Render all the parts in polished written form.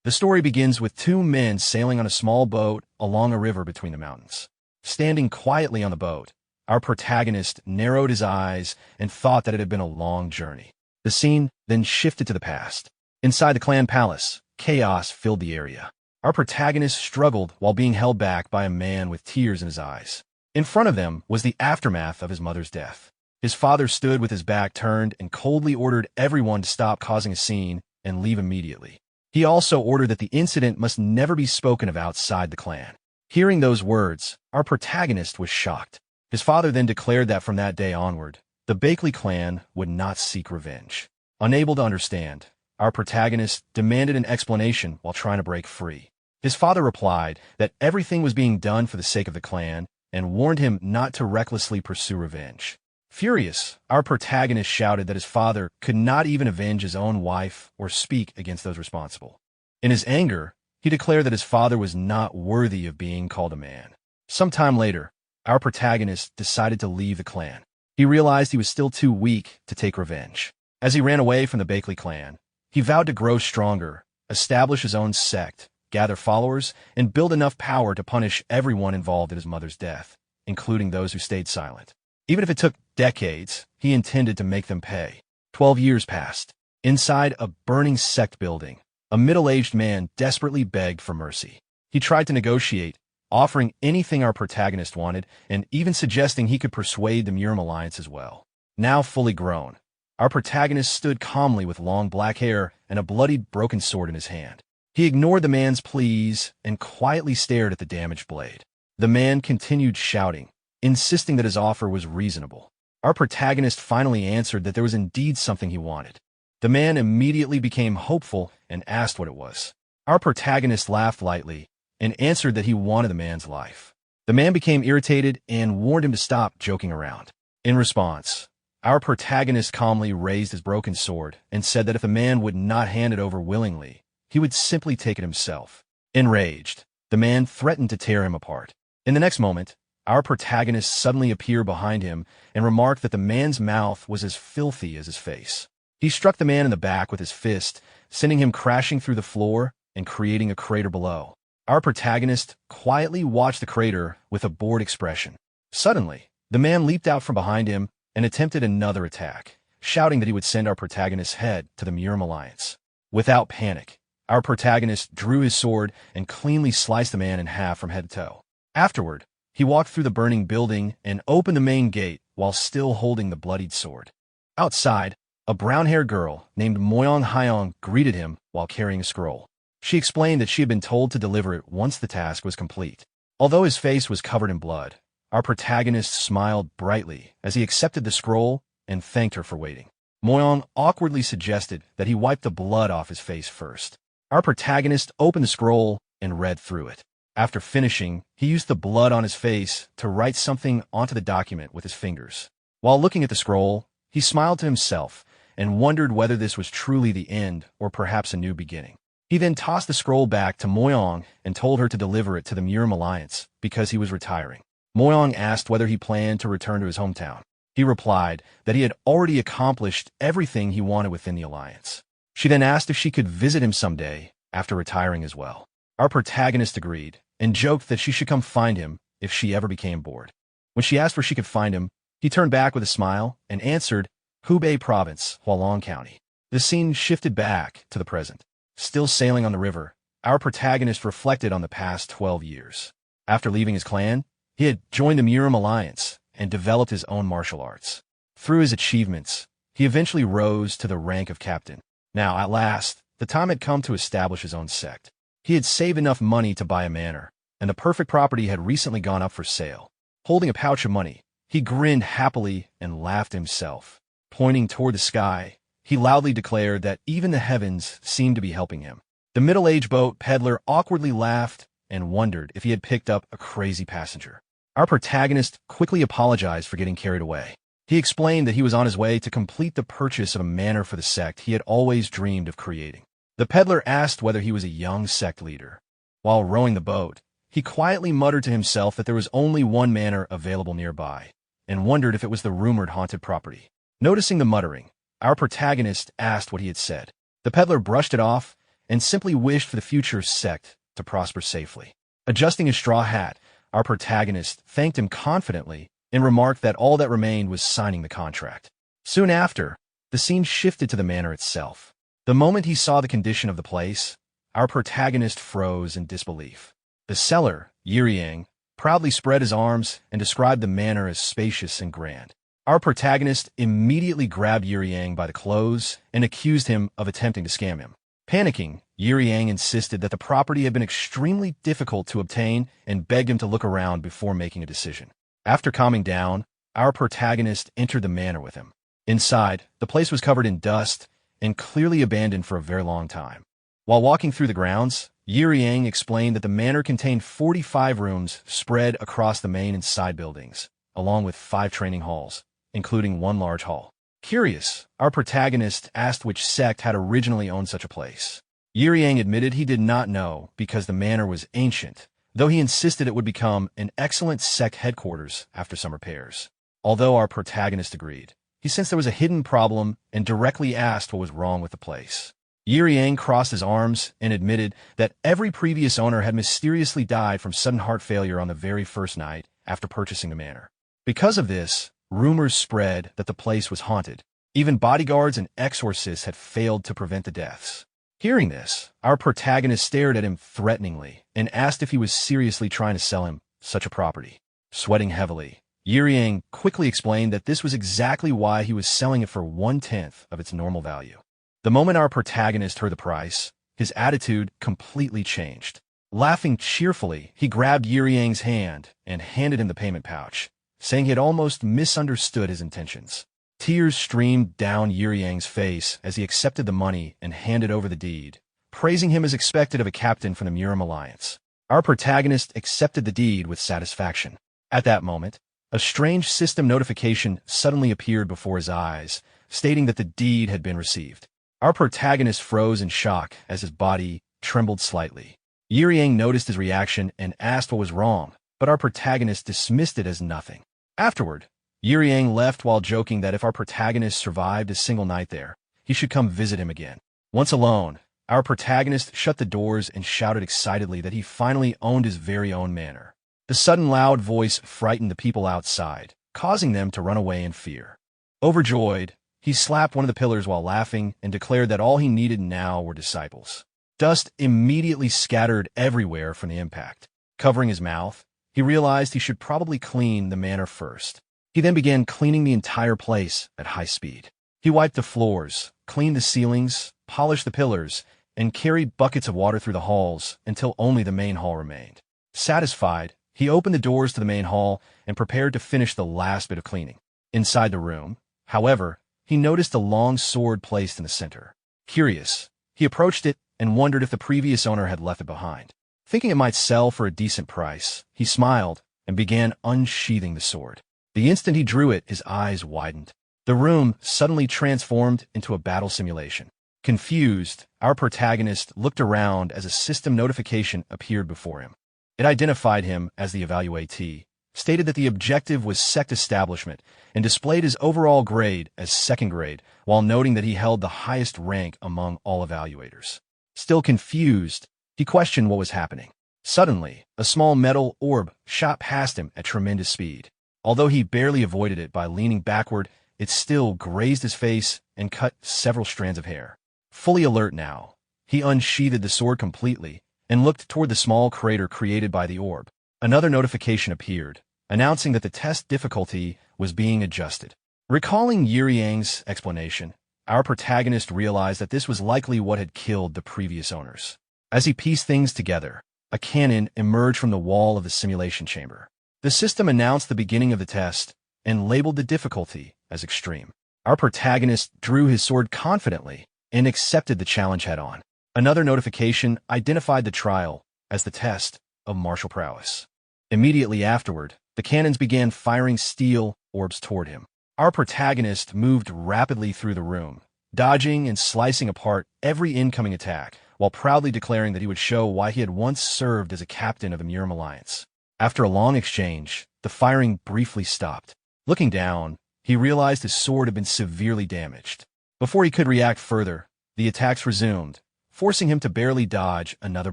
The story begins with two men sailing on a small boat along a river between the mountains. Standing quietly on the boat, our protagonist narrowed his eyes and thought that it had been a long journey. The scene then shifted to the past. Inside the clan palace, chaos filled the area. Our protagonist struggled while being held back by a man with tears in his eyes. In front of them was the aftermath of his mother's death. His father stood with his back turned and coldly ordered everyone to stop causing a scene and leave immediately. He also ordered that the incident must never be spoken of outside the clan. Hearing those words, our protagonist was shocked. His father then declared that from that day onward, the Bakley clan would not seek revenge. Unable to understand, our protagonist demanded an explanation while trying to break free. His father replied that everything was being done for the sake of the clan and warned him not to recklessly pursue revenge. Furious, our protagonist shouted that his father could not even avenge his own wife or speak against those responsible. In his anger, he declared that his father was not worthy of being called a man. Sometime later, our protagonist decided to leave the clan. He realized he was still too weak to take revenge. As he ran away from the Bakley clan, he vowed to grow stronger, establish his own sect, gather followers, and build enough power to punish everyone involved in his mother's death, including those who stayed silent. Even if it took decades, he intended to make them pay. 12 years passed. Inside a burning sect building, a middle-aged man desperately begged for mercy. He tried to negotiate, offering anything our protagonist wanted, and even suggesting he could persuade the Murim Alliance as well. Now fully grown, our protagonist stood calmly with long black hair and a bloodied, broken sword in his hand. He ignored the man's pleas and quietly stared at the damaged blade. The man continued shouting, insisting that his offer was reasonable. Our protagonist finally answered that there was indeed something he wanted. The man immediately became hopeful and asked what it was. Our protagonist laughed lightly and answered that he wanted the man's life. The man became irritated and warned him to stop joking around. In response, our protagonist calmly raised his broken sword and said that if the man would not hand it over willingly, he would simply take it himself. Enraged, the man threatened to tear him apart. In the next moment, our protagonist suddenly appeared behind him and remarked that the man's mouth was as filthy as his face. He struck the man in the back with his fist, sending him crashing through the floor and creating a crater below. Our protagonist quietly watched the crater with a bored expression. Suddenly, the man leaped out from behind him and attempted another attack, shouting that he would send our protagonist's head to the Murim Alliance. Without panic, our protagonist drew his sword and cleanly sliced the man in half from head to toe. Afterward, he walked through the burning building and opened the main gate while still holding the bloodied sword. Outside, a brown-haired girl named Moyong Hyong greeted him while carrying a scroll. She explained that she had been told to deliver it once the task was complete. Although his face was covered in blood, our protagonist smiled brightly as he accepted the scroll and thanked her for waiting. Moyong awkwardly suggested that he wipe the blood off his face first. Our protagonist opened the scroll and read through it. After finishing, he used the blood on his face to write something onto the document with his fingers. While looking at the scroll, he smiled to himself and wondered whether this was truly the end or perhaps a new beginning. He then tossed the scroll back to Moyong and told her to deliver it to the Murim Alliance because he was retiring. Moyong asked whether he planned to return to his hometown. He replied that he had already accomplished everything he wanted within the Alliance. She then asked if she could visit him someday after retiring as well. Our protagonist agreed and joked that she should come find him if she ever became bored. When she asked where she could find him, he turned back with a smile and answered, Hubei Province, Hualong County. The scene shifted back to the present. Still sailing on the river, our protagonist reflected on the past 12 years. After leaving his clan, he had joined the Murim Alliance and developed his own martial arts. Through his achievements, he eventually rose to the rank of captain. Now, at last, the time had come to establish his own sect. He had saved enough money to buy a manor, and the perfect property had recently gone up for sale. Holding a pouch of money, he grinned happily and laughed himself. Pointing toward the sky, he loudly declared that even the heavens seemed to be helping him. The middle-aged boat peddler awkwardly laughed and wondered if he had picked up a crazy passenger. Our protagonist quickly apologized for getting carried away. He explained that he was on his way to complete the purchase of a manor for the sect he had always dreamed of creating. The peddler asked whether he was a young sect leader. While rowing the boat, he quietly muttered to himself that there was only one manor available nearby, and wondered if it was the rumored haunted property. Noticing the muttering, our protagonist asked what he had said. The peddler brushed it off and simply wished for the future Sect to prosper safely. Adjusting his straw hat, our protagonist thanked him confidently and remarked that all that remained was signing the contract. Soon after, the scene shifted to the manor itself. The moment he saw the condition of the place, our protagonist froze in disbelief. The seller, Yiriang, proudly spread his arms and described the manor as spacious and grand. Our protagonist immediately grabbed Yiriang by the clothes and accused him of attempting to scam him. Panicking, Yiriang insisted that the property had been extremely difficult to obtain and begged him to look around before making a decision. After calming down, our protagonist entered the manor with him. Inside, the place was covered in dust and clearly abandoned for a very long time. While walking through the grounds, Yiriang explained that the manor contained 45 rooms spread across the main and side buildings, along with 5 training halls, including 1 large hall. Curious, our protagonist asked which sect had originally owned such a place. Yiriang admitted he did not know because the manor was ancient, though he insisted it would become an excellent sect headquarters after some repairs. Although our protagonist agreed, he sensed there was a hidden problem and directly asked what was wrong with the place. Yiriang crossed his arms and admitted that every previous owner had mysteriously died from sudden heart failure on the very first night after purchasing the manor. Because of this, rumors spread that the place was haunted. Even bodyguards and exorcists had failed to prevent the deaths. Hearing this, our protagonist stared at him threateningly and asked if he was seriously trying to sell him such a property. Sweating heavily, Yiriang quickly explained that this was exactly why he was selling it for 1/10 of its normal value. The moment our protagonist heard the price, his attitude completely changed. Laughing cheerfully, he grabbed Yiriang's hand and handed him the payment pouch, saying he had almost misunderstood his intentions. Tears streamed down Yiriang's face as he accepted the money and handed over the deed, praising him as expected of a captain from the Murim Alliance. Our protagonist accepted the deed with satisfaction. At that moment, a strange system notification suddenly appeared before his eyes, stating that the deed had been received. Our protagonist froze in shock as his body trembled slightly. Yiriang noticed his reaction and asked what was wrong, but our protagonist dismissed it as nothing. Afterward, Yiriang left while joking that if our protagonist survived a single night there, he should come visit him again. Once alone, our protagonist shut the doors and shouted excitedly that he finally owned his very own manor. The sudden loud voice frightened the people outside, causing them to run away in fear. Overjoyed, he slapped one of the pillars while laughing and declared that all he needed now were disciples. Dust immediately scattered everywhere from the impact. Covering his mouth, he realized he should probably clean the manor first. He then began cleaning the entire place at high speed. He wiped the floors, cleaned the ceilings, polished the pillars, and carried buckets of water through the halls until only the main hall remained. Satisfied, he opened the doors to the main hall and prepared to finish the last bit of cleaning. Inside the room, however, he noticed a long sword placed in the center. Curious, he approached it and wondered if the previous owner had left it behind. Thinking it might sell for a decent price, he smiled and began unsheathing the sword. The instant he drew it, his eyes widened. The room suddenly transformed into a battle simulation. Confused, our protagonist looked around as a system notification appeared before him. It identified him as the evaluatee, stated that the objective was sect establishment, and displayed his overall grade as 2nd grade, while noting that he held the highest rank among all evaluators. Still confused, he questioned what was happening. Suddenly, a small metal orb shot past him at tremendous speed. Although he barely avoided it by leaning backward, it still grazed his face and cut several strands of hair. Fully alert now, he unsheathed the sword completely and looked toward the small crater created by the orb. Another notification appeared, announcing that the test difficulty was being adjusted. Recalling Yiriang's explanation, our protagonist realized that this was likely what had killed the previous owners. As he pieced things together, a cannon emerged from the wall of the simulation chamber. The system announced the beginning of the test and labeled the difficulty as extreme. Our protagonist drew his sword confidently and accepted the challenge head-on. Another notification identified the trial as the test of martial prowess. Immediately afterward, the cannons began firing steel orbs toward him. Our protagonist moved rapidly through the room, dodging and slicing apart every incoming attack, while proudly declaring that he would show why he had once served as a captain of the Murim Alliance. After a long exchange, the firing briefly stopped. Looking down, he realized his sword had been severely damaged. Before he could react further, the attacks resumed, forcing him to barely dodge another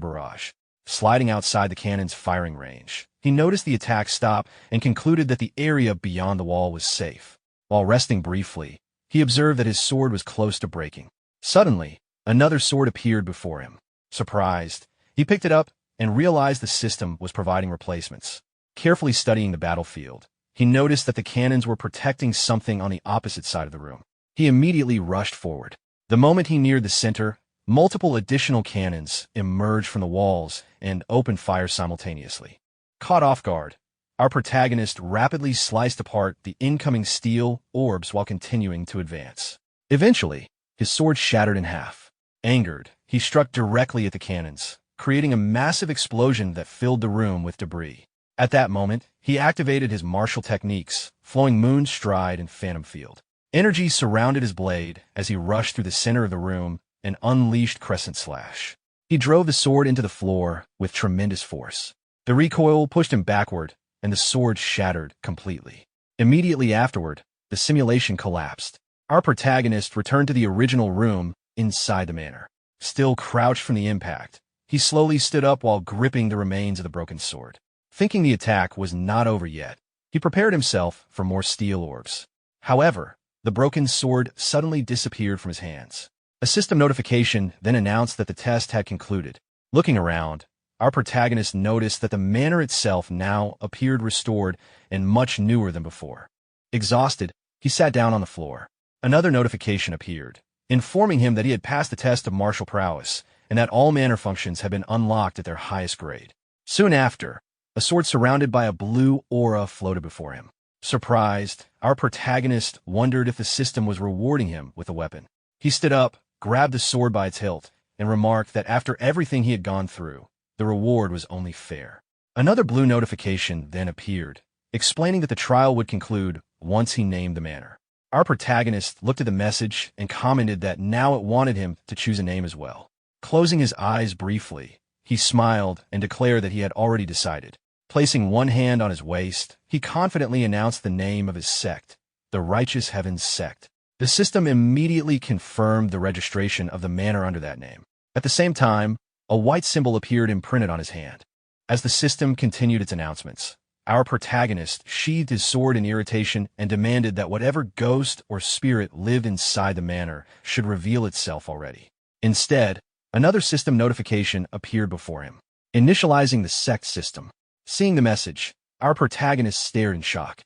barrage. Sliding outside the cannon's firing range, he noticed the attack stop and concluded that the area beyond the wall was safe. While resting briefly, he observed that his sword was close to breaking. Suddenly, another sword appeared before him. Surprised, he picked it up and realized the system was providing replacements. Carefully studying the battlefield, he noticed that the cannons were protecting something on the opposite side of the room. He immediately rushed forward. The moment he neared the center, multiple additional cannons emerged from the walls and opened fire simultaneously. Caught off guard, our protagonist rapidly sliced apart the incoming steel orbs while continuing to advance. Eventually, his sword shattered in half. Angered, he struck directly at the cannons, creating a massive explosion that filled the room with debris. At that moment, he activated his martial techniques, flowing Moon Stride and Phantom Field. Energy surrounded his blade as he rushed through the center of the room and unleashed Crescent Slash. He drove the sword into the floor with tremendous force. The recoil pushed him backward, and the sword shattered completely. Immediately afterward, the simulation collapsed. Our protagonist returned to the original room inside the manor. Still crouched from the impact, he slowly stood up while gripping the remains of the broken sword. Thinking the attack was not over yet, he prepared himself for more steel orbs. However, the broken sword suddenly disappeared from his hands. A system notification then announced that the test had concluded. Looking around, our protagonist noticed that the manor itself now appeared restored and much newer than before. Exhausted, he sat down on the floor. Another notification appeared, informing him that he had passed the test of martial prowess and that all manor functions had been unlocked at their highest grade. Soon after, a sword surrounded by a blue aura floated before him. Surprised, our protagonist wondered if the system was rewarding him with a weapon. He stood up, grabbed the sword by its hilt, and remarked that after everything he had gone through, the reward was only fair. Another blue notification then appeared, explaining that the trial would conclude once he named the manor. Our protagonist looked at the message and commented that now it wanted him to choose a name as well. Closing his eyes briefly, he smiled and declared that he had already decided. Placing one hand on his waist, he confidently announced the name of his sect, the Righteous Heavens Sect. The system immediately confirmed the registration of the manor under that name. At the same time, a white symbol appeared imprinted on his hand. As the system continued its announcements, our protagonist sheathed his sword in irritation and demanded that whatever ghost or spirit lived inside the manor should reveal itself already. Instead, another system notification appeared before him. Initializing the Sect system. Seeing the message, our protagonist stared in shock.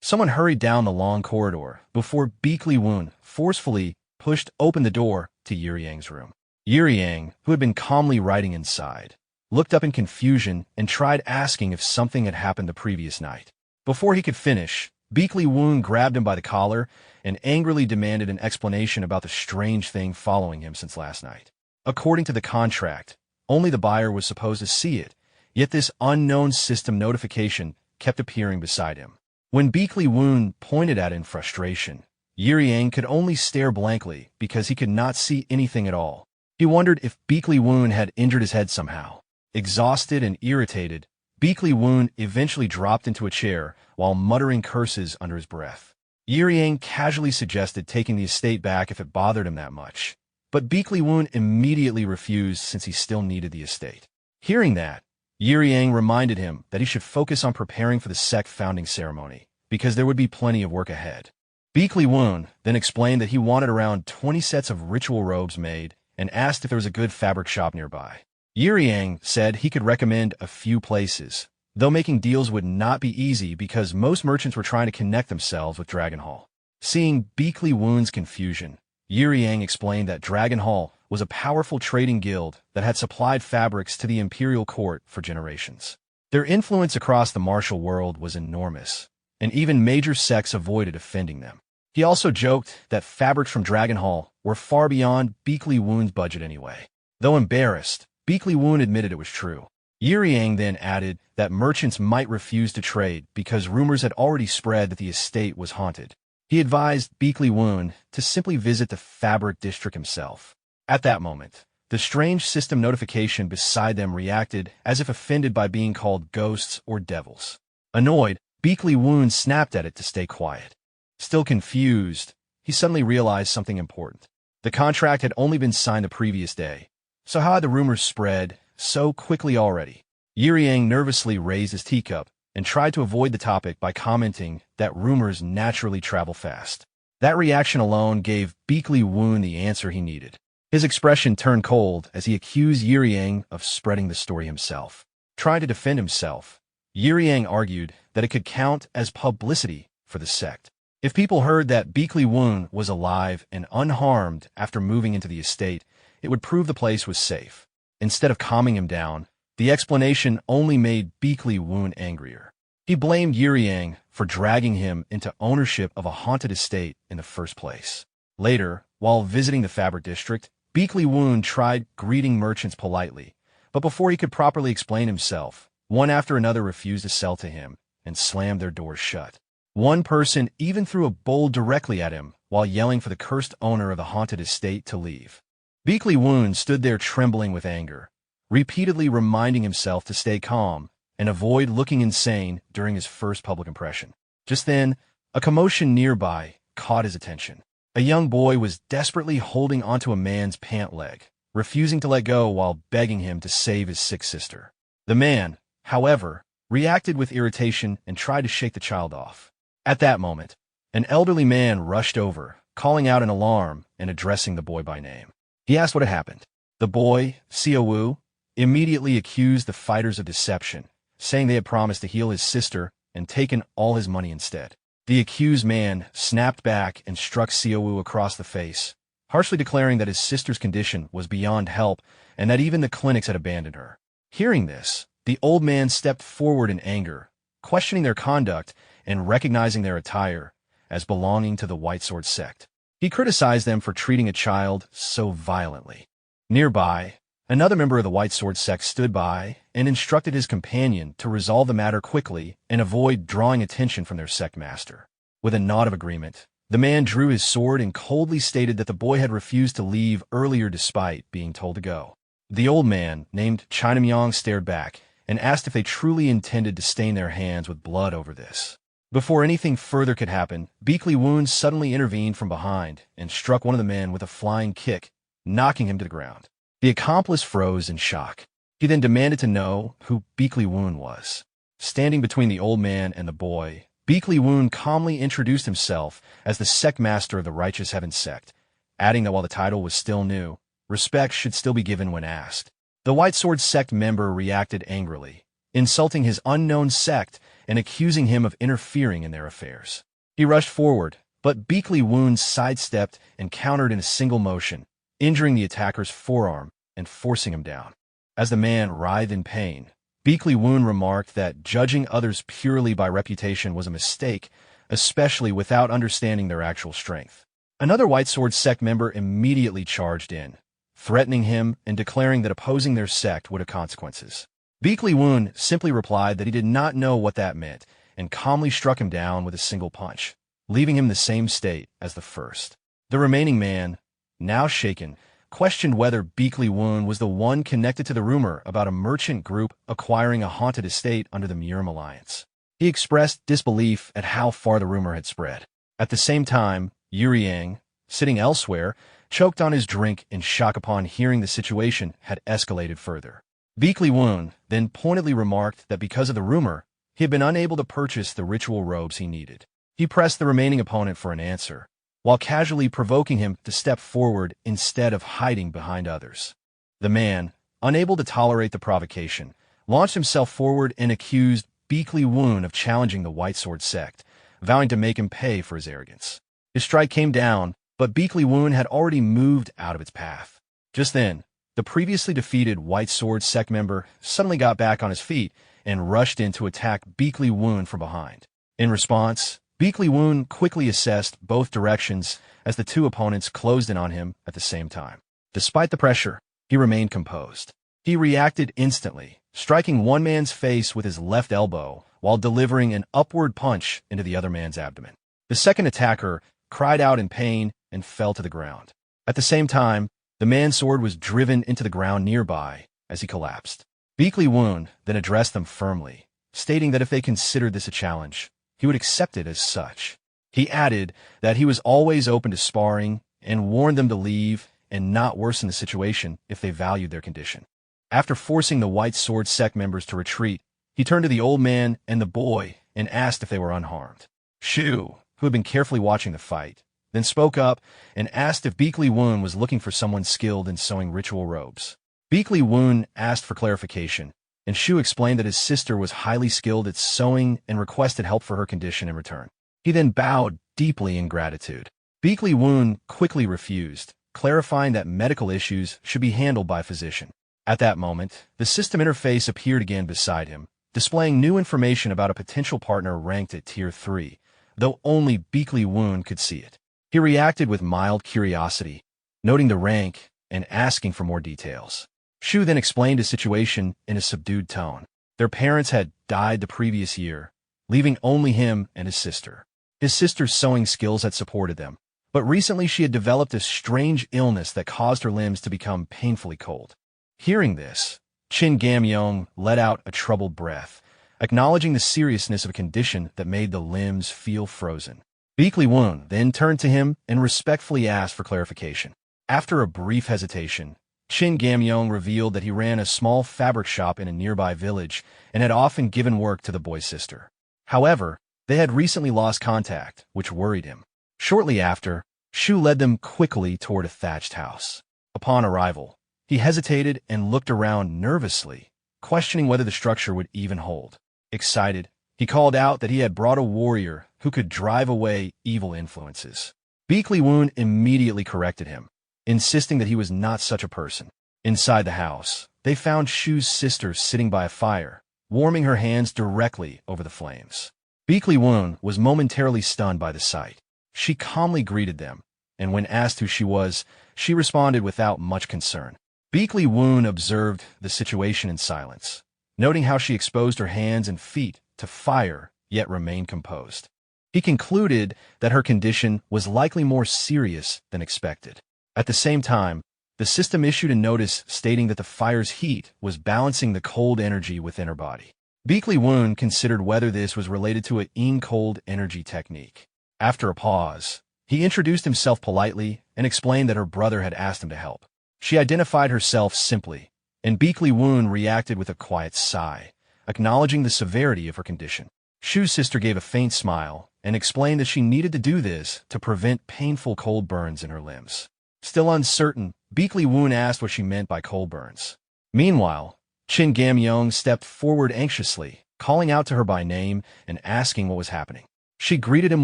Someone hurried down the long corridor before Beakley Woon forcefully pushed open the door to Yang's room. Yang, who had been calmly writing inside, looked up in confusion and tried asking if something had happened the previous night. Before he could finish, Beakley Woon grabbed him by the collar and angrily demanded an explanation about the strange thing following him since last night. According to the contract, only the buyer was supposed to see it, yet this unknown system notification kept appearing beside him. When Beakley Woon pointed at it in frustration, Yang could only stare blankly because he could not see anything at all. He wondered if Beakley Woon had injured his head somehow. Exhausted and irritated, Beakley Woon eventually dropped into a chair while muttering curses under his breath. Yang casually suggested taking the estate back if it bothered him that much, but Beakley Woon immediately refused since he still needed the estate. Hearing that, Yang reminded him that he should focus on preparing for the Sect founding ceremony, because there would be plenty of work ahead. Beakley Woon then explained that he wanted around 20 sets of ritual robes made and asked if there was a good fabric shop nearby. Yang said he could recommend a few places, though making deals would not be easy because most merchants were trying to connect themselves with Dragon Hall. Seeing Beakley Woon's confusion, Yang explained that Dragon Hall was a powerful trading guild that had supplied fabrics to the imperial court for generations. Their influence across the martial world was enormous, and even major sects avoided offending them. He also joked that fabrics from Dragon Hall were far beyond Beakley Woon's budget anyway. Though embarrassed, Beakley Woon admitted it was true. Yang then added that merchants might refuse to trade because rumors had already spread that the estate was haunted. He advised Beakley Woon to simply visit the fabric district himself. At that moment, the strange system notification beside them reacted as if offended by being called ghosts or devils. Annoyed, Beakley Woon snapped at it to stay quiet. Still confused, he suddenly realized something important. The contract had only been signed the previous day, so how had the rumors spread so quickly already? Yiriang nervously raised his teacup and tried to avoid the topic by commenting that rumors naturally travel fast. That reaction alone gave Beakley Woon the answer he needed. His expression turned cold as he accused Yiriang of spreading the story himself. Trying to defend himself, Yiriang argued that it could count as publicity for the sect. If people heard that Beakley Woon was alive and unharmed after moving into the estate, it would prove the place was safe. Instead of calming him down, the explanation only made Beakley Woon angrier. He blamed Yiriang for dragging him into ownership of a haunted estate in the first place. Later, while visiting the fabric district, Beakley Woon tried greeting merchants politely, but before he could properly explain himself, one after another refused to sell to him and slammed their doors shut. One person even threw a bowl directly at him while yelling for the cursed owner of the haunted estate to leave. Beakley Woon stood there trembling with anger, repeatedly reminding himself to stay calm and avoid looking insane during his first public impression. Just then, a commotion nearby caught his attention. A young boy was desperately holding onto a man's pant leg, refusing to let go while begging him to save his sick sister. The man, however, reacted with irritation and tried to shake the child off. At that moment, an elderly man rushed over, calling out an alarm and addressing the boy by name. He asked what had happened. The boy, Xiao Wu, immediately accused the fighters of deception, saying they had promised to heal his sister and taken all his money instead. The accused man snapped back and struck Xiao Wu across the face, harshly declaring that his sister's condition was beyond help and that even the clinics had abandoned her. Hearing this, the old man stepped forward in anger, questioning their conduct and recognizing their attire as belonging to the White Sword Sect. He criticized them for treating a child so violently. Nearby, another member of the White Sword Sect stood by and instructed his companion to resolve the matter quickly and avoid drawing attention from their sect master. With a nod of agreement, the man drew his sword and coldly stated that the boy had refused to leave earlier despite being told to go. The old man, named China Myong, stared back and asked if they truly intended to stain their hands with blood over this. Before anything further could happen, Beakley Woon suddenly intervened from behind and struck one of the men with a flying kick, knocking him to the ground. The accomplice froze in shock. He then demanded to know who Beakley Woon was. Standing between the old man and the boy, Beakley Woon calmly introduced himself as the sect master of the Righteous Heaven sect, adding that while the title was still new, respect should still be given when asked. The White Sword sect member reacted angrily, insulting his unknown sect and accusing him of interfering in their affairs. He rushed forward, but Beakley Woon sidestepped and countered in a single motion, injuring the attacker's forearm and forcing him down. As the man writhed in pain, Beakley Woon remarked that judging others purely by reputation was a mistake, especially without understanding their actual strength. Another White Sword sect member immediately charged in, threatening him and declaring that opposing their sect would have consequences. Beakley Woon simply replied that he did not know what that meant and calmly struck him down with a single punch, leaving him in the same state as the first. The remaining man, now shaken, questioned whether Beakley Woon was the one connected to the rumor about a merchant group acquiring a haunted estate under the Murim Alliance. He expressed disbelief at how far the rumor had spread. At the same time, Yiriang, sitting elsewhere, choked on his drink in shock upon hearing the situation had escalated further. Beakley Woon then pointedly remarked that because of the rumor, he had been unable to purchase the ritual robes he needed. He pressed the remaining opponent for an answer, while casually provoking him to step forward instead of hiding behind others. The man, unable to tolerate the provocation, launched himself forward and accused Beakley Woon of challenging the White Sword sect, vowing to make him pay for his arrogance. His strike came down, but Beakley Woon had already moved out of its path. Just then, the previously defeated White Sword sect member suddenly got back on his feet and rushed in to attack Beakley Woon from behind. In response, Beakley Woon quickly assessed both directions as the two opponents closed in on him at the same time. Despite the pressure, he remained composed. He reacted instantly, striking one man's face with his left elbow while delivering an upward punch into the other man's abdomen. The second attacker cried out in pain and fell to the ground. At the same time, the man's sword was driven into the ground nearby as he collapsed. Beakley Woon then addressed them firmly, stating that if they considered this a challenge, he would accept it as such. He added that he was always open to sparring and warned them to leave and not worsen the situation if they valued their condition. After forcing the White Sword Sect members to retreat, he turned to the old man and the boy and asked if they were unharmed. Shu, who had been carefully watching the fight, then spoke up and asked if Beekly Woon was looking for someone skilled in sewing ritual robes. Beekly Woon asked for clarification, and Shu explained that his sister was highly skilled at sewing and requested help for her condition in return. He then bowed deeply in gratitude. Beekly Woon quickly refused, clarifying that medical issues should be handled by a physician. At that moment, the system interface appeared again beside him, displaying new information about a potential partner ranked at Tier 3, though only Beekly Woon could see it. He reacted with mild curiosity, noting the rank and asking for more details. Shu then explained his situation in a subdued tone. Their parents had died the previous year, leaving only him and his sister. His sister's sewing skills had supported them, but recently she had developed a strange illness that caused her limbs to become painfully cold. Hearing this, Chin Gamyong let out a troubled breath, acknowledging the seriousness of a condition that made the limbs feel frozen. Beekly Woon then turned to him and respectfully asked for clarification. After a brief hesitation, Chin Gamyong revealed that he ran a small fabric shop in a nearby village and had often given work to the boy's sister. However, they had recently lost contact, which worried him. Shortly after, Shu led them quickly toward a thatched house. Upon arrival, he hesitated and looked around nervously, questioning whether the structure would even hold. Excited, he called out that he had brought a warrior who could drive away evil influences. Beekly Woon immediately corrected him, insisting that he was not such a person. Inside the house, they found Shu's sister sitting by a fire, warming her hands directly over the flames. Beekly Woon was momentarily stunned by the sight. She calmly greeted them, and when asked who she was, she responded without much concern. Beekly Woon observed the situation in silence, noting how she exposed her hands and feet to fire, yet remained composed. He concluded that her condition was likely more serious than expected. At the same time, the system issued a notice stating that the fire's heat was balancing the cold energy within her body. Beekly Woon considered whether this was related to a yin cold energy technique. After a pause, he introduced himself politely and explained that her brother had asked him to help. She identified herself simply, and Beekly Woon reacted with a quiet sigh, acknowledging the severity of her condition. Shu's sister gave a faint smile and explained that she needed to do this to prevent painful cold burns in her limbs. Still uncertain, Beekly Woon asked what she meant by cold burns. Meanwhile, Chin Gamyong stepped forward anxiously, calling out to her by name and asking what was happening. She greeted him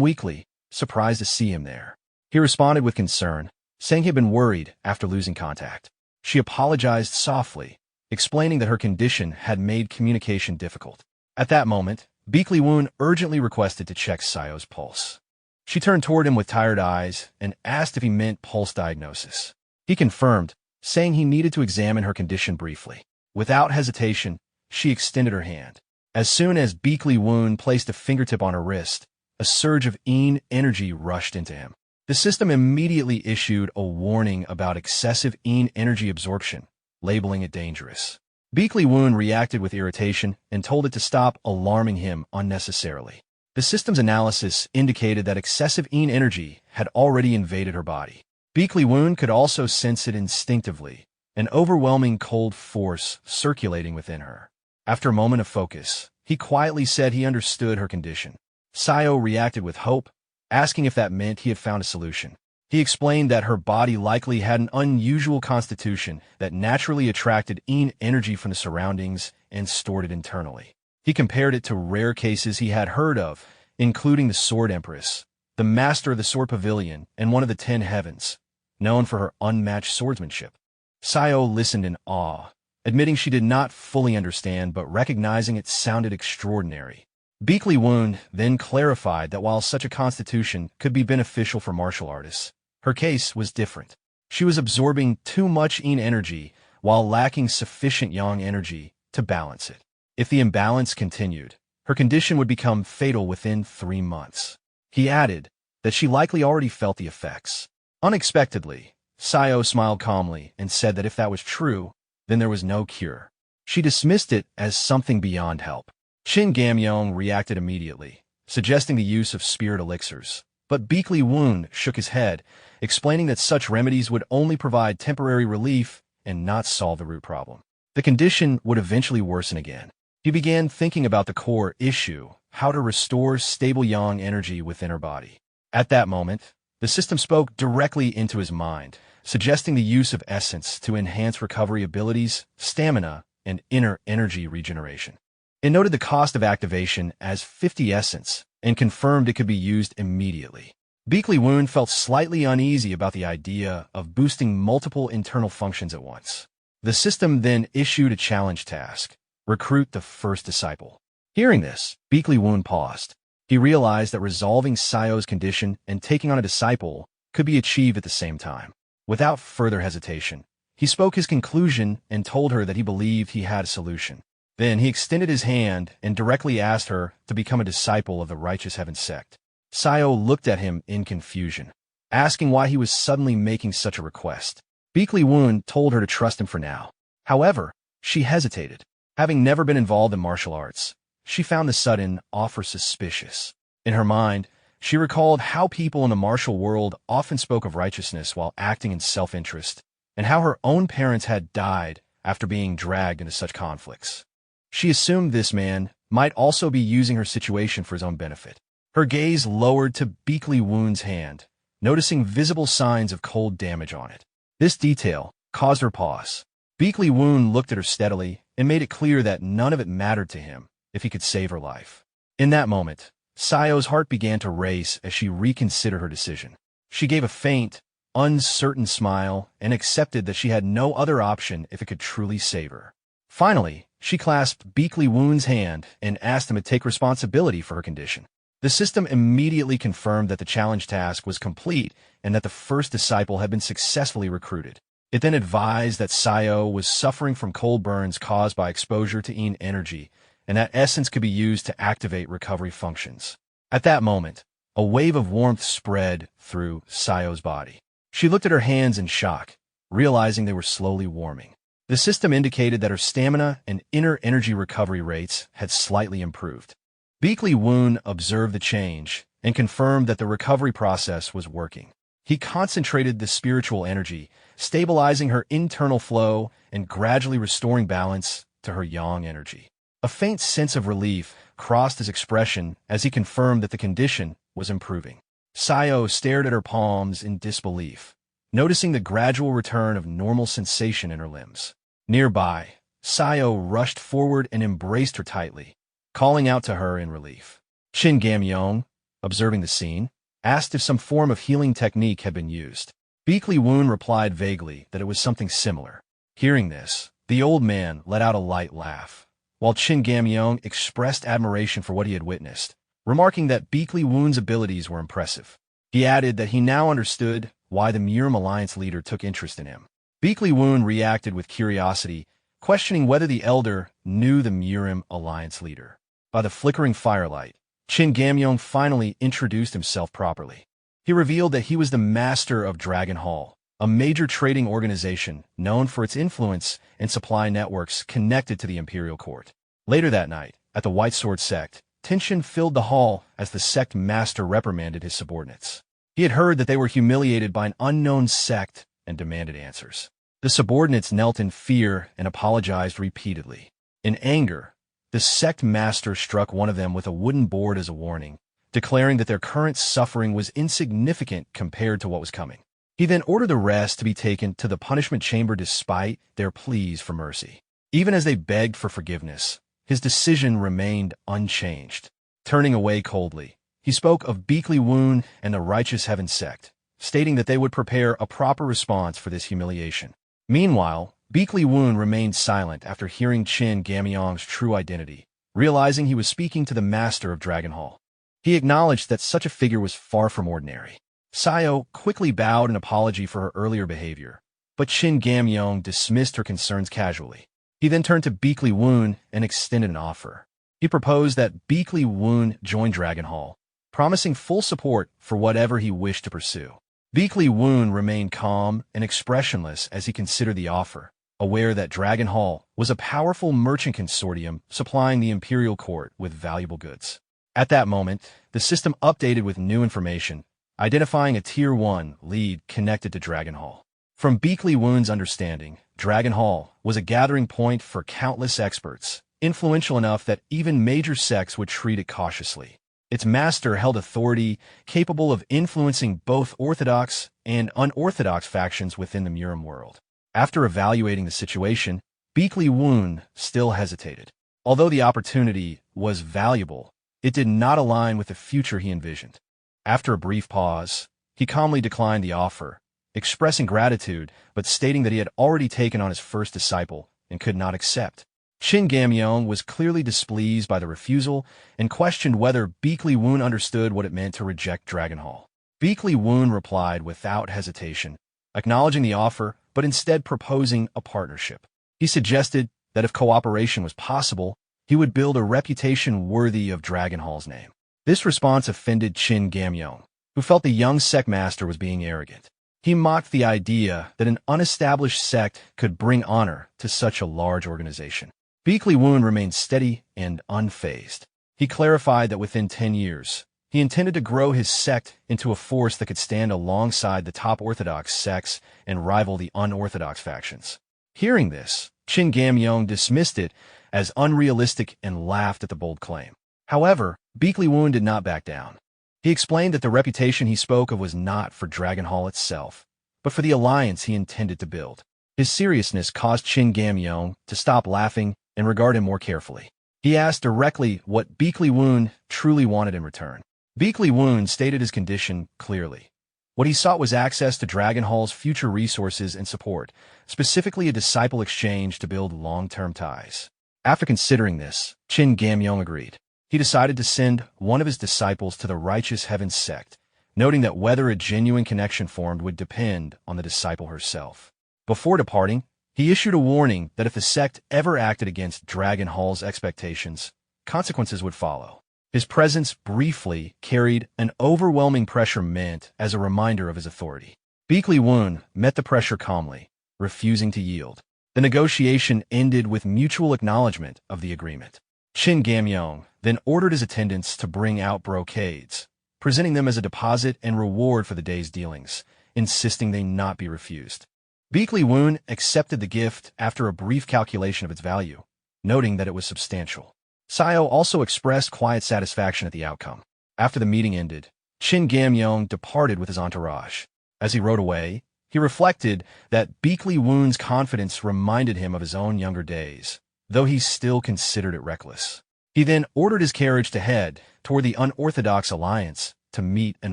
weakly, surprised to see him there. He responded with concern, saying he had been worried after losing contact. She apologized softly, explaining that her condition had made communication difficult. At that moment, Beekly Woon urgently requested to check Sayo's pulse. She turned toward him with tired eyes and asked if he meant pulse diagnosis. He confirmed, saying he needed to examine her condition briefly. Without hesitation, she extended her hand. As soon as Beekly Woon placed a fingertip on her wrist, a surge of yin energy rushed into him. The system immediately issued a warning about excessive yin energy absorption, labeling it dangerous. Beekly Woon reacted with irritation and told it to stop alarming him unnecessarily. The system's analysis indicated that excessive yin energy had already invaded her body. Beekly Woon could also sense it instinctively, an overwhelming cold force circulating within her. After a moment of focus, he quietly said he understood her condition. Sayo reacted with hope, asking if that meant he had found a solution. He explained that her body likely had an unusual constitution that naturally attracted yin energy from the surroundings and stored it internally. He compared it to rare cases he had heard of, including the Sword Empress, the Master of the Sword Pavilion, and one of the 10 Heavens, known for her unmatched swordsmanship. Sayo listened in awe, admitting she did not fully understand but recognizing it sounded extraordinary. Beekly Woon then clarified that while such a constitution could be beneficial for martial artists, her case was different. She was absorbing too much yin energy while lacking sufficient yang energy to balance it. If the imbalance continued, her condition would become fatal within 3 months. He added that she likely already felt the effects. Unexpectedly, Sayo smiled calmly and said that if that was true, then there was no cure. She dismissed it as something beyond help. Chin Gamyong reacted immediately, suggesting the use of spirit elixirs, but Beekly Woon shook his head explaining that such remedies would only provide temporary relief and not solve the root problem. The condition would eventually worsen again. He began thinking about the core issue, how to restore stable yang energy within her body. At that moment, the system spoke directly into his mind, suggesting the use of essence to enhance recovery abilities, stamina, and inner energy regeneration. It noted the cost of activation as 50 essence and confirmed it could be used immediately. Beakley Woon felt slightly uneasy about the idea of boosting multiple internal functions at once. The system then issued a challenge task: recruit the first disciple. Hearing this, Beakley Woon paused. He realized that resolving Sayo's condition and taking on a disciple could be achieved at the same time. Without further hesitation, he spoke his conclusion and told her that he believed he had a solution. Then he extended his hand and directly asked her to become a disciple of the Righteous Heaven Sect. Sayo looked at him in confusion, asking why he was suddenly making such a request. Beakley Woon told her to trust him for now. However, she hesitated. Having never been involved in martial arts, she found the sudden offer suspicious. In her mind, she recalled how people in the martial world often spoke of righteousness while acting in self-interest, and how her own parents had died after being dragged into such conflicts. She assumed this man might also be using her situation for his own benefit. Her gaze lowered to Beakley Woon's hand, noticing visible signs of cold damage on it. This detail caused her pause. Beakley Woon looked at her steadily and made it clear that none of it mattered to him if he could save her life. In that moment, Sayo's heart began to race as she reconsidered her decision. She gave a faint, uncertain smile and accepted that she had no other option if it could truly save her. Finally, she clasped Beakley Woon's hand and asked him to take responsibility for her condition. The system immediately confirmed that the challenge task was complete and that the first disciple had been successfully recruited. It then advised that Sayo was suffering from cold burns caused by exposure to yin energy, and that essence could be used to activate recovery functions. At that moment, a wave of warmth spread through Sayo's body. She looked at her hands in shock, realizing they were slowly warming. The system indicated that her stamina and inner energy recovery rates had slightly improved. Beakley Woon observed the change and confirmed that the recovery process was working. He concentrated the spiritual energy, stabilizing her internal flow and gradually restoring balance to her yang energy. A faint sense of relief crossed his expression as he confirmed that the condition was improving. Sayo stared at her palms in disbelief, noticing the gradual return of normal sensation in her limbs. Nearby, Sayo rushed forward and embraced her tightly, calling out to her in relief. Chin Gamyong, observing the scene, asked if some form of healing technique had been used. Beakley Woon replied vaguely that it was something similar. Hearing this, the old man let out a light laugh, while Chin Gamyong expressed admiration for what he had witnessed, remarking that Beakley Woon's abilities were impressive. He added that he now understood why the Murim Alliance leader took interest in him. Beakley Woon reacted with curiosity, questioning whether the elder knew the Murim Alliance leader. By the flickering firelight, Chin Gamyong finally introduced himself properly. He revealed that he was the master of Dragon Hall, a major trading organization known for its influence and supply networks connected to the imperial court. Later that night, at the White Sword Sect, tension filled the hall as the sect master reprimanded his subordinates. He had heard that they were humiliated by an unknown sect and demanded answers. The subordinates knelt in fear and apologized repeatedly. In anger, the sect master struck one of them with a wooden board as a warning, declaring that their current suffering was insignificant compared to what was coming. He then ordered the rest to be taken to the punishment chamber despite their pleas for mercy. Even as they begged for forgiveness, his decision remained unchanged. Turning away coldly, he spoke of Beakley Woon and the Righteous Heaven Sect, stating that they would prepare a proper response for this humiliation. Meanwhile, Beakley Woon remained silent after hearing Chin Gamyong's true identity, realizing he was speaking to the master of Dragon Hall. He acknowledged that such a figure was far from ordinary. Sayo quickly bowed in apology for her earlier behavior, but Chin Gamyong dismissed her concerns casually. He then turned to Beakley Woon and extended an offer. He proposed that Beakley Woon join Dragon Hall, promising full support for whatever he wished to pursue. Beakley Woon remained calm and expressionless as he considered the offer, aware that Dragon Hall was a powerful merchant consortium supplying the imperial court with valuable goods. At that moment, the system updated with new information, identifying a Tier 1 lead connected to Dragon Hall. From Beakley Woon's understanding, Dragon Hall was a gathering point for countless experts, influential enough that even major sects would treat it cautiously. Its master held authority capable of influencing both orthodox and unorthodox factions within the Murim world. After evaluating the situation, Beakley Woon still hesitated. Although the opportunity was valuable, it did not align with the future he envisioned. After a brief pause, he calmly declined the offer, expressing gratitude but stating that he had already taken on his first disciple and could not accept. Shin Gamyeong was clearly displeased by the refusal and questioned whether Beakley Woon understood what it meant to reject Dragon Hall. Beakley Woon replied without hesitation, acknowledging the offer but instead proposing a partnership. He suggested that if cooperation was possible, he would build a reputation worthy of Dragon Hall's name. This response offended Shin Gamyeong, who felt the young sect master was being arrogant. He mocked the idea that an unestablished sect could bring honor to such a large organization. Beakley Woon remained steady and unfazed. He clarified that within 10 years, he intended to grow his sect into a force that could stand alongside the top orthodox sects and rival the unorthodox factions. Hearing this, Shin Gamyeong dismissed it as unrealistic and laughed at the bold claim. However, Beakley Woon did not back down. He explained that the reputation he spoke of was not for Dragon Hall itself, but for the alliance he intended to build. His seriousness caused Shin Gamyeong to stop laughing and regard him more carefully. He asked directly what Beakley Woon truly wanted in return. Beakley Woon stated his condition clearly. What he sought was access to Dragon Hall's future resources and support, specifically a disciple exchange to build long-term ties. After considering this, Shin Gamyeong agreed. He decided to send one of his disciples to the Righteous Heavens sect, noting that whether a genuine connection formed would depend on the disciple herself. Before departing, he issued a warning that if the sect ever acted against Dragon Hall's expectations, consequences would follow. His presence briefly carried an overwhelming pressure meant as a reminder of his authority. Beakley Woon met the pressure calmly, refusing to yield. The negotiation ended with mutual acknowledgement of the agreement. Shin Gamyeong then ordered his attendants to bring out brocades, presenting them as a deposit and reward for the day's dealings, insisting they not be refused. Beakley Woon accepted the gift after a brief calculation of its value, noting that it was substantial. Sayo also expressed quiet satisfaction at the outcome. After the meeting ended, Shin Gamyeong departed with his entourage. As he rode away, he reflected that Beakley Woon's confidence reminded him of his own younger days, though he still considered it reckless. He then ordered his carriage to head toward the unorthodox alliance to meet an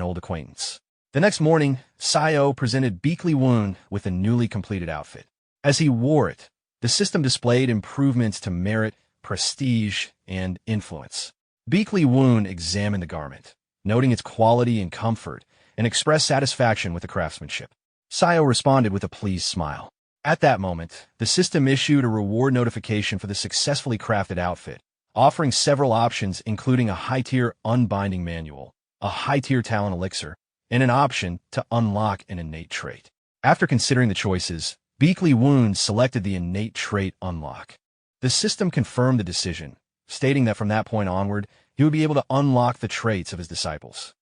old acquaintance. The next morning, Sayo presented Beakley Woon with a newly completed outfit. As he wore it, the system displayed improvements to merit, prestige, and influence. Beakley Woon examined the garment, noting its quality and comfort, and expressed satisfaction with the craftsmanship. Sayo responded with a pleased smile. At that moment, the system issued a reward notification for the successfully crafted outfit, offering several options including a high-tier unbinding manual, a high-tier talent elixir, and an option to unlock an innate trait. After considering the choices, Beakley Woon selected the innate trait unlock. The system confirmed the decision, stating that from that point onward, he would be able to unlock the traits of his disciples.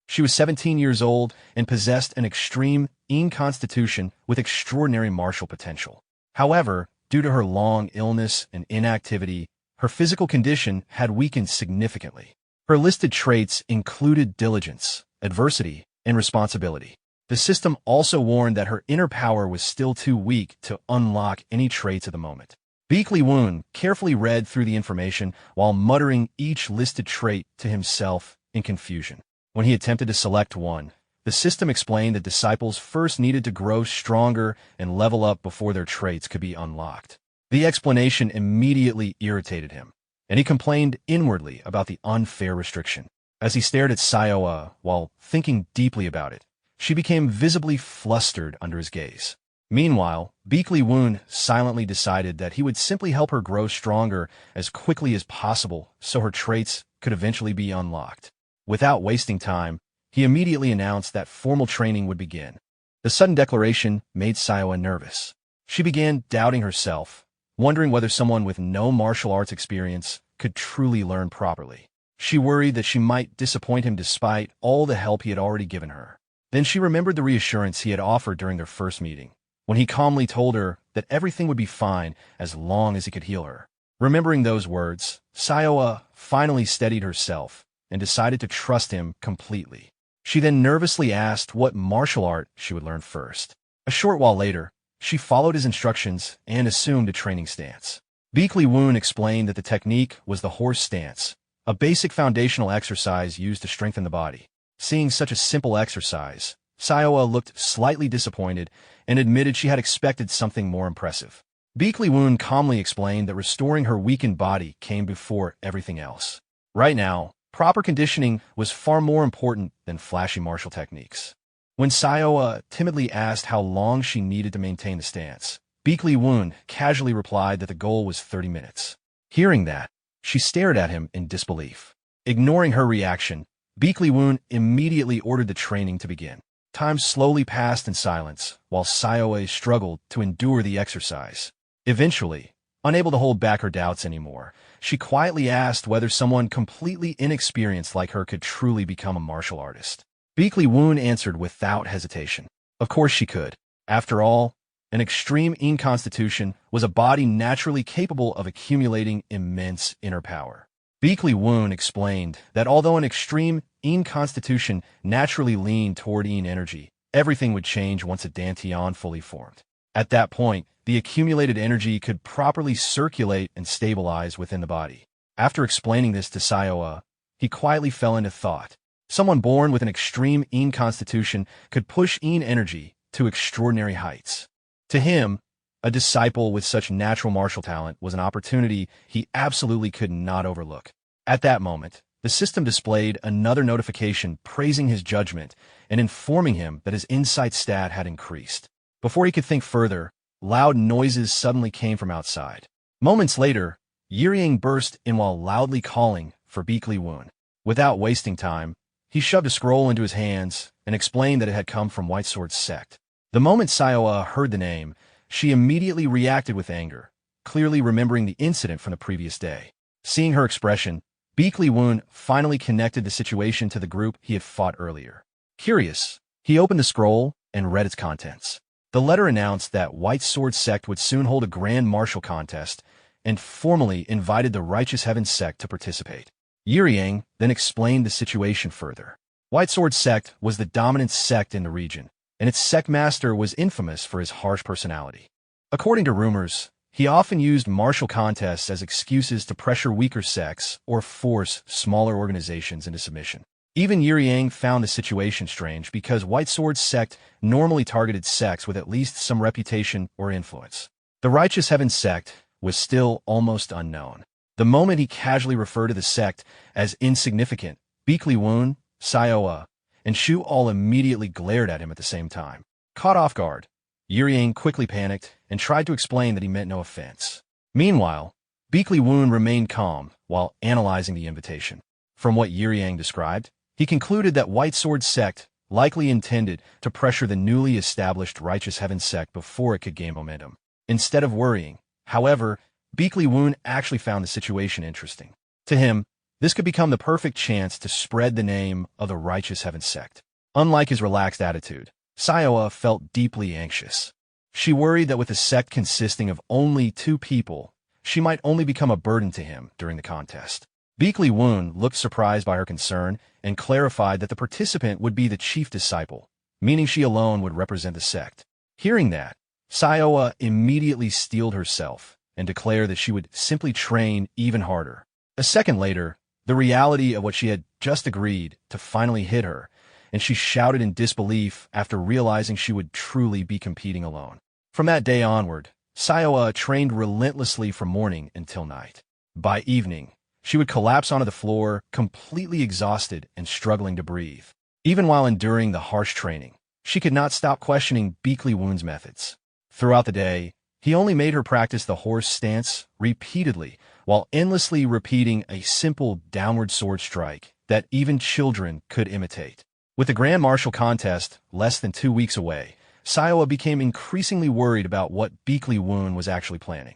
She was 17 years old and possessed an extreme constitution with extraordinary martial potential. However, due to her long illness and inactivity, her physical condition had weakened significantly. Her listed traits included diligence, adversity, and responsibility. The system also warned that her inner power was still too weak to unlock any traits at the moment. Beakley Woon carefully read through the information while muttering each listed trait to himself in confusion. When he attempted to select one, the system explained that disciples first needed to grow stronger and level up before their traits could be unlocked. The explanation immediately irritated him, and he complained inwardly about the unfair restriction. As he stared at Sayoa while thinking deeply about it, she became visibly flustered under his gaze. Meanwhile, Beakley Woon silently decided that he would simply help her grow stronger as quickly as possible so her traits could eventually be unlocked. Without wasting time, he immediately announced that formal training would begin. The sudden declaration made Sayoa nervous. She began doubting herself, wondering whether someone with no martial arts experience could truly learn properly. She worried that she might disappoint him despite all the help he had already given her. Then she remembered the reassurance he had offered during their first meeting, when he calmly told her that everything would be fine as long as he could heal her. Remembering those words, Sayoa finally steadied herself and decided to trust him completely. She then nervously asked what martial art she would learn first. A short while later, she followed his instructions and assumed a training stance. Baek Lee-woon explained that the technique was the horse stance, a basic foundational exercise used to strengthen the body. Seeing such a simple exercise, Sayoa looked slightly disappointed and admitted she had expected something more impressive. Baek Lee-woon calmly explained that restoring her weakened body came before everything else. Right now, proper conditioning was far more important than flashy martial techniques. When Sayoa timidly asked how long she needed to maintain the stance, Baek Lee-woon casually replied that the goal was 30 minutes. Hearing that, she stared at him in disbelief. Ignoring her reaction, Baek Lee-woon immediately ordered the training to begin. Time slowly passed in silence, while Sayoa struggled to endure the exercise. Eventually, unable to hold back her doubts anymore, she quietly asked whether someone completely inexperienced like her could truly become a martial artist. Baek Lee-woon answered without hesitation. Of course she could. After all, an extreme Yin constitution was a body naturally capable of accumulating immense inner power. Baek Lee-woon explained that although an extreme Yin constitution naturally leaned toward Yin energy, everything would change once a Dantian fully formed. At that point, the accumulated energy could properly circulate and stabilize within the body. After explaining this to Sayoa, he quietly fell into thought. Someone born with an extreme Yin constitution could push Yin energy to extraordinary heights. To him, a disciple with such natural martial talent was an opportunity he absolutely could not overlook. At that moment, the system displayed another notification praising his judgment and informing him that his insight stat had increased. Before he could think further, loud noises suddenly came from outside. Moments later, Yiriang burst in while loudly calling for Baek Lee-woon. Without wasting time, he shoved a scroll into his hands and explained that it had come from White Sword's Sect. The moment Sayoa heard the name, she immediately reacted with anger, clearly remembering the incident from the previous day. Seeing her expression, Baek Lee-woon finally connected the situation to the group he had fought earlier. Curious, he opened the scroll and read its contents. The letter announced that White Sword Sect would soon hold a grand martial contest and formally invited the Righteous Heaven Sect to participate. Yiriang then explained the situation further. White Sword Sect was the dominant sect in the region, and its sect master was infamous for his harsh personality. According to rumors, he often used martial contests as excuses to pressure weaker sects or force smaller organizations into submission. Even Yiriang found the situation strange because White Sword Sect normally targeted sects with at least some reputation or influence. The Righteous Heaven Sect was still almost unknown. The moment he casually referred to the sect as insignificant, Baek Lee-woon, Sayoa, and Shu all immediately glared at him at the same time. Caught off guard, Yiriang quickly panicked and tried to explain that he meant no offense. Meanwhile, Baek Lee-woon remained calm while analyzing the invitation. From what Yiriang described, he concluded that White Sword Sect likely intended to pressure the newly established Righteous Heaven Sect before it could gain momentum. Instead of worrying, however, Baek Lee-woon actually found the situation interesting. To him, this could become the perfect chance to spread the name of the Righteous Heaven Sect. Unlike his relaxed attitude, Sayoa felt deeply anxious. She worried that with the sect consisting of only 2 people, she might only become a burden to him during the contest. Baek Lee-woon looked surprised by her concern and clarified that the participant would be the chief disciple, meaning she alone would represent the sect. Hearing that, Sayoa immediately steeled herself and declared that she would simply train even harder. A second later, the reality of what she had just agreed to finally hit her, and she shouted in disbelief after realizing she would truly be competing alone. From that day onward, Sayoa trained relentlessly from morning until night. By evening, she would collapse onto the floor, completely exhausted and struggling to breathe. Even while enduring the harsh training, she could not stop questioning Baek Lee-woon's methods. Throughout the day, he only made her practice the horse stance repeatedly, while endlessly repeating a simple downward sword strike that even children could imitate. With the Grand Martial Contest less than 2 weeks away, Sayoa became increasingly worried about what Baek Lee-woon was actually planning.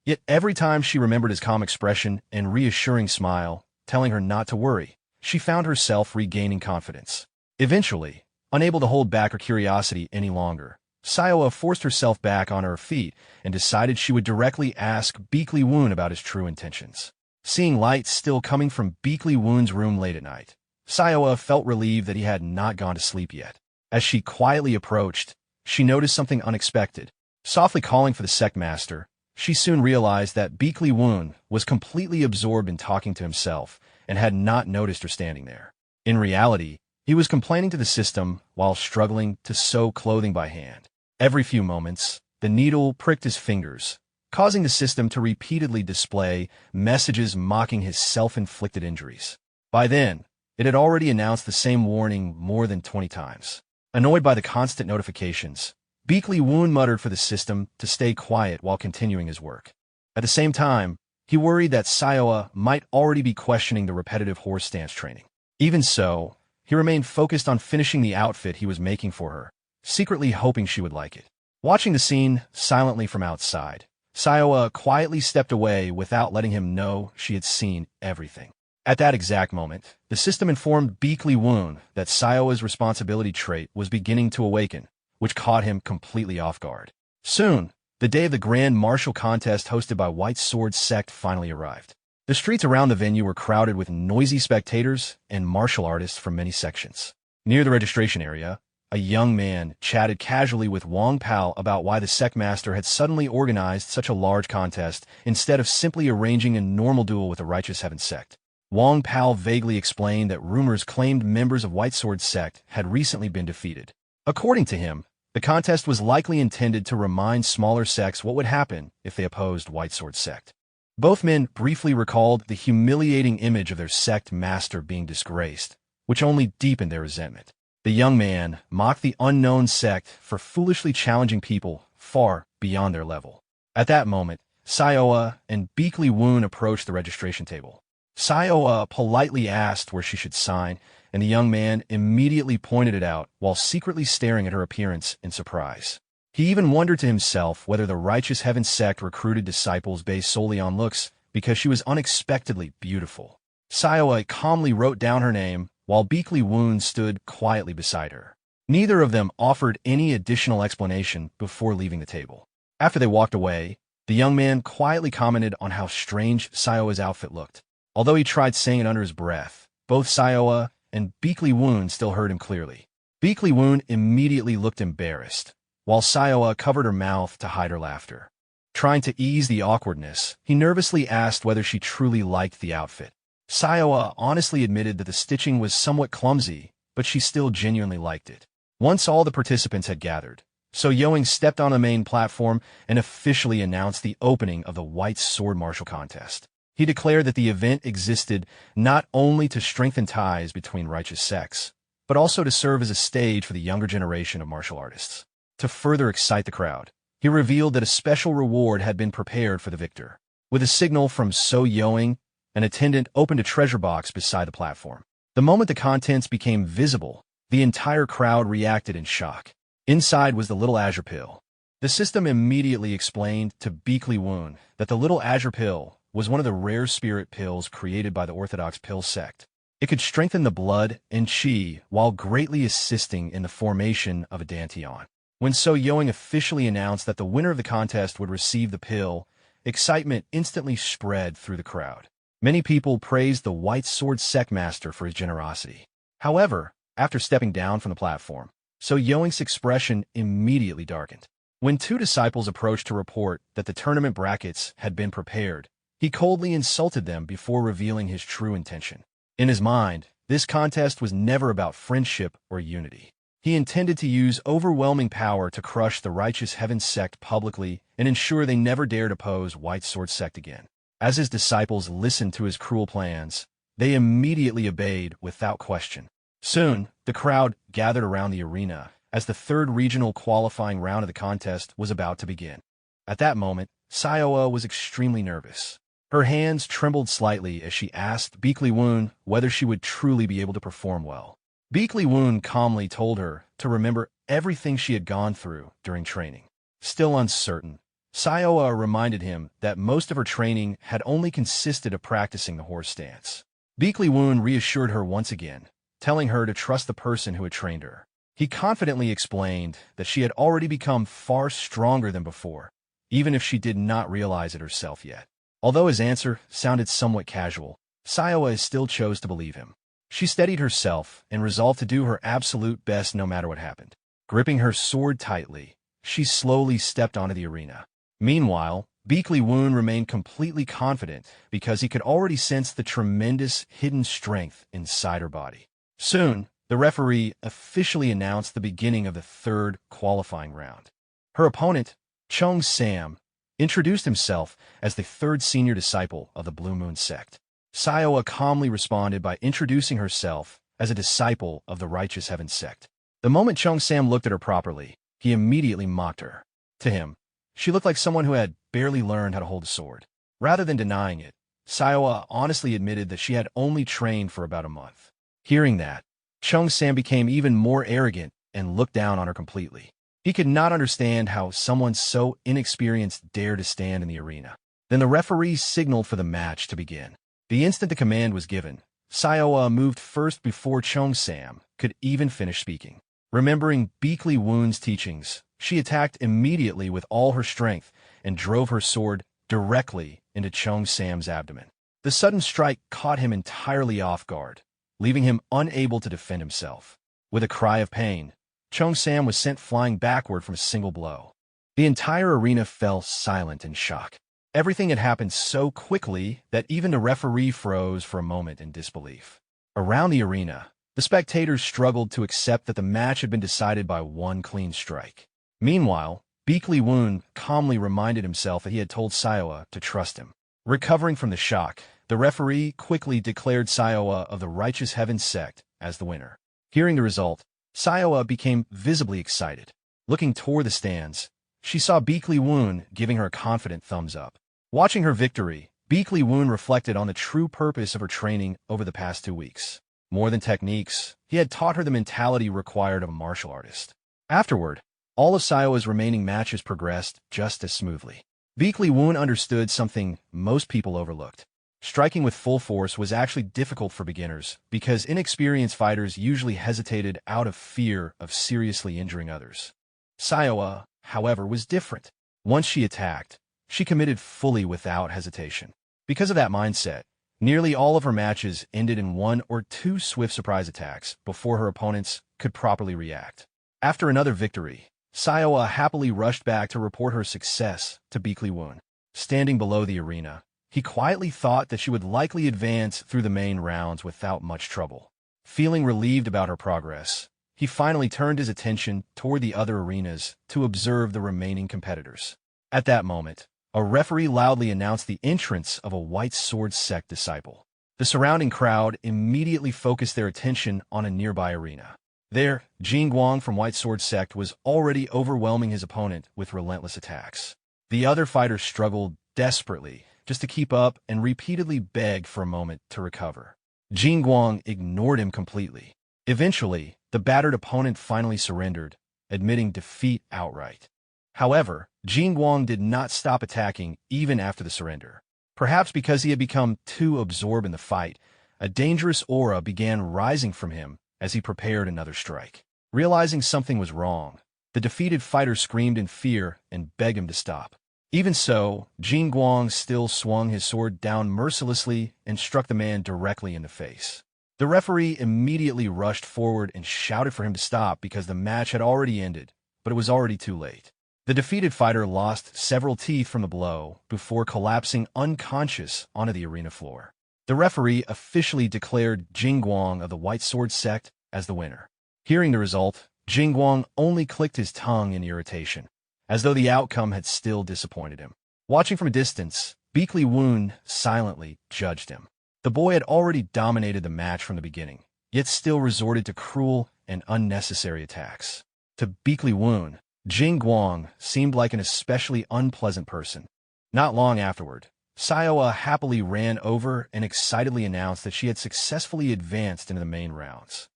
Yet every time she remembered his calm expression and reassuring smile, telling her not to worry, she found herself regaining confidence. Eventually, unable to hold back her curiosity any longer, Sayoa forced herself back on her feet and decided she would directly ask Beakley Woon about his true intentions. Seeing lights still coming from Beakley Woon's room late at night, Sayoa felt relieved that he had not gone to sleep yet. As she quietly approached, she noticed something unexpected. Softly calling for the Sect Master, she soon realized that Beakley Woon was completely absorbed in talking to himself and had not noticed her standing there. In reality, he was complaining to the system while struggling to sew clothing by hand. Every few moments, the needle pricked his fingers, causing the system to repeatedly display messages mocking his self-inflicted injuries. By then, it had already announced the same warning more than 20 times. Annoyed by the constant notifications, Beakley Woon muttered for the system to stay quiet while continuing his work. At the same time, he worried that Sayoa might already be questioning the repetitive horse stance training. Even so, he remained focused on finishing the outfit he was making for her, secretly hoping she would like it. Watching the scene silently from outside, Sayoa quietly stepped away without letting him know she had seen everything. At that exact moment, the system informed Beakley Woon that Sayoa's responsibility trait was beginning to awaken, which caught him completely off guard. Soon, the day of the grand martial contest hosted by White Sword Sect finally arrived. The streets around the venue were crowded with noisy spectators and martial artists from many sections. Near the registration area, a young man chatted casually with Wong Pao about why the Sect Master had suddenly organized such a large contest instead of simply arranging a normal duel with the Righteous Heaven Sect. Wong Pao vaguely explained that rumors claimed members of White Sword Sect had recently been defeated. According to him, the contest was likely intended to remind smaller sects what would happen if they opposed White Sword Sect. Both men briefly recalled the humiliating image of their sect master being disgraced, which only deepened their resentment. The young man mocked the unknown sect for foolishly challenging people far beyond their level. At that moment, Sayoa and Beakley Woon approached the registration table. Sayoa politely asked where she should sign, and the young man immediately pointed it out while secretly staring at her appearance in surprise. He even wondered to himself whether the Righteous Heaven Sect recruited disciples based solely on looks because she was unexpectedly beautiful. Sayoa calmly wrote down her name while Beakley Woon stood quietly beside her. Neither of them offered any additional explanation before leaving the table. After they walked away, the young man quietly commented on how strange Sayoa's outfit looked. Although he tried saying it under his breath, both Sayoa and Beakley Woon still heard him clearly. Beakley Woon immediately looked embarrassed, while Sayoa covered her mouth to hide her laughter. Trying to ease the awkwardness, he nervously asked whether she truly liked the outfit. Sayoa honestly admitted that the stitching was somewhat clumsy, but she still genuinely liked it. Once all the participants had gathered, So Yoing stepped on the main platform and officially announced the opening of the White Sword Martial Contest. He declared that the event existed not only to strengthen ties between righteous sects, but also to serve as a stage for the younger generation of martial artists. To further excite the crowd, he revealed that a special reward had been prepared for the victor. With a signal from So Yoing, an attendant opened a treasure box beside the platform. The moment the contents became visible, the entire crowd reacted in shock. Inside was the little azure pill. The system immediately explained to Beakley Woon that the little azure pill was one of the rare spirit pills created by the Orthodox Pill Sect. It could strengthen the blood and chi while greatly assisting in the formation of a dantian. When So Yoing officially announced that the winner of the contest would receive the pill, excitement instantly spread through the crowd. Many people praised the White Sword Sect Master for his generosity. However, after stepping down from the platform, So Yoing's expression immediately darkened. When two disciples approached to report that the tournament brackets had been prepared, he coldly insulted them before revealing his true intention. In his mind, this contest was never about friendship or unity. He intended to use overwhelming power to crush the Righteous Heaven Sect publicly and ensure they never dared oppose White Sword Sect again. As his disciples listened to his cruel plans, they immediately obeyed without question. Soon, the crowd gathered around the arena as the third regional qualifying round of the contest was about to begin. At that moment, Sayoa was extremely nervous. Her hands trembled slightly as she asked Beakley Woon whether she would truly be able to perform well. Beakley Woon calmly told her to remember everything she had gone through during training. Still uncertain, Sayoa reminded him that most of her training had only consisted of practicing the horse stance. Beakley Woon reassured her once again, telling her to trust the person who had trained her. He confidently explained that she had already become far stronger than before, even if she did not realize it herself yet. Although his answer sounded somewhat casual, Sayoa still chose to believe him. She steadied herself and resolved to do her absolute best no matter what happened. Gripping her sword tightly, she slowly stepped onto the arena. Meanwhile, Beakley Woon remained completely confident because he could already sense the tremendous hidden strength inside her body. Soon, the referee officially announced the beginning of the third qualifying round. Her opponent, Chung Sam, introduced himself as the third senior disciple of the Blue Moon Sect. Sayoa calmly responded by introducing herself as a disciple of the Righteous Heaven Sect. The moment Chung Sam looked at her properly, he immediately mocked her. To him, she looked like someone who had barely learned how to hold a sword. Rather than denying it, Sayoa honestly admitted that she had only trained for about a month. Hearing that, Chung Sam became even more arrogant and looked down on her completely. He could not understand how someone so inexperienced dared to stand in the arena. Then the referee signaled for the match to begin. The instant the command was given, Sayoa moved first before Chung Sam could even finish speaking. Remembering Beakley Woon's teachings, she attacked immediately with all her strength and drove her sword directly into Chung Sam's abdomen. The sudden strike caught him entirely off guard, leaving him unable to defend himself. With a cry of pain, Chung Sam was sent flying backward from a single blow. The entire arena fell silent in shock. Everything had happened so quickly that even the referee froze for a moment in disbelief. Around the arena, the spectators struggled to accept that the match had been decided by one clean strike. Meanwhile, Beakley Woon calmly reminded himself that he had told Sayoa to trust him. Recovering from the shock, the referee quickly declared Sayoa of the Righteous Heaven Sect as the winner. Hearing the result, Sayoa became visibly excited. Looking toward the stands, she saw Beakley Woon giving her a confident thumbs up. Watching her victory, Beakley Woon reflected on the true purpose of her training over the past 2 weeks. More than techniques, he had taught her the mentality required of a martial artist. Afterward, all of Sayoa's remaining matches progressed just as smoothly. Beakley Woon understood something most people overlooked. Striking with full force was actually difficult for beginners because inexperienced fighters usually hesitated out of fear of seriously injuring others. Sayoa, however, was different. Once she attacked, she committed fully without hesitation. Because of that mindset, nearly all of her matches ended in 1 or 2 swift surprise attacks before her opponents could properly react. After another victory, Sayoa happily rushed back to report her success to Beakley Woon. Standing below the arena, he quietly thought that she would likely advance through the main rounds without much trouble. Feeling relieved about her progress, he finally turned his attention toward the other arenas to observe the remaining competitors. At that moment, a referee loudly announced the entrance of a White Sword Sect disciple. The surrounding crowd immediately focused their attention on a nearby arena. There, Jing Guang from White Sword Sect was already overwhelming his opponent with relentless attacks. The other fighters struggled desperately just to keep up and repeatedly begged for a moment to recover. Jing Guang ignored him completely. Eventually, the battered opponent finally surrendered, admitting defeat outright. However, Jing Guang did not stop attacking even after the surrender. Perhaps because he had become too absorbed in the fight, a dangerous aura began rising from him as he prepared another strike. Realizing something was wrong, the defeated fighter screamed in fear and begged him to stop. Even so, Jing Guang still swung his sword down mercilessly and struck the man directly in the face. The referee immediately rushed forward and shouted for him to stop because the match had already ended, but it was already too late. The defeated fighter lost several teeth from the blow before collapsing unconscious onto the arena floor. The referee officially declared Jing Guang of the White Sword Sect as the winner. Hearing the result, Jing Guang only clicked his tongue in irritation, as though the outcome had still disappointed him. Watching from a distance, Beakley Woon silently judged him. The boy had already dominated the match from the beginning, yet still resorted to cruel and unnecessary attacks. To Beakley Woon, Jing Guang seemed like an especially unpleasant person. Not long afterward, Sayoa happily ran over and excitedly announced that she had successfully advanced into the main rounds.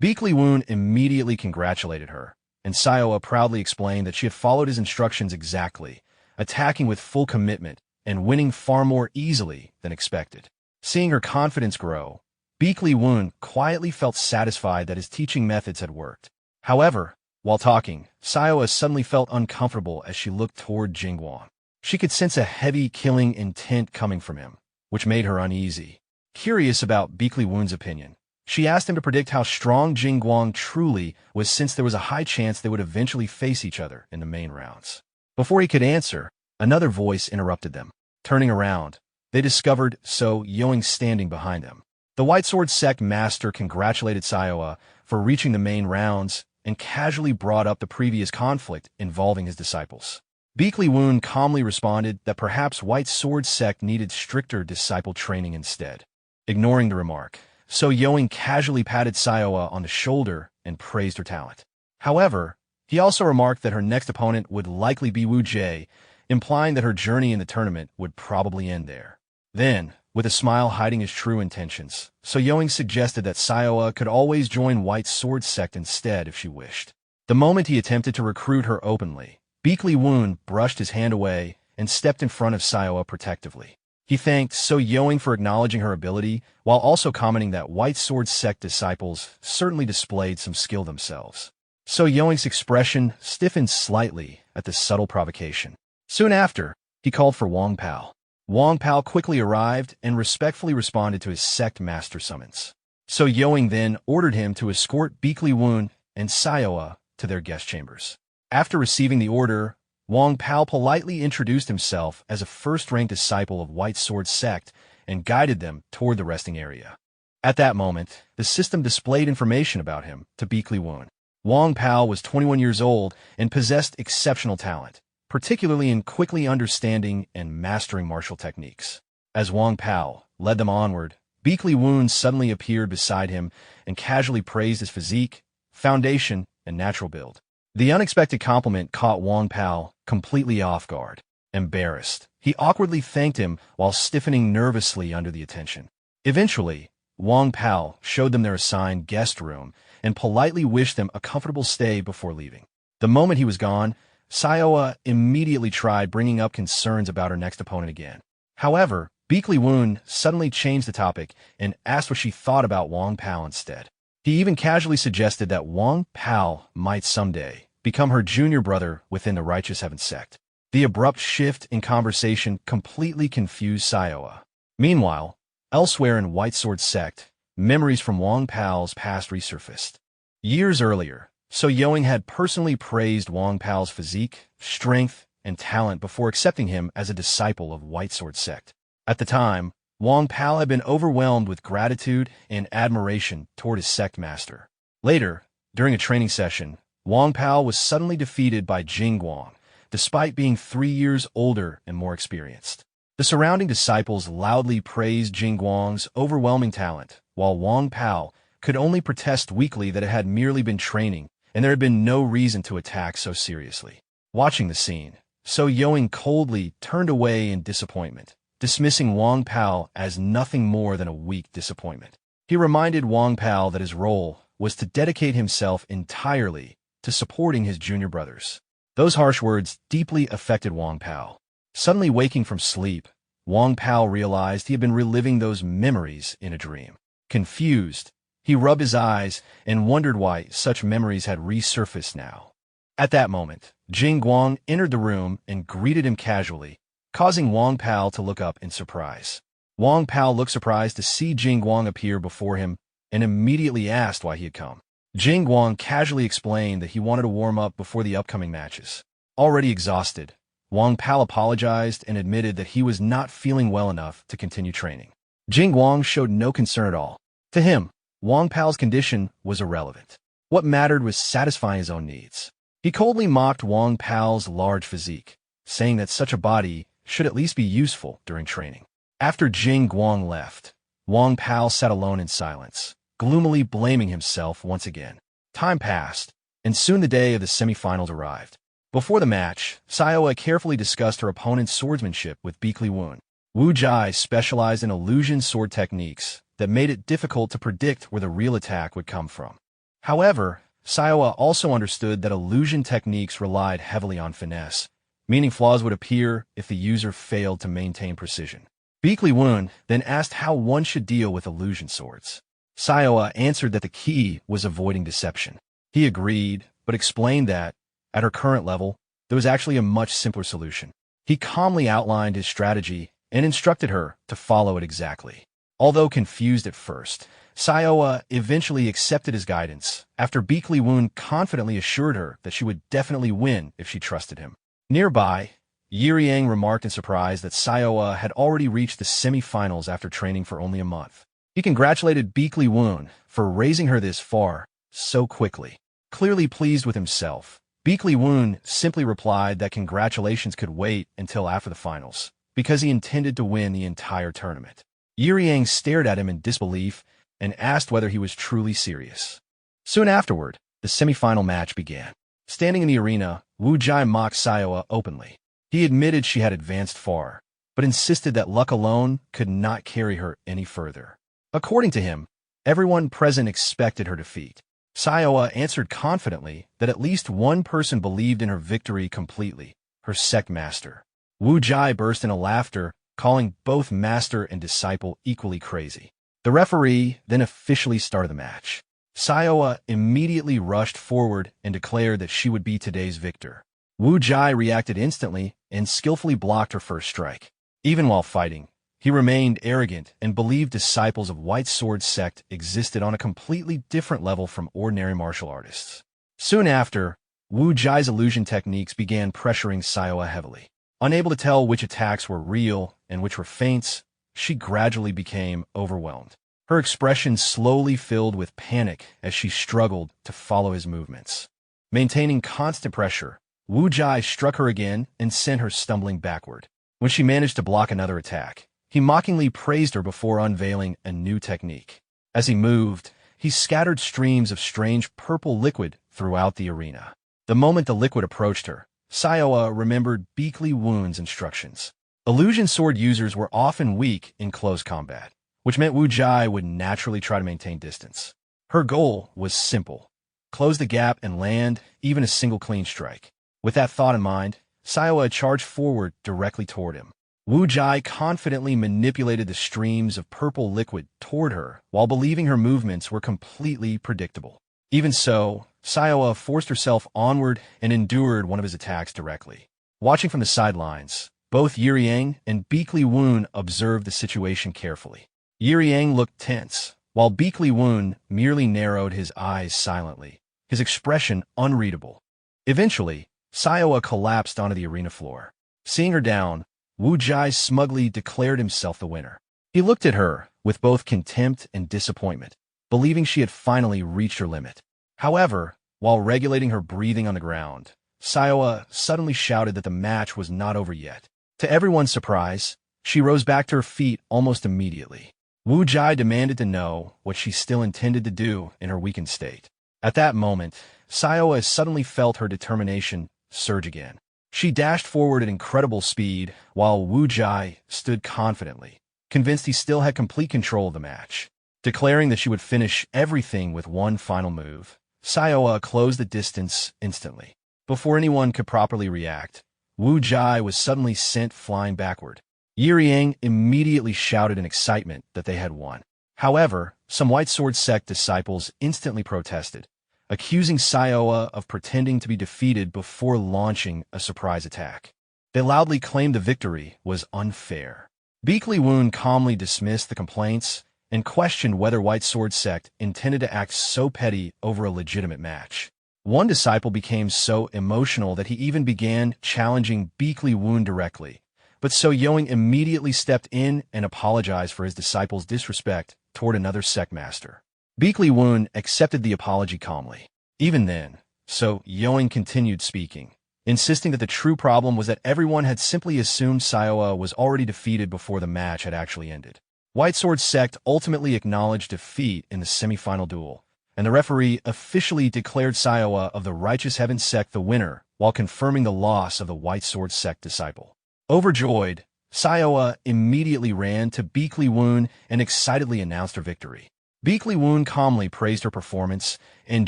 Beakley Woon immediately congratulated her, and Sayoa proudly explained that she had followed his instructions exactly, attacking with full commitment and winning far more easily than expected. Seeing her confidence grow, Beakley Woon quietly felt satisfied that his teaching methods had worked. However, while talking, Sayoa suddenly felt uncomfortable as she looked toward Jingguang. She could sense a heavy, killing intent coming from him, which made her uneasy. Curious about Beakley Woon's opinion, she asked him to predict how strong Jingguang truly was, since there was a high chance they would eventually face each other in the main rounds. Before he could answer, another voice interrupted them. Turning around, they discovered So Yoing standing behind them. The White Sword Sect master congratulated Sayoa for reaching the main rounds and casually brought up the previous conflict involving his disciples. Beakley Woon calmly responded that perhaps White Sword Sect needed stricter disciple training instead. Ignoring the remark, So Yoing casually patted Sayoa on the shoulder and praised her talent. However, he also remarked that her next opponent would likely be Wu Jie, implying that her journey in the tournament would probably end there. Then, with a smile hiding his true intentions, So Yoing suggested that Sayoa could always join White Sword Sect instead if she wished. The moment he attempted to recruit her openly, Beakley Woon brushed his hand away and stepped in front of Sayoa protectively. He thanked So Yoing for acknowledging her ability, while also commenting that White Sword Sect disciples certainly displayed some skill themselves. So Yoing's expression stiffened slightly at the subtle provocation. Soon after, he called for Wang Pao. Wang Pao quickly arrived and respectfully responded to his sect master summons. So Yoing then ordered him to escort Beakley Woon and Sayoa to their guest chambers. After receiving the order, Wang Pao politely introduced himself as a first-rank disciple of White Sword Sect and guided them toward the resting area. At that moment, the system displayed information about him to Beakley Woon. Wang Pao was 21 years old and possessed exceptional talent, particularly in quickly understanding and mastering martial techniques. As Wang Pao led them onward, Beakley Woon suddenly appeared beside him and casually praised his physique, foundation, and natural build. The unexpected compliment caught Wang Pao completely off guard. Embarrassed, he awkwardly thanked him while stiffening nervously under the attention. Eventually, Wang Pao showed them their assigned guest room and politely wished them a comfortable stay before leaving. The moment he was gone, Sayoa immediately tried bringing up concerns about her next opponent again. However, Beakley Woon suddenly changed the topic and asked what she thought about Wang Pao instead. He even casually suggested that Wang Pao might someday become her junior brother within the Righteous Heaven sect. The abrupt shift in conversation completely confused Sayoa. Meanwhile, elsewhere in White Sword Sect, memories from Wang Pao's past resurfaced. Years earlier, So Yoing had personally praised Wang Pao's physique, strength, and talent before accepting him as a disciple of White Sword Sect. At the time, Wang Pao had been overwhelmed with gratitude and admiration toward his sect master. Later, during a training session, Wang Pao was suddenly defeated by Jingguang, despite being 3 years older and more experienced. The surrounding disciples loudly praised Jingguang's overwhelming talent, while Wang Pao could only protest weakly that it had merely been training, and there had been no reason to attack so seriously. Watching the scene, So Yoing coldly turned away in disappointment, dismissing Wang Pao as nothing more than a weak disappointment. He reminded Wang Pao that his role was to dedicate himself entirely to supporting his junior brothers. Those harsh words deeply affected Wang Pao. Suddenly waking from sleep, Wang Pao realized he had been reliving those memories in a dream. Confused, he rubbed his eyes and wondered why such memories had resurfaced now. At that moment, Jingguang entered the room and greeted him casually, causing Wang Pao to look up in surprise. Wang Pao looked surprised to see Jingguang appear before him and immediately asked why he had come. Jingguang casually explained that he wanted to warm up before the upcoming matches. Already exhausted, Wang Pao apologized and admitted that he was not feeling well enough to continue training. Jingguang showed no concern at all. To him, Wang Pao's condition was irrelevant. What mattered was satisfying his own needs. He coldly mocked Wang Pao's large physique, saying that such a body should at least be useful during training. After Jingguang left, Wang Pao sat alone in silence, gloomily blaming himself once again. Time passed, and soon the day of the semifinals arrived. Before the match, Sayoa carefully discussed her opponent's swordsmanship with Beakley Woon. Wu Jie specialized in illusion sword techniques that made it difficult to predict where the real attack would come from. However, Sayoa also understood that illusion techniques relied heavily on finesse, meaning flaws would appear if the user failed to maintain precision. Beakly Woon then asked how one should deal with illusion swords. Sayoa answered that the key was avoiding deception. He agreed, but explained that, at her current level, there was actually a much simpler solution. He calmly outlined his strategy and instructed her to follow it exactly. Although confused at first, Sayoa eventually accepted his guidance after Beakly Woon confidently assured her that she would definitely win if she trusted him. Nearby, Yiriang remarked in surprise that Sayoa had already reached the semi-finals after training for only a month. He congratulated Beakly Woon for raising her this far so quickly. Clearly pleased with himself, Beakly Woon simply replied that congratulations could wait until after the finals, because he intended to win the entire tournament. Yiriang stared at him in disbelief and asked whether he was truly serious. Soon afterward, the semi-final match began. Standing in the arena, Wu Jai mocked Sayoa openly. He admitted she had advanced far, but insisted that luck alone could not carry her any further. According to him, everyone present expected her defeat. Sayoa answered confidently that at least one person believed in her victory completely, her Sect master. Wu Jai burst into laughter, calling both master and disciple equally crazy. The referee then officially started the match. Sayoa immediately rushed forward and declared that she would be today's victor. Wu Jai reacted instantly and skillfully blocked her first strike. Even while fighting, he remained arrogant and believed disciples of White Sword Sect existed on a completely different level from ordinary martial artists. Soon after, Wu Jai's illusion techniques began pressuring Sayoa heavily. Unable to tell which attacks were real and which were feints, she gradually became overwhelmed. Her expression slowly filled with panic as she struggled to follow his movements. Maintaining constant pressure, Wu Jai struck her again and sent her stumbling backward. When she managed to block another attack, he mockingly praised her before unveiling a new technique. As he moved, he scattered streams of strange purple liquid throughout the arena. The moment the liquid approached her, Sayoa remembered Beakly Woon's instructions. Illusion sword users were often weak in close combat, which meant Wu Jai would naturally try to maintain distance. Her goal was simple: close the gap and land even a single clean strike. With that thought in mind, Sayoa charged forward directly toward him. Wu Jai confidently manipulated the streams of purple liquid toward her while believing her movements were completely predictable. Even so, Sayoa forced herself onward and endured one of his attacks directly. Watching from the sidelines, both Yiriang and Beakly Woon observed the situation carefully. Yiriang looked tense, while Beakly Woon merely narrowed his eyes silently, his expression unreadable. Eventually, Sayoa collapsed onto the arena floor. Seeing her down, Wu Jai smugly declared himself the winner. He looked at her with both contempt and disappointment, believing she had finally reached her limit. However, while regulating her breathing on the ground, Sayoa suddenly shouted that the match was not over yet. To everyone's surprise, she rose back to her feet almost immediately. Wu Jai demanded to know what she still intended to do in her weakened state. At that moment, Sayoa suddenly felt her determination surge again. She dashed forward at incredible speed, while Wu Jai stood confidently, convinced he still had complete control of the match. Declaring that she would finish everything with one final move, Sayoa closed the distance instantly. Before anyone could properly react, Wu Jai was suddenly sent flying backward. Yiriang immediately shouted in excitement that they had won. However, some White Sword Sect disciples instantly protested, accusing Sayoa of pretending to be defeated before launching a surprise attack. They loudly claimed the victory was unfair. Beakly Woon calmly dismissed the complaints and questioned whether White Sword Sect intended to act so petty over a legitimate match. One disciple became so emotional that he even began challenging Beakly Woon directly, but So Yoing immediately stepped in and apologized for his disciple's disrespect toward another sect master. Beakly Woon accepted the apology calmly. Even then, So Yoing continued speaking, insisting that the true problem was that everyone had simply assumed Sayoa was already defeated before the match had actually ended. White Sword Sect ultimately acknowledged defeat in the semi-final duel, and the referee officially declared Sayoa of the Righteous Heaven Sect the winner while confirming the loss of the White Sword Sect disciple. Overjoyed, Sayoa immediately ran to Beakly Woon and excitedly announced her victory. Beakly Woon calmly praised her performance and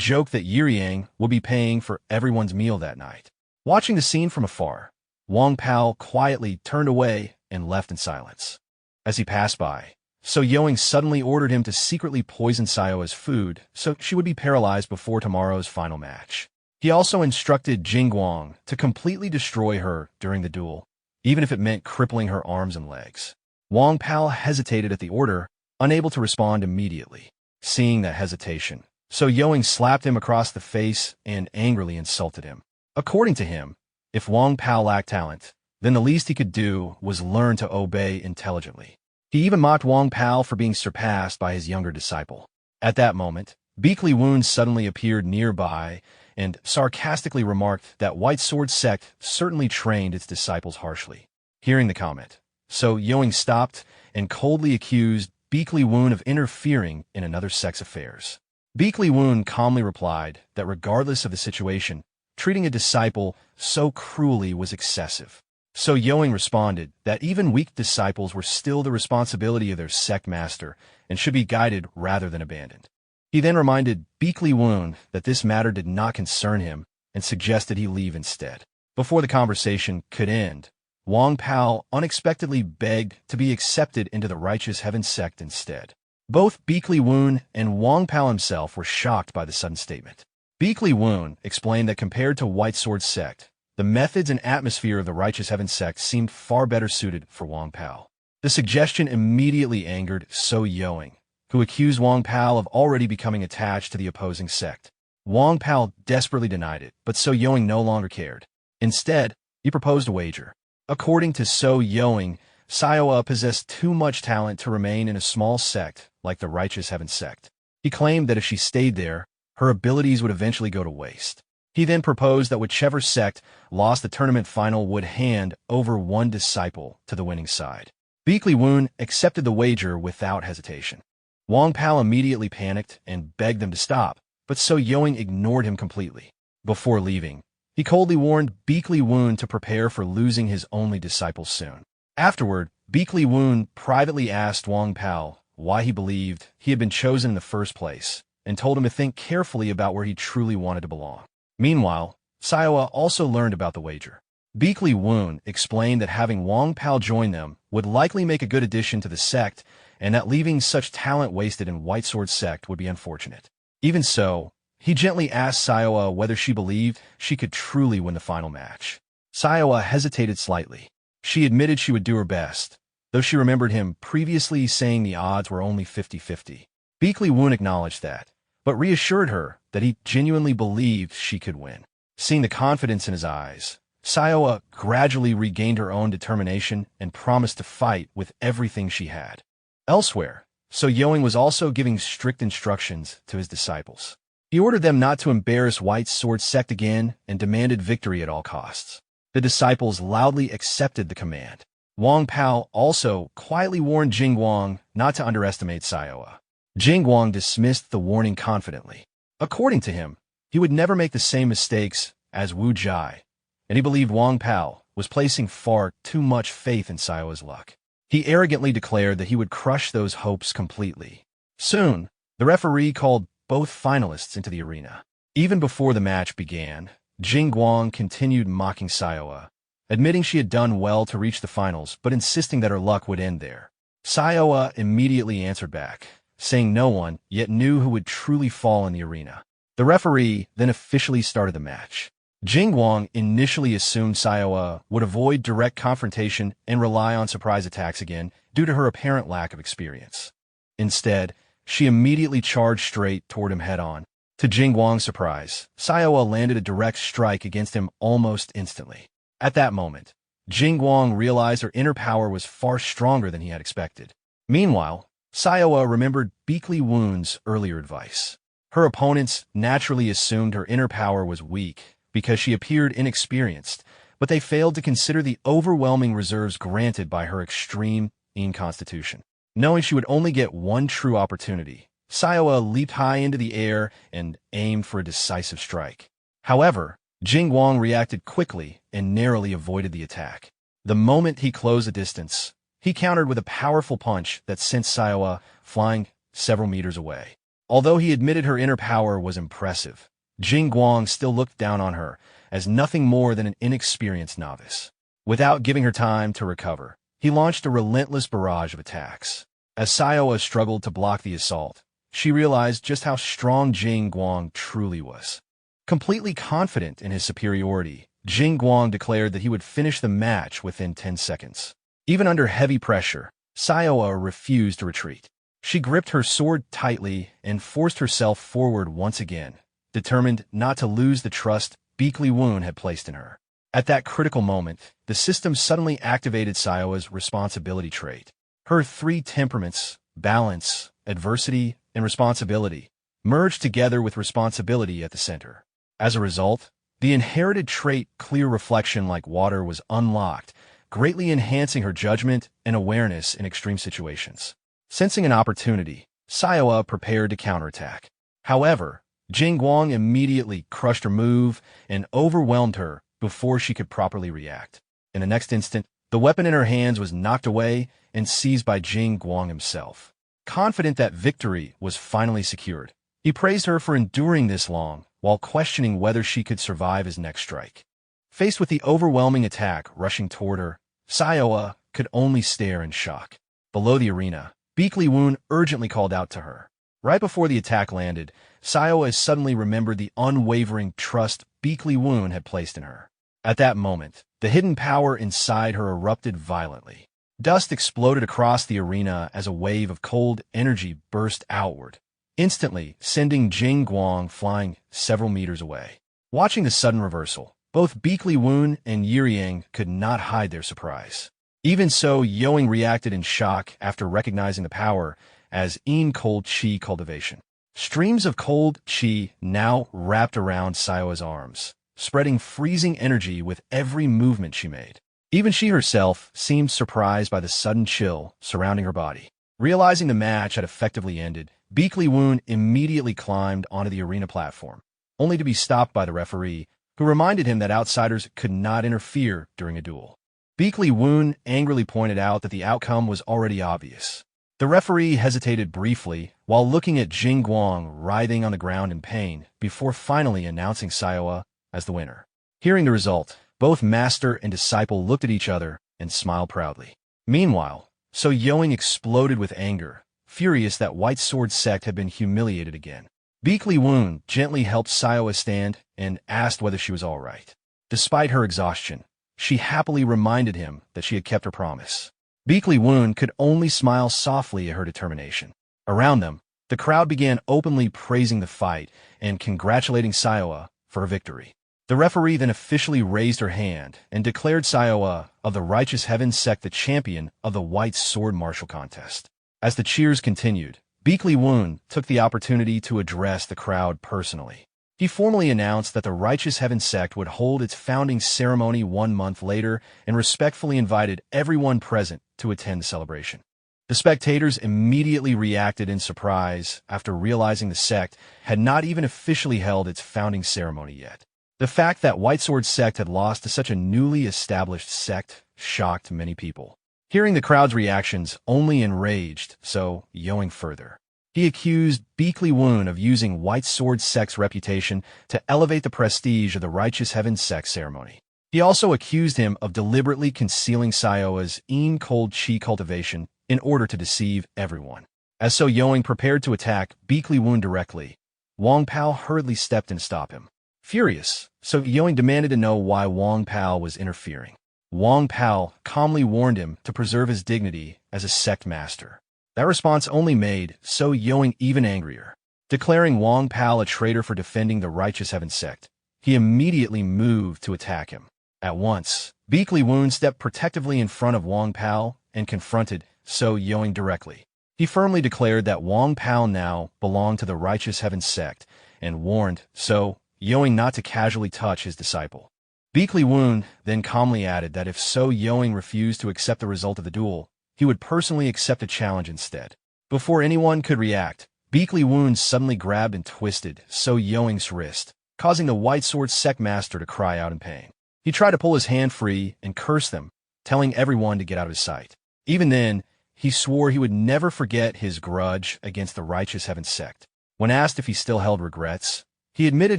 joked that Yiriang would be paying for everyone's meal that night. Watching the scene from afar, Wang Pao quietly turned away and left in silence. As he passed by, So Yoing suddenly ordered him to secretly poison Sayoa's food so she would be paralyzed before tomorrow's final match. He also instructed Jingguang to completely destroy her during the duel, even if it meant crippling her arms and legs. Wang Pao hesitated at the order, unable to respond immediately. Seeing that hesitation, So Yoing slapped him across the face and angrily insulted him. According to him, if Wang Pao lacked talent, then the least he could do was learn to obey intelligently. He even mocked Wang Pao for being surpassed by his younger disciple. At that moment, Beakley Woon suddenly appeared nearby and sarcastically remarked that White Sword Sect certainly trained its disciples harshly. Hearing the comment, So Yoing stopped and coldly accused Beakley Woon of interfering in another sect's affairs. Beakley Woon calmly replied that regardless of the situation, treating a disciple so cruelly was excessive. So Yoing responded that even weak disciples were still the responsibility of their sect master and should be guided rather than abandoned. He then reminded Beakley Woon that this matter did not concern him and suggested he leave instead. Before the conversation could end, Wang Pao unexpectedly begged to be accepted into the Righteous Heaven sect instead. Both Beakley Woon and Wang Pao himself were shocked by the sudden statement. Beakley Woon explained that compared to White Sword Sect, the methods and atmosphere of the Righteous Heaven sect seemed far better suited for Wang Pao. The suggestion immediately angered So Yoing, who accused Wang Pao of already becoming attached to the opposing sect. Wang Pao desperately denied it, but So Yoing no longer cared. Instead, he proposed a wager. According to So Yoing, Sayoa possessed too much talent to remain in a small sect like the Righteous Heaven sect. He claimed that if she stayed there, her abilities would eventually go to waste. He then proposed that whichever sect lost the tournament final would hand over one disciple to the winning side. Beakley Woon accepted the wager without hesitation. Wang Pao immediately panicked and begged them to stop, but So Yoing ignored him completely. Before leaving, he coldly warned Beakley Woon to prepare for losing his only disciple soon. Afterward, Beakley Woon privately asked Wang Pao why he believed he had been chosen in the first place, and told him to think carefully about where he truly wanted to belong. Meanwhile, Sayoa also learned about the wager. Beakley Woon explained that having Wang Pao join them would likely make a good addition to the sect, and that leaving such talent wasted in White Sword Sect would be unfortunate. Even so, he gently asked Sayoa whether she believed she could truly win the final match. Sayoa hesitated slightly. She admitted she would do her best, though she remembered him previously saying the odds were only 50-50. Beakley Woon acknowledged that, but reassured her that he genuinely believed she could win. Seeing the confidence in his eyes, Sayoa gradually regained her own determination and promised to fight with everything she had. Elsewhere, So Yoing was also giving strict instructions to his disciples. He ordered them not to embarrass White Sword Sect again and demanded victory at all costs. The disciples loudly accepted the command. Wang Pao also quietly warned Jingguang not to underestimate Sayoa. Jingguang dismissed the warning confidently. According to him, he would never make the same mistakes as Wu Jai, and he believed Wang Pao was placing far too much faith in Sayoa's luck. He arrogantly declared that he would crush those hopes completely. Soon, the referee called both finalists into the arena. Even before the match began, Jingguang continued mocking Sayoa, admitting she had done well to reach the finals, but insisting that her luck would end there. Sayoa immediately answered back, saying no one yet knew who would truly fall in the arena. The referee then officially started the match. Jingguang initially assumed Sayoa would avoid direct confrontation and rely on surprise attacks again due to her apparent lack of experience. Instead, she immediately charged straight toward him head-on. To Jingguang's surprise, Sayoa landed a direct strike against him almost instantly. At that moment, Jingguang realized her inner power was far stronger than he had expected. Meanwhile, Sayoa remembered Beakley Woon's earlier advice. Her opponents naturally assumed her inner power was weak because she appeared inexperienced, but they failed to consider the overwhelming reserves granted by her extreme constitution. Knowing she would only get one true opportunity, Sayoa leaped high into the air and aimed for a decisive strike. However, Jingguang reacted quickly and narrowly avoided the attack. The moment he closed the distance, he countered with a powerful punch that sent Sayoa flying several meters away. Although he admitted her inner power was impressive, Jingguang still looked down on her as nothing more than an inexperienced novice. Without giving her time to recover, He launched a relentless barrage of attacks. As Sayoa struggled to block the assault, she realized just how strong Jing Guang truly was. Completely confident in his superiority, Jing Guang declared that he would finish the match within 10 seconds. Even under heavy pressure, Sayoa refused to retreat. She gripped her sword tightly and forced herself forward once again, determined not to lose the trust Beakley Woon had placed in her. At that critical moment, the system suddenly activated Sayoa's responsibility trait. Her three temperaments, balance, adversity, and responsibility, merged together with responsibility at the center. As a result, the inherited trait clear reflection like water was unlocked, greatly enhancing her judgment and awareness in extreme situations. Sensing an opportunity, Sayoa prepared to counterattack. However, Jing Guang immediately crushed her move and overwhelmed her before she could properly react. In the next instant, the weapon in her hands was knocked away and seized by Jing Guang himself. Confident that victory was finally secured, he praised her for enduring this long while questioning whether she could survive his next strike. Faced with the overwhelming attack rushing toward her, Sayoa could only stare in shock. Below the arena, Beakley Woon urgently called out to her. Right before the attack landed, Sayoa suddenly remembered the unwavering trust Beakley Woon had placed in her. At that moment, the hidden power inside her erupted violently. Dust exploded across the arena as a wave of cold energy burst outward, instantly sending Jing Guang flying several meters away. Watching the sudden reversal, both Beakley Woon and Yiriang could not hide their surprise. Even so, Yoing reacted in shock after recognizing the power as cold chi cultivation. Streams of cold chi now wrapped around Sayoa's arms, spreading freezing energy with every movement she made. Even she herself seemed surprised by the sudden chill surrounding her body. Realizing the match had effectively ended, Beakley Woon immediately climbed onto the arena platform, only to be stopped by the referee, who reminded him that outsiders could not interfere during a duel. Beakley Woon angrily pointed out that the outcome was already obvious. The referee hesitated briefly while looking at Jing Guang writhing on the ground in pain before finally announcing Sayoa as the winner. Hearing the result, both master and disciple looked at each other and smiled proudly. Meanwhile, So Yoing exploded with anger, furious that White Sword Sect had been humiliated again. Beakley Woon gently helped Sayoa stand and asked whether she was all right. Despite her exhaustion, she happily reminded him that she had kept her promise. Beakley Woon could only smile softly at her determination. Around them, the crowd began openly praising the fight and congratulating Sayoa for her victory. The referee then officially raised her hand and declared Sayoa of the Righteous Heaven Sect the champion of the White Sword Martial Contest. As the cheers continued, Beakley Woon took the opportunity to address the crowd personally. He formally announced that the Righteous Heaven Sect would hold its founding ceremony 1 month later and respectfully invited everyone present to attend the celebration. The spectators immediately reacted in surprise after realizing the sect had not even officially held its founding ceremony yet. The fact that White Sword Sect had lost to such a newly established sect shocked many people. Hearing the crowd's reactions only enraged So Yoing further. He accused Beakley Woon of using White Sword Sect's reputation to elevate the prestige of the Righteous Heaven Sect ceremony. He also accused him of deliberately concealing Sayoa's cold chi cultivation in order to deceive everyone. As So Yoing prepared to attack Beakley Woon directly, Wong Pao hurriedly stepped in to stop him. Furious, So Yoing demanded to know why Wong Pao was interfering. Wong Pao calmly warned him to preserve his dignity as a sect master. That response only made So Yoing even angrier. Declaring Wong Pao a traitor for defending the Righteous Heaven Sect, he immediately moved to attack him. At once, Beakley Woon stepped protectively in front of Wong Pao and confronted So Yoing directly. He firmly declared that Wong Pao now belonged to the Righteous Heaven Sect and warned So Yoing not to casually touch his disciple. Beakley Woon then calmly added that if So Yoing refused to accept the result of the duel, he would personally accept a challenge instead. Before anyone could react, Beakley Woon suddenly grabbed and twisted So Yoing's wrist, causing the White Sword Sect master to cry out in pain. He tried to pull his hand free and curse them, telling everyone to get out of his sight. Even then, he swore he would never forget his grudge against the Righteous Heaven Sect. When asked if he still held regrets, he admitted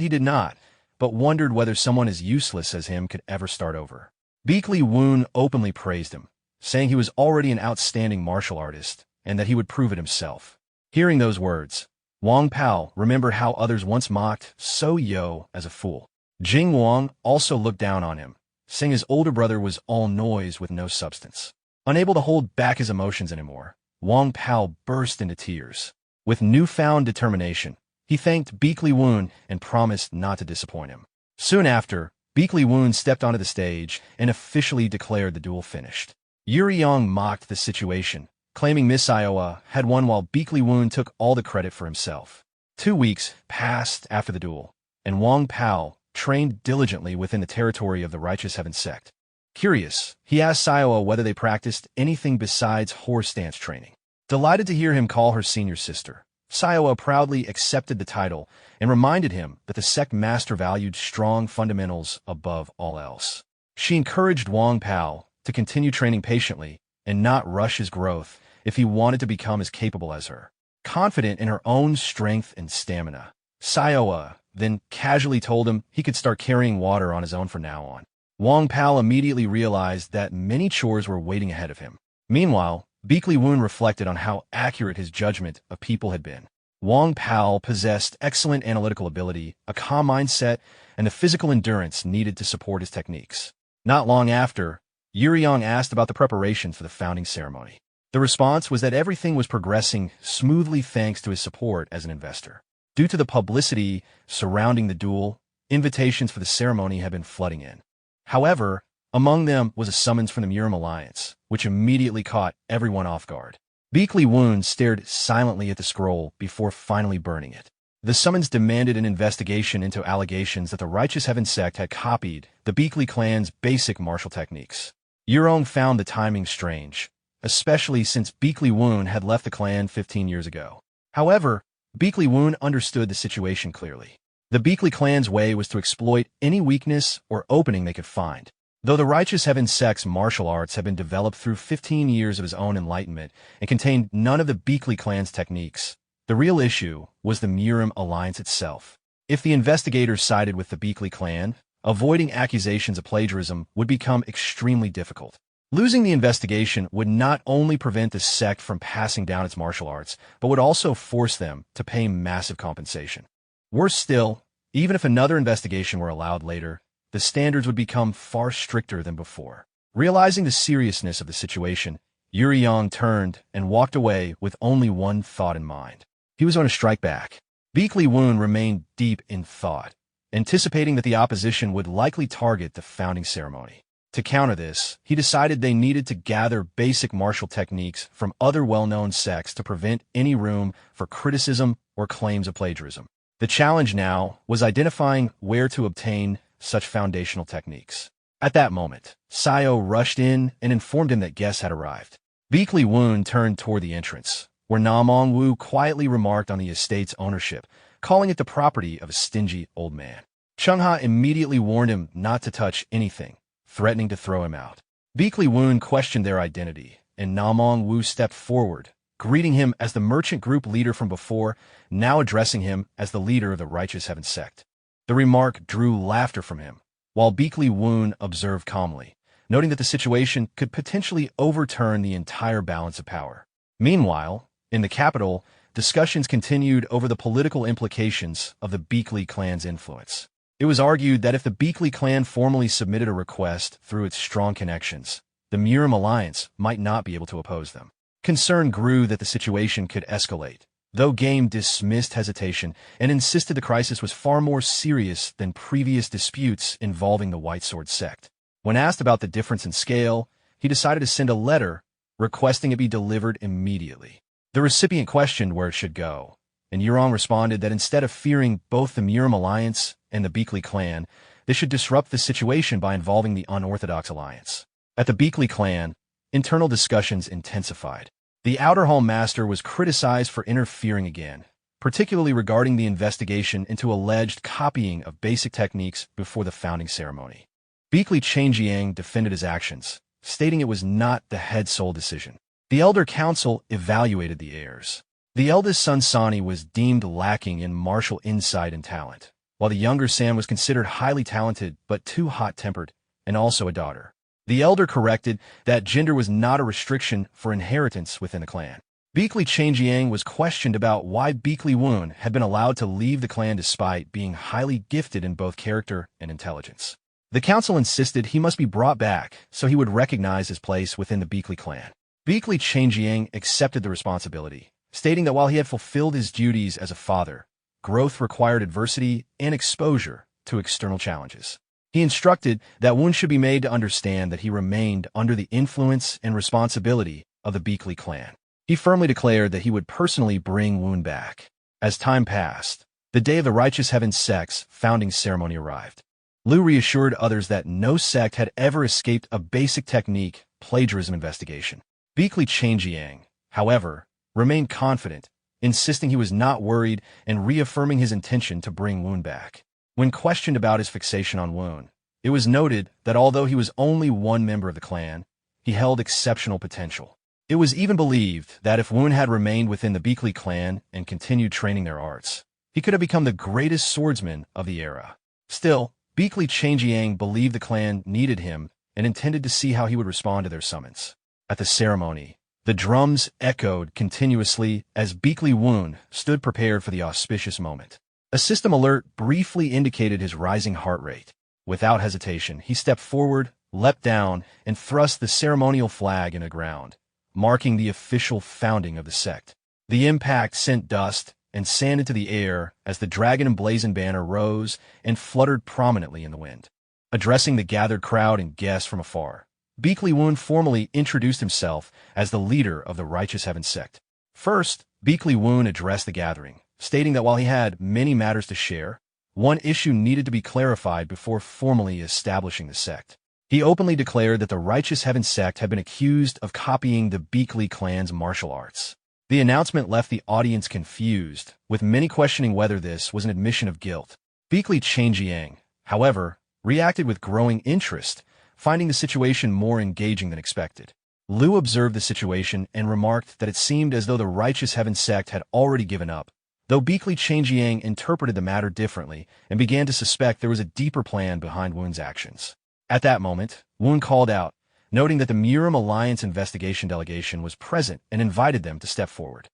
he did not, but wondered whether someone as useless as him could ever start over. Beakley Woon openly praised him, saying he was already an outstanding martial artist and that he would prove it himself. Hearing those words, Wang Pao remembered how others once mocked So Yo as a fool. Jing Wang also looked down on him, saying his older brother was all noise with no substance. Unable to hold back his emotions anymore, Wang Pao burst into tears. With newfound determination, he thanked Beek Li Woon and promised not to disappoint him. Soon after, Beek Li Woon stepped onto the stage and officially declared the duel finished. Yuri Yang mocked the situation, claiming Miss Iowa had won while Beek Li Woon took all the credit for himself. 2 weeks passed after the duel, and Wang Pao trained diligently within the territory of the Righteous Heaven Sect. Curious, he asked Iowa whether they practiced anything besides horse dance training. Delighted to hear him call her senior sister, Siowa proudly accepted the title and reminded him that the sect master valued strong fundamentals above all else. She encouraged Wang Pao to continue training patiently and not rush his growth if he wanted to become as capable as her. Confident in her own strength and stamina, Siowa then casually told him he could start carrying water on his own from now on. Wang Pao immediately realized that many chores were waiting ahead of him. Meanwhile, Beek Li Woon reflected on how accurate his judgment of people had been. Wang Pao possessed excellent analytical ability, a calm mindset, and the physical endurance needed to support his techniques. Not long after, Yuri Yang asked about the preparations for the founding ceremony. The response was that everything was progressing smoothly thanks to his support as an investor. Due to the publicity surrounding the duel, invitations for the ceremony had been flooding in. However, among them was a summons from the Murim Alliance, which immediately caught everyone off guard. Beek Li Woon stared silently at the scroll before finally burning it. The summons demanded an investigation into allegations that the Righteous Heaven Sect had copied the Beek Li clan's basic martial techniques. Yurong found the timing strange, especially since Beek Li Woon had left the clan 15 years ago. However, Beek Li Woon understood the situation clearly. The Beek Li clan's way was to exploit any weakness or opening they could find. Though the Righteous Heaven Sect's martial arts had been developed through 15 years of his own enlightenment and contained none of the Beek Li clan's techniques, the real issue was the Murim Alliance itself. If the investigators sided with the Beek Li clan, avoiding accusations of plagiarism would become extremely difficult. Losing the investigation would not only prevent the sect from passing down its martial arts, but would also force them to pay massive compensation. Worse still, even if another investigation were allowed later, the standards would become far stricter than before. Realizing the seriousness of the situation, Yuri Yang turned and walked away with only one thought in mind. He was going to strike back. Beek Li Woon remained deep in thought, anticipating that the opposition would likely target the founding ceremony. To counter this, he decided they needed to gather basic martial techniques from other well-known sects to prevent any room for criticism or claims of plagiarism. The challenge now was identifying where to obtain such foundational techniques. At that moment, Sayo rushed in and informed him that guests had arrived. Beek Li Woon turned toward the entrance, where Namong Wu quietly remarked on the estate's ownership, calling it the property of a stingy old man. Chung Ha immediately warned him not to touch anything, threatening to throw him out. Beek Li Woon questioned their identity, and Namong Wu stepped forward, greeting him as the merchant group leader from before, now addressing him as the leader of the Righteous Heaven Sect. The remark drew laughter from him, while Beek Li Woon observed calmly, noting that the situation could potentially overturn the entire balance of power. Meanwhile, in the capital, discussions continued over the political implications of the Beek Li clan's influence. It was argued that if the Beek Li clan formally submitted a request through its strong connections, the Murim Alliance might not be able to oppose them. Concern grew that the situation could escalate, though Game dismissed hesitation and insisted the crisis was far more serious than previous disputes involving the White Sword sect. When asked about the difference in scale, he decided to send a letter requesting it be delivered immediately. The recipient questioned where it should go, and Yurong responded that instead of fearing both the Murim Alliance and the Beek Li clan, they should disrupt the situation by involving the Unorthodox Alliance. At the Beek Li clan, internal discussions intensified. The Outer Hall Master was criticized for interfering again, particularly regarding the investigation into alleged copying of basic techniques before the founding ceremony. Beek Li Changjiang defended his actions, stating it was not the head's sole decision. The Elder Council evaluated the heirs. The eldest son Sani was deemed lacking in martial insight and talent, while the younger San was considered highly talented but too hot-tempered, and also a daughter. The elder corrected that gender was not a restriction for inheritance within the clan. Beakley Changjiang was questioned about why Beakley Woon had been allowed to leave the clan despite being highly gifted in both character and intelligence. The council insisted he must be brought back so he would recognize his place within the Beakley clan. Beakley Changjiang accepted the responsibility, stating that while he had fulfilled his duties as a father, growth required adversity and exposure to external challenges. He instructed that Woon should be made to understand that he remained under the influence and responsibility of the Beakley clan. He firmly declared that he would personally bring Woon back. As time passed, the day of the Righteous Heaven Sect's founding ceremony arrived. Liu reassured others that no sect had ever escaped a basic technique plagiarism investigation. Beakley Changjiang, however, remained confident, insisting he was not worried and reaffirming his intention to bring Woon back. When questioned about his fixation on Woon, it was noted that although he was only one member of the clan, he held exceptional potential. It was even believed that if Woon had remained within the Beakley clan and continued training their arts, he could have become the greatest swordsman of the era. Still, Beakley Changjiang believed the clan needed him and intended to see how he would respond to their summons. At the ceremony, the drums echoed continuously as Beakley Woon stood prepared for the auspicious moment. A system alert briefly indicated his rising heart rate. Without hesitation, he stepped forward, leapt down, and thrust the ceremonial flag into the ground, marking the official founding of the sect. The impact sent dust and sand into the air as the dragon emblazoned banner rose and fluttered prominently in the wind. Addressing the gathered crowd and guests from afar, Beakley Woon formally introduced himself as the leader of the Righteous Heaven Sect. First, Beakley Woon addressed the gathering, stating that while he had many matters to share, one issue needed to be clarified before formally establishing the sect. He openly declared that the Righteous Heaven Sect had been accused of copying the Beakley clan's martial arts. The announcement left the audience confused, with many questioning whether this was an admission of guilt. Beakley Changjiang, however, reacted with growing interest, finding the situation more engaging than expected. Liu observed the situation and remarked that it seemed as though the Righteous Heaven Sect had already given up, though Beakley Changjiang interpreted the matter differently and began to suspect there was a deeper plan behind Woon's actions. At that moment, Woon called out, noting that the Murim Alliance investigation delegation was present and invited them to step forward.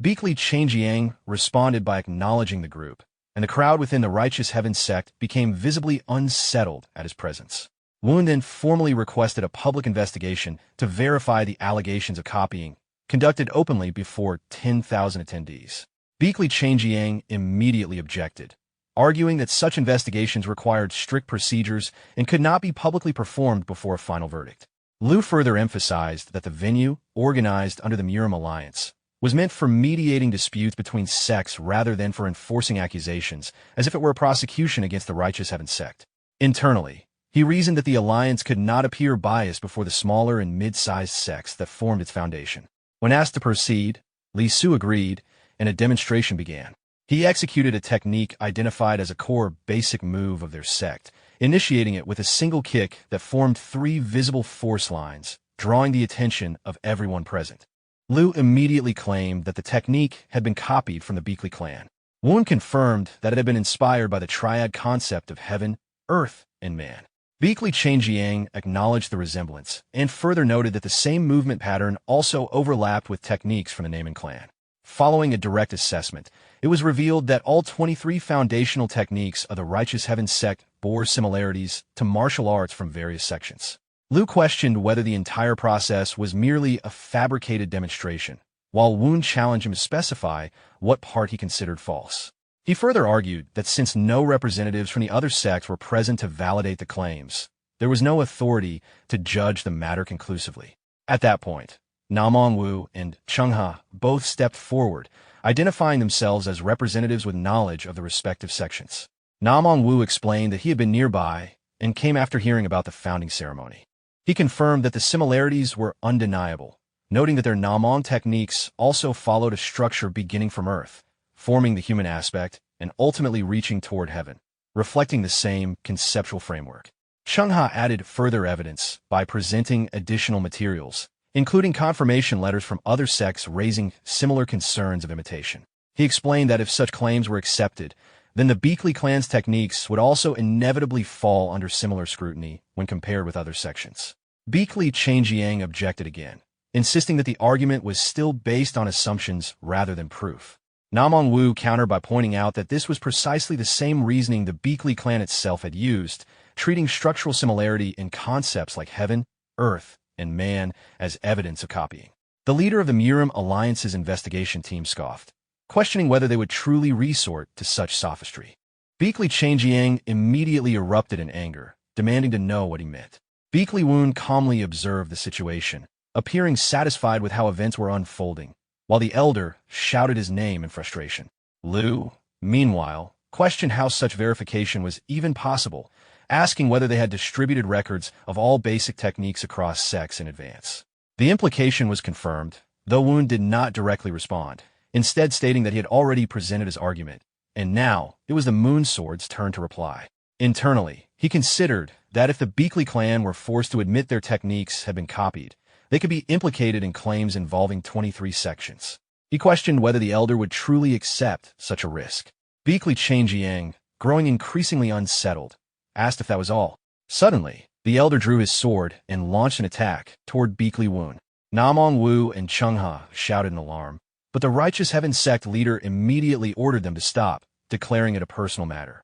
Beakley Changjiang responded by acknowledging the group, and the crowd within the Righteous Heaven Sect became visibly unsettled at his presence. Woon then formally requested a public investigation to verify the allegations of copying, conducted openly before 10,000 attendees. Beakley Changjiang immediately objected, arguing that such investigations required strict procedures and could not be publicly performed before a final verdict. Liu further emphasized that the venue, organized under the Murim Alliance, was meant for mediating disputes between sects rather than for enforcing accusations, as if it were a prosecution against the Righteous Heaven Sect. Internally, he reasoned that the alliance could not appear biased before the smaller and mid-sized sects that formed its foundation. When asked to proceed, Li Su agreed, and a demonstration began. He executed a technique identified as a core basic move of their sect, initiating it with a single kick that formed 3 visible force lines, drawing the attention of everyone present. Liu immediately claimed that the technique had been copied from the Beakley clan. Woon confirmed that it had been inspired by the triad concept of heaven, earth, and man. Beakley Changjiang acknowledged the resemblance and further noted that the same movement pattern also overlapped with techniques from the Naman clan. Following a direct assessment, it was revealed that all 23 foundational techniques of the Righteous Heaven Sect bore similarities to martial arts from various sections. Liu questioned whether the entire process was merely a fabricated demonstration, while Woon challenged him to specify what part he considered false. He further argued that since no representatives from the other sects were present to validate the claims, there was no authority to judge the matter conclusively. At that point, Namong Wu and Chengha both stepped forward, identifying themselves as representatives with knowledge of the respective sections. Namong Wu explained that he had been nearby and came after hearing about the founding ceremony. He confirmed that the similarities were undeniable, noting that their Namong techniques also followed a structure beginning from Earth, forming the human aspect and ultimately reaching toward heaven, reflecting the same conceptual framework. Chengha added further evidence by presenting additional materials, including confirmation letters from other sects raising similar concerns of imitation. He explained that if such claims were accepted, then the Beakley clan's techniques would also inevitably fall under similar scrutiny when compared with other sections. Beakley Changjiang objected again, insisting that the argument was still based on assumptions rather than proof. Namong Wu countered by pointing out that this was precisely the same reasoning the Beakley clan itself had used, treating structural similarity in concepts like heaven, earth, and man as evidence of copying. The leader of the Murim Alliance's investigation team scoffed, questioning whether they would truly resort to such sophistry. Beakley Changjiang immediately erupted in anger, demanding to know what he meant. Beakley Woon calmly observed the situation, appearing satisfied with how events were unfolding, while the elder shouted his name in frustration. Liu, meanwhile, questioned how such verification was even possible, asking whether they had distributed records of all basic techniques across sects in advance. The implication was confirmed, though Woon did not directly respond, instead stating that he had already presented his argument, and now it was the Moon Sword's turn to reply. Internally, he considered that if the Beakley clan were forced to admit their techniques had been copied, they could be implicated in claims involving 23 sections. He questioned whether the elder would truly accept such a risk. Beakley Changjiang, growing increasingly unsettled, asked if that was all. Suddenly, the elder drew his sword and launched an attack toward Beakley Woon. Namong Wu and Chungha shouted in alarm, but the Righteous Heaven Sect leader immediately ordered them to stop, declaring it a personal matter.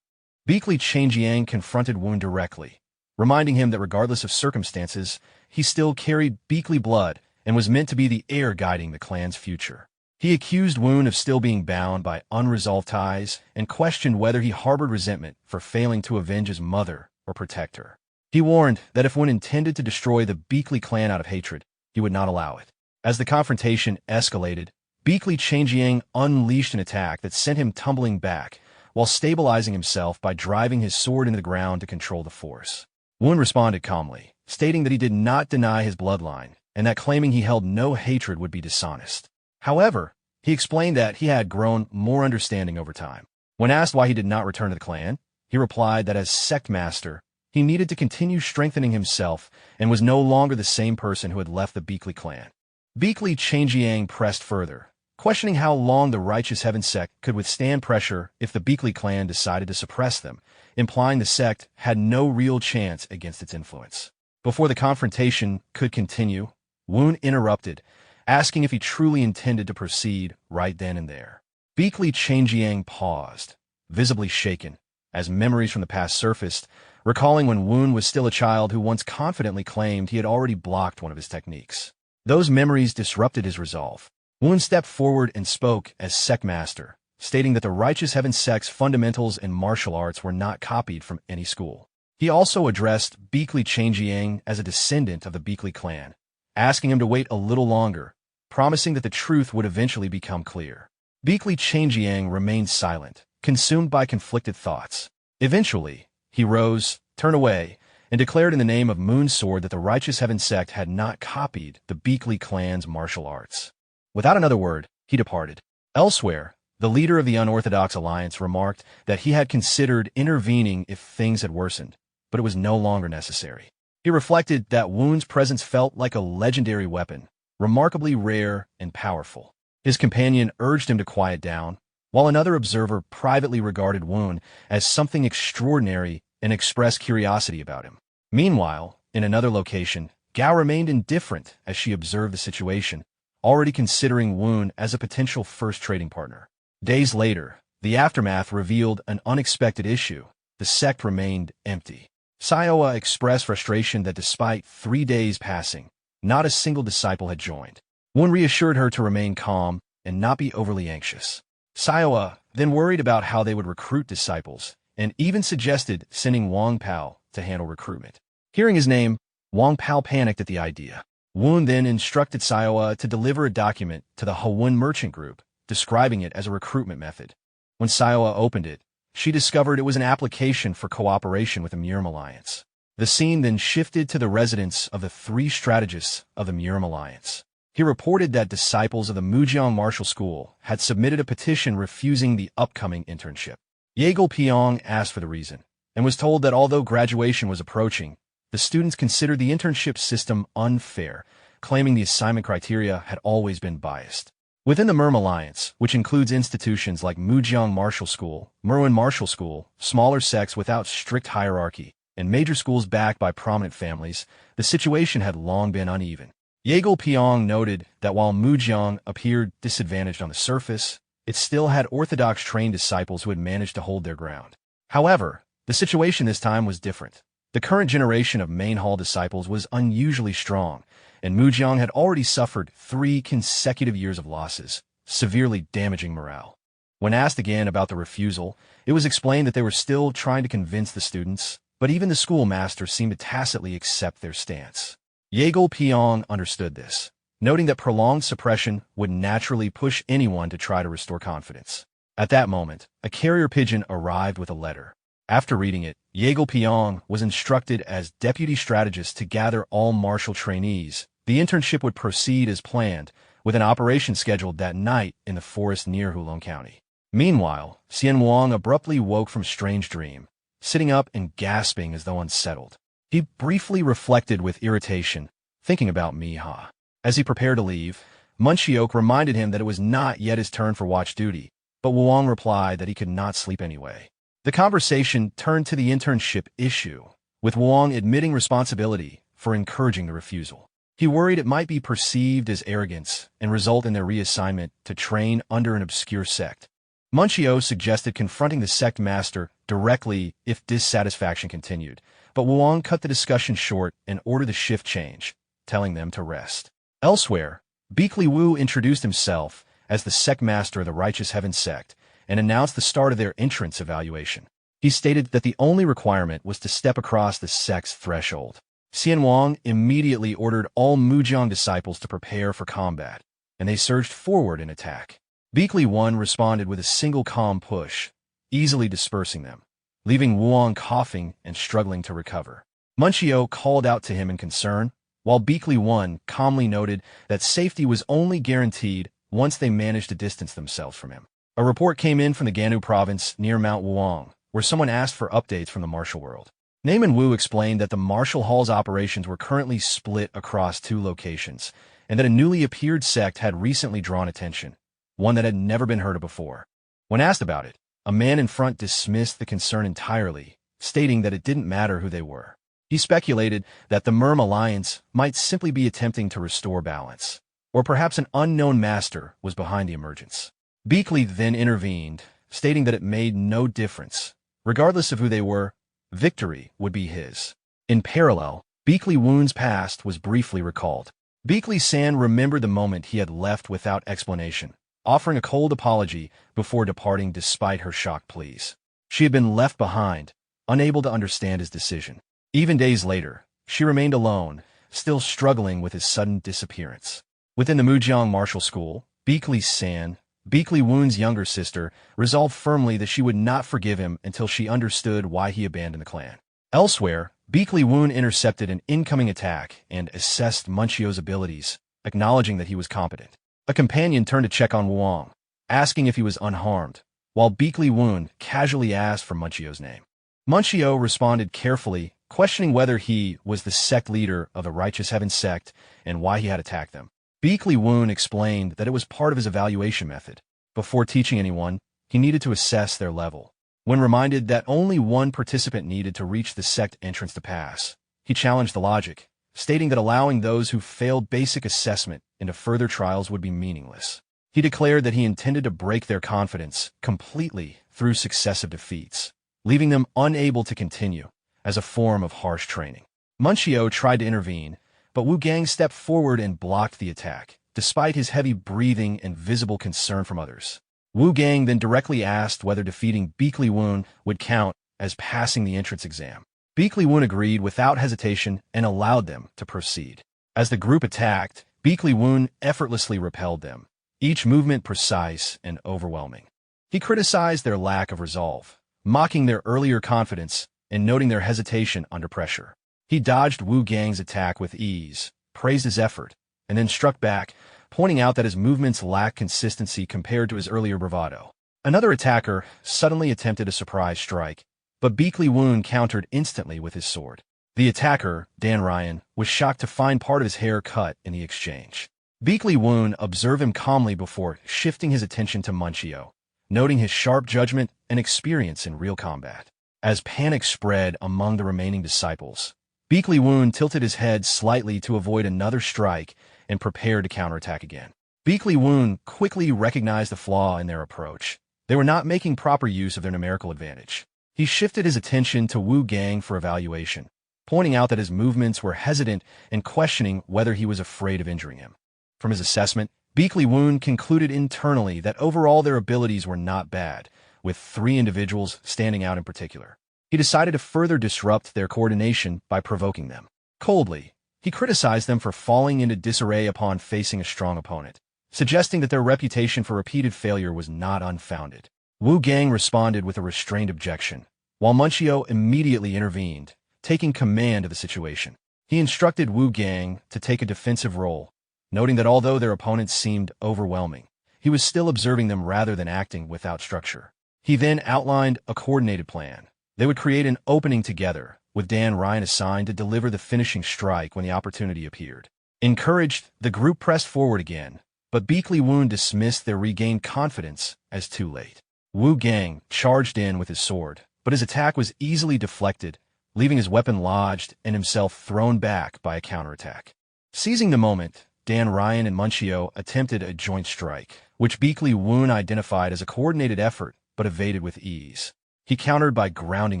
Beakley Changjiang confronted Woon directly, reminding him that regardless of circumstances, he still carried Beakley blood and was meant to be the heir guiding the clan's future. He accused Woon of still being bound by unresolved ties and questioned whether he harbored resentment for failing to avenge his mother or protect her. He warned that if Woon intended to destroy the Beakley clan out of hatred, he would not allow it. As the confrontation escalated, Beakley Changjiang unleashed an attack that sent him tumbling back, while stabilizing himself by driving his sword into the ground to control the force. Woon responded calmly, stating that he did not deny his bloodline, and that claiming he held no hatred would be dishonest. However, he explained that he had grown more understanding over time. When asked why he did not return to the clan, he replied that as sect master, he needed to continue strengthening himself and was no longer the same person who had left the Beakley clan. Beakley Changjiang pressed further, questioning how long the Righteous Heaven Sect could withstand pressure if the Beakley clan decided to suppress them, implying the sect had no real chance against its influence. Before the confrontation could continue, Woon interrupted, asking if he truly intended to proceed right then and there. Beakley Changjiang paused, visibly shaken, as memories from the past surfaced, recalling when Woon was still a child who once confidently claimed he had already blocked one of his techniques. Those memories disrupted his resolve. Woon stepped forward and spoke as sect master, stating that the Righteous Heaven Sect's fundamentals and martial arts were not copied from any school. He also addressed Beakley Changjiang as a descendant of the Beakley clan, asking him to wait a little longer, promising that the truth would eventually become clear. Beakley Changjiang remained silent, consumed by conflicted thoughts. Eventually, he rose, turned away, and declared in the name of Moon Sword that the Righteous Heaven Sect had not copied the Beakley clan's martial arts. Without another word, he departed. Elsewhere, the leader of the Unorthodox Alliance remarked that he had considered intervening if things had worsened, but it was no longer necessary. He reflected that Woon's presence felt like a legendary weapon, remarkably rare and powerful. His companion urged him to quiet down, while another observer privately regarded Woon as something extraordinary and expressed curiosity about him. Meanwhile, in another location, Gao remained indifferent as she observed the situation, already considering Woon as a potential first trading partner. Days later, the aftermath revealed an unexpected issue. The sect remained empty. Sayoa expressed frustration that despite 3 days passing, not a single disciple had joined. Woon reassured her to remain calm and not be overly anxious. Sayoa then worried about how they would recruit disciples, and even suggested sending Wang Pao to handle recruitment. Hearing his name, Wang Pao panicked at the idea. Woon then instructed Sayoa to deliver a document to the Hawun merchant group, describing it as a recruitment method. When Sayoa opened it, she discovered it was an application for cooperation with the Murim Alliance. The scene then shifted to the residence of the 3 strategists of the Murim Alliance. He reported that disciples of the Mujiang Martial School had submitted a petition refusing the upcoming internship. Yeagle Piong asked for the reason, and was told that although graduation was approaching, the students considered the internship system unfair, claiming the assignment criteria had always been biased. Within the Murim Alliance, which includes institutions like Mujiang Martial School, Merwin Martial School, smaller sects without strict hierarchy, and major schools backed by prominent families, the situation had long been uneven. Yeagle Pyong noted that while Mujiang appeared disadvantaged on the surface, it still had orthodox trained disciples who had managed to hold their ground. However, the situation this time was different. The current generation of Manhwa disciples was unusually strong, and Mujiang had already suffered 3 consecutive years of losses, severely damaging morale. When asked again about the refusal, it was explained that they were still trying to convince the students, but even the schoolmaster seemed to tacitly accept their stance. Yeagle Pyong understood this, noting that prolonged suppression would naturally push anyone to try to restore confidence. At that moment, a carrier pigeon arrived with a letter. After reading it, Yeagle Pyong was instructed as deputy strategist to gather all martial trainees. The internship would proceed as planned, with an operation scheduled that night in the forest near Hulong County. Meanwhile, Xian Wang abruptly woke from a strange dream, sitting up and gasping as though unsettled. He briefly reflected with irritation, thinking about Miha. As he prepared to leave, Munchiok reminded him that it was not yet his turn for watch duty, but Wang replied that he could not sleep anyway. The conversation turned to the internship issue, with Wang admitting responsibility for encouraging the refusal. He worried it might be perceived as arrogance and result in their reassignment to train under an obscure sect. Munchio suggested confronting the sect master directly if dissatisfaction continued, but Wang cut the discussion short and ordered the shift change, telling them to rest. Elsewhere, Beakley Wu introduced himself as the sect master of the Righteous Heaven sect and announced the start of their entrance evaluation. He stated that the only requirement was to step across the sect's threshold. Xian Wang immediately ordered all Mujiang disciples to prepare for combat, and they surged forward in attack. Beakley One responded with a single calm push, easily dispersing them, leaving Wang coughing and struggling to recover. Munchio called out to him in concern, while Beakley One calmly noted that safety was only guaranteed once they managed to distance themselves from him. A report came in from the Ganu province near Mount Wuong, where someone asked for updates from the martial world. Naaman Wu explained that the martial hall's operations were currently split across 2 locations, and that a newly appeared sect had recently drawn attention, one that had never been heard of before. When asked about it, a man in front dismissed the concern entirely, stating that it didn't matter who they were. He speculated that the Merm Alliance might simply be attempting to restore balance, or perhaps an unknown master was behind the emergence. Beakley then intervened, stating that it made no difference. Regardless of who they were, victory would be his. In parallel, Beakley Woon's past was briefly recalled. Beakley San remembered the moment he had left without explanation, offering a cold apology before departing despite her shocked pleas. She had been left behind, unable to understand his decision. Even days later, she remained alone, still struggling with his sudden disappearance. Within the Mujiang Martial School, Beakley San, Beakley Woon's younger sister, resolved firmly that she would not forgive him until she understood why he abandoned the clan. Elsewhere, Beakley Woon intercepted an incoming attack and assessed Munchio's abilities, acknowledging that he was competent. A companion turned to check on Wang, asking if he was unharmed, while Beakley Woon casually asked for Munchio's name. Munchio responded carefully, questioning whether he was the sect leader of the Righteous Heaven sect and why he had attacked them. Beakley Woon explained that it was part of his evaluation method. Before teaching anyone, he needed to assess their level. When reminded that only one participant needed to reach the sect entrance to pass, he challenged the logic, stating that allowing those who failed basic assessment into further trials would be meaningless. He declared that he intended to break their confidence completely through successive defeats, leaving them unable to continue as a form of harsh training. Munchio tried to intervene, but Wu Gang stepped forward and blocked the attack, despite his heavy breathing and visible concern from others. Wu Gang then directly asked whether defeating Beakley Woon would count as passing the entrance exam. Beakley Woon agreed without hesitation and allowed them to proceed. As the group attacked, Beakley Woon effortlessly repelled them, each movement precise and overwhelming. He criticized their lack of resolve, mocking their earlier confidence and noting their hesitation under pressure. He dodged Wu Gang's attack with ease, praised his effort, and then struck back, pointing out that his movements lacked consistency compared to his earlier bravado. Another attacker suddenly attempted a surprise strike, but Beakley Woon countered instantly with his sword. The attacker, Dan Ryan, was shocked to find part of his hair cut in the exchange. Beakley Woon observed him calmly before shifting his attention to Munchio, noting his sharp judgment and experience in real combat. As panic spread among the remaining disciples, Beakley Woon tilted his head slightly to avoid another strike and prepared to counterattack again. Beakley Woon quickly recognized the flaw in their approach. They were not making proper use of their numerical advantage. He shifted his attention to Wu Gang for evaluation, pointing out that his movements were hesitant and questioning whether he was afraid of injuring him. From his assessment, Beakley Woon concluded internally that overall their abilities were not bad, with 3 individuals standing out in particular. He decided to further disrupt their coordination by provoking them. Coldly, he criticized them for falling into disarray upon facing a strong opponent, suggesting that their reputation for repeated failure was not unfounded. Wu Gang responded with a restrained objection, while Munchio immediately intervened, taking command of the situation. He instructed Wu Gang to take a defensive role, noting that although their opponents seemed overwhelming, he was still observing them rather than acting without structure. He then outlined a coordinated plan. They would create an opening together, with Dan Ryan assigned to deliver the finishing strike when the opportunity appeared. Encouraged, the group pressed forward again, but Beakley Woon dismissed their regained confidence as too late. Wu Gang charged in with his sword, but his attack was easily deflected, leaving his weapon lodged and himself thrown back by a counterattack. Seizing the moment, Dan Ryan and Munchio attempted a joint strike, which Beakley Woon identified as a coordinated effort but evaded with ease. He countered by grounding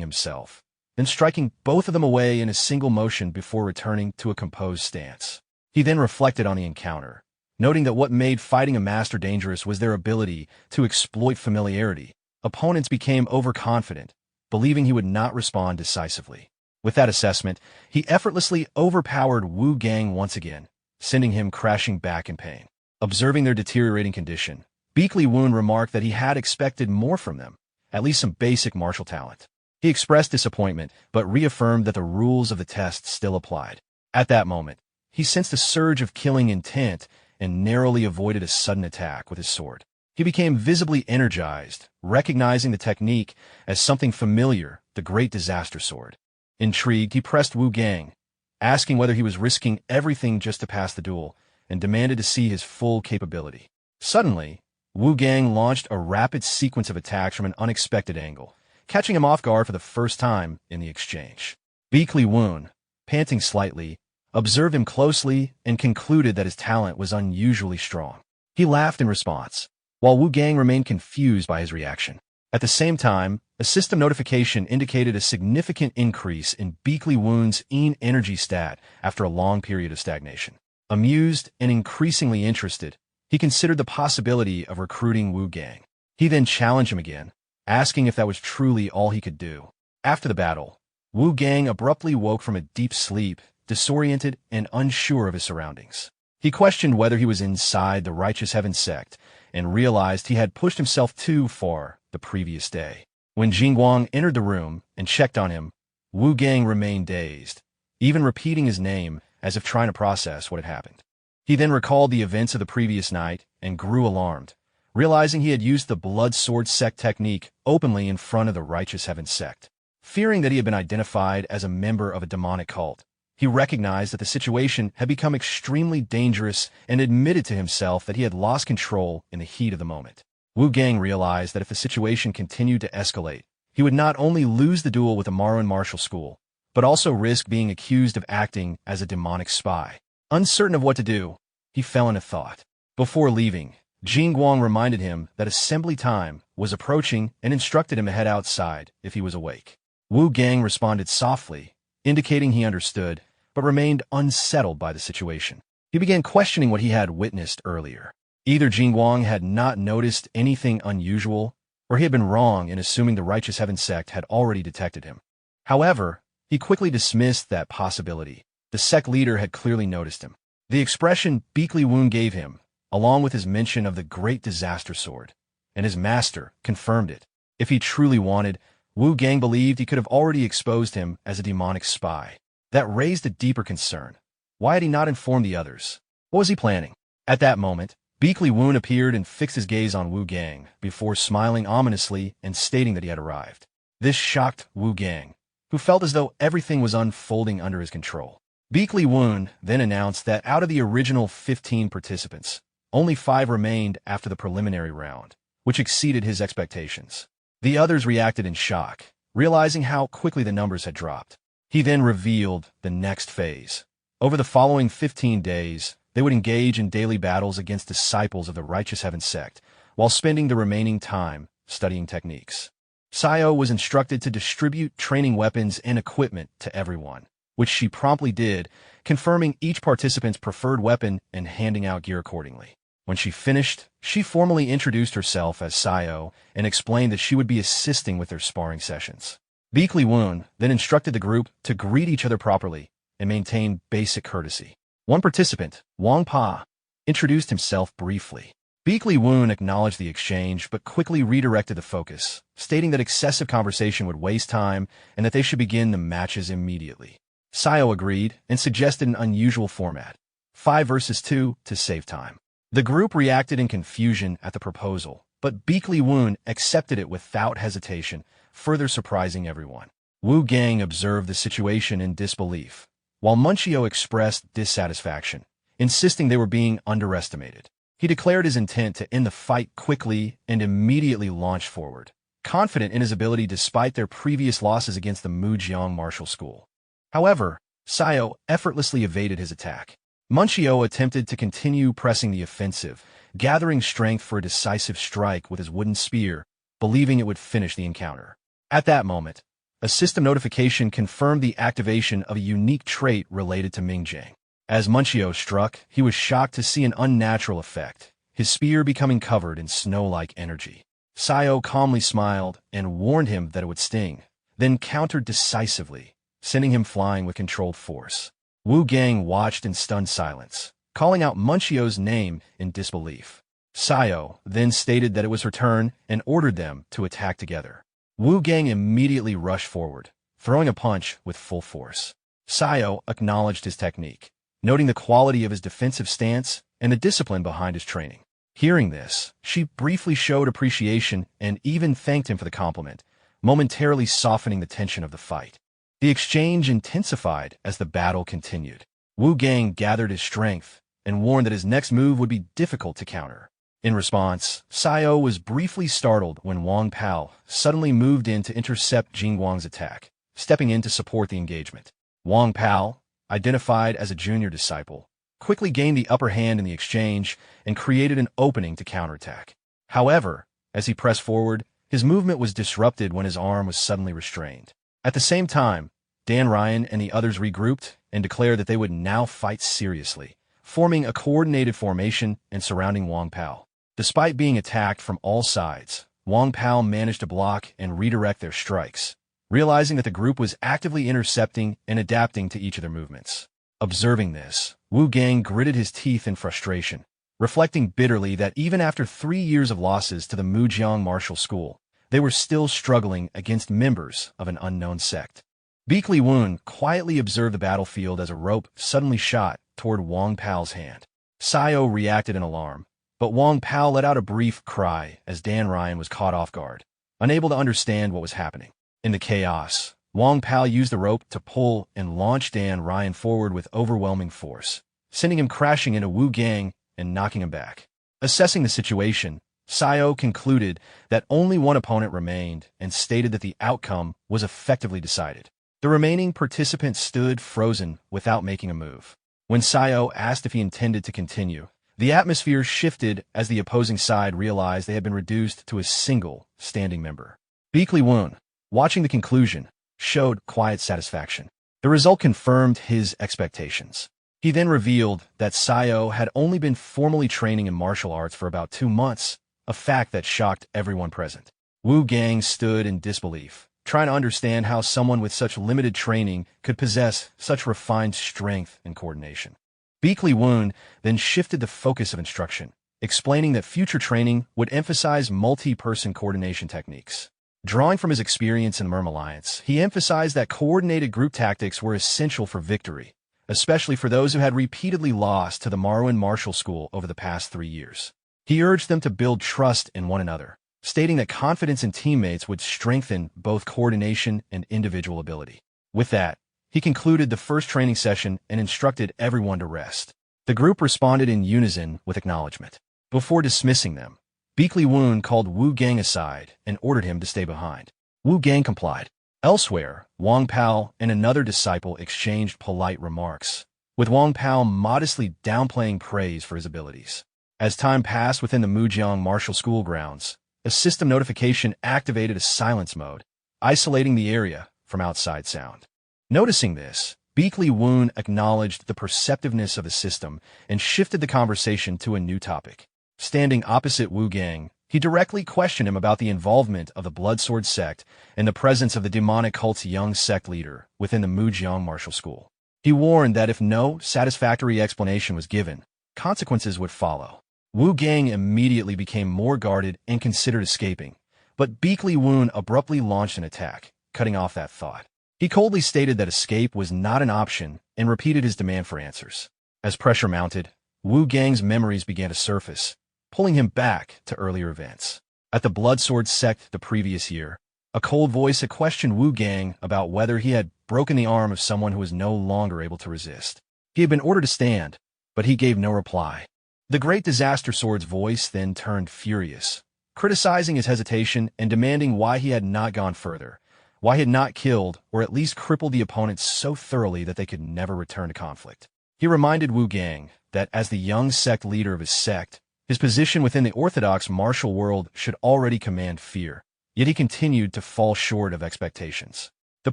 himself, then striking both of them away in a single motion before returning to a composed stance. He then reflected on the encounter, noting that what made fighting a master dangerous was their ability to exploit familiarity. Opponents became overconfident, believing he would not respond decisively. With that assessment, he effortlessly overpowered Wu Gang once again, sending him crashing back in pain. Observing their deteriorating condition, Beakley Woon remarked that he had expected more from them, at least some basic martial talent. He expressed disappointment, but reaffirmed that the rules of the test still applied. At that moment, he sensed a surge of killing intent and narrowly avoided a sudden attack with his sword. He became visibly energized, recognizing the technique as something familiar, the Great Disaster Sword. Intrigued, he pressed Wu Gang, asking whether he was risking everything just to pass the duel, and demanded to see his full capability. Suddenly, Wu Gang launched a rapid sequence of attacks from an unexpected angle, catching him off guard for the first time in the exchange. Beakley Woon, panting slightly, observed him closely and concluded that his talent was unusually strong. He laughed in response, while Wu Gang remained confused by his reaction. At the same time, a system notification indicated a significant increase in Beakley Woon's energy stat after a long period of stagnation. Amused and increasingly interested, he considered the possibility of recruiting Wu Gang. He then challenged him again, asking if that was truly all he could do. After the battle, Wu Gang abruptly woke from a deep sleep, disoriented and unsure of his surroundings. He questioned whether he was inside the Righteous Heaven Sect and realized he had pushed himself too far the previous day. When Jingguang entered the room and checked on him, Wu Gang remained dazed, even repeating his name as if trying to process what had happened. He then recalled the events of the previous night and grew alarmed, realizing he had used the Blood Sword Sect technique openly in front of the Righteous Heaven Sect. Fearing that he had been identified as a member of a demonic cult, he recognized that the situation had become extremely dangerous and admitted to himself that he had lost control in the heat of the moment. Wu Gang realized that if the situation continued to escalate, he would not only lose the duel with the Marun Martial School, but also risk being accused of acting as a demonic spy. Uncertain of what to do, he fell into thought. Before leaving, Jingguang reminded him that assembly time was approaching and instructed him to head outside if he was awake. Wu Gang responded softly, indicating he understood, but remained unsettled by the situation. He began questioning what he had witnessed earlier. Either Jingguang had not noticed anything unusual, or he had been wrong in assuming the Righteous Heaven Sect had already detected him. However, he quickly dismissed that possibility. The sect leader had clearly noticed him. The expression Beakley Woon gave him, along with his mention of the Great Disaster Sword, and his master, confirmed it. If he truly wanted, Wu Gang believed he could have already exposed him as a demonic spy. That raised a deeper concern. Why had he not informed the others? What was he planning? At that moment, Beakley Woon appeared and fixed his gaze on Wu Gang before smiling ominously and stating that he had arrived. This shocked Wu Gang, who felt as though everything was unfolding under his control. Beakley Woon then announced that out of the original 15 participants, only 5 remained after the preliminary round, which exceeded his expectations. The others reacted in shock, realizing how quickly the numbers had dropped. He then revealed the next phase. Over the following 15 days, they would engage in daily battles against disciples of the Righteous Heaven Sect, while spending the remaining time studying techniques. Sayo was instructed to distribute training weapons and equipment to everyone, which she promptly did, confirming each participant's preferred weapon and handing out gear accordingly. When she finished, she formally introduced herself as Sayo and explained that she would be assisting with their sparring sessions. Beek Lee-woon then instructed the group to greet each other properly and maintain basic courtesy. One participant, Wang Pa, introduced himself briefly. Beek Lee-woon acknowledged the exchange but quickly redirected the focus, stating that excessive conversation would waste time and that they should begin the matches immediately. Sayo agreed and suggested an unusual format, 5 versus 2, to save time. The group reacted in confusion at the proposal, but Beek Lee-woon accepted it without hesitation, further surprising everyone. Wu Gang observed the situation in disbelief, while Munchio expressed dissatisfaction, insisting they were being underestimated. He declared his intent to end the fight quickly and immediately launched forward, confident in his ability despite their previous losses against the Mujiang Martial School. However, Sayo effortlessly evaded his attack. Munchio attempted to continue pressing the offensive, gathering strength for a decisive strike with his wooden spear, believing it would finish the encounter. At that moment, a system notification confirmed the activation of a unique trait related to Mingjang. As Munchio struck, he was shocked to see an unnatural effect, his spear becoming covered in snow-like energy. Sayo calmly smiled and warned him that it would sting, then countered decisively, sending him flying with controlled force. Wu Gang watched in stunned silence, calling out Munchio's name in disbelief. Sayo then stated that it was her turn and ordered them to attack together. Wu Gang immediately rushed forward, throwing a punch with full force. Sayo acknowledged his technique, noting the quality of his defensive stance and the discipline behind his training. Hearing this, she briefly showed appreciation and even thanked him for the compliment, momentarily softening the tension of the fight. The exchange intensified as the battle continued. Wu Gang gathered his strength and warned that his next move would be difficult to counter. In response, Sayo was briefly startled when Wang Pao suddenly moved in to intercept Jingguang's attack, stepping in to support the engagement. Wang Pao, identified as a junior disciple, quickly gained the upper hand in the exchange and created an opening to counterattack. However, as he pressed forward, his movement was disrupted when his arm was suddenly restrained. At the same time, Dan Ryan and the others regrouped and declared that they would now fight seriously, forming a coordinated formation and surrounding Wang Pao. Despite being attacked from all sides, Wang Pao managed to block and redirect their strikes, realizing that the group was actively intercepting and adapting to each of their movements. Observing this, Wu Gang gritted his teeth in frustration, reflecting bitterly that even after 3 years of losses to the Mujiang Martial School, they were still struggling against members of an unknown sect. Beek Lee-woon quietly observed the battlefield as a rope suddenly shot toward Wang Pao's hand. Sayo reacted in alarm, but Wang Pao let out a brief cry as Dan Ryan was caught off guard, unable to understand what was happening. In the chaos, Wang Pao used the rope to pull and launch Dan Ryan forward with overwhelming force, sending him crashing into Wu Gang and knocking him back. Assessing the situation, Sayo concluded that only one opponent remained and stated that the outcome was effectively decided. The remaining participants stood frozen without making a move. When Sayo asked if he intended to continue, the atmosphere shifted as the opposing side realized they had been reduced to a single standing member. Beek Lee-woon, watching the conclusion, showed quiet satisfaction. The result confirmed his expectations. He then revealed that Sayo had only been formally training in martial arts for about 2 months, a fact that shocked everyone present. Wu Gang stood in disbelief, trying to understand how someone with such limited training could possess such refined strength and coordination. Beek Lee-woon then shifted the focus of instruction, explaining that future training would emphasize multi-person coordination techniques. Drawing from his experience in the Merm Alliance, he emphasized that coordinated group tactics were essential for victory, especially for those who had repeatedly lost to the Marwan Martial School over the past 3 years. He urged them to build trust in one another, stating that confidence in teammates would strengthen both coordination and individual ability. With that, he concluded the first training session and instructed everyone to rest. The group responded in unison with acknowledgement. Before dismissing them, Beek Lee-woon called Wu Gang aside and ordered him to stay behind. Wu Gang complied. Elsewhere, Wang Pao and another disciple exchanged polite remarks, with Wang Pao modestly downplaying praise for his abilities. As time passed within the Mujiang martial school grounds, a system notification activated a silence mode, isolating the area from outside sound. Noticing this, Beakley Woon acknowledged the perceptiveness of the system and shifted the conversation to a new topic. Standing opposite Wu Gang, he directly questioned him about the involvement of the Bloodsword Sect and the presence of the demonic cult's young sect leader within the Mujiang martial school. He warned that if no satisfactory explanation was given, consequences would follow. Wu Gang immediately became more guarded and considered escaping, but Beakley Woon abruptly launched an attack, cutting off that thought. He coldly stated that escape was not an option and repeated his demand for answers. As pressure mounted, Wu Gang's memories began to surface, pulling him back to earlier events. At the Bloodsword Sect the previous year, a cold voice had questioned Wu Gang about whether he had broken the arm of someone who was no longer able to resist. He had been ordered to stand, but he gave no reply. The Great Disaster Sword's voice then turned furious, criticizing his hesitation and demanding why he had not gone further, why he had not killed or at least crippled the opponents so thoroughly that they could never return to conflict. He reminded Wu Gang that as the young sect leader of his sect, his position within the orthodox martial world should already command fear, yet he continued to fall short of expectations. The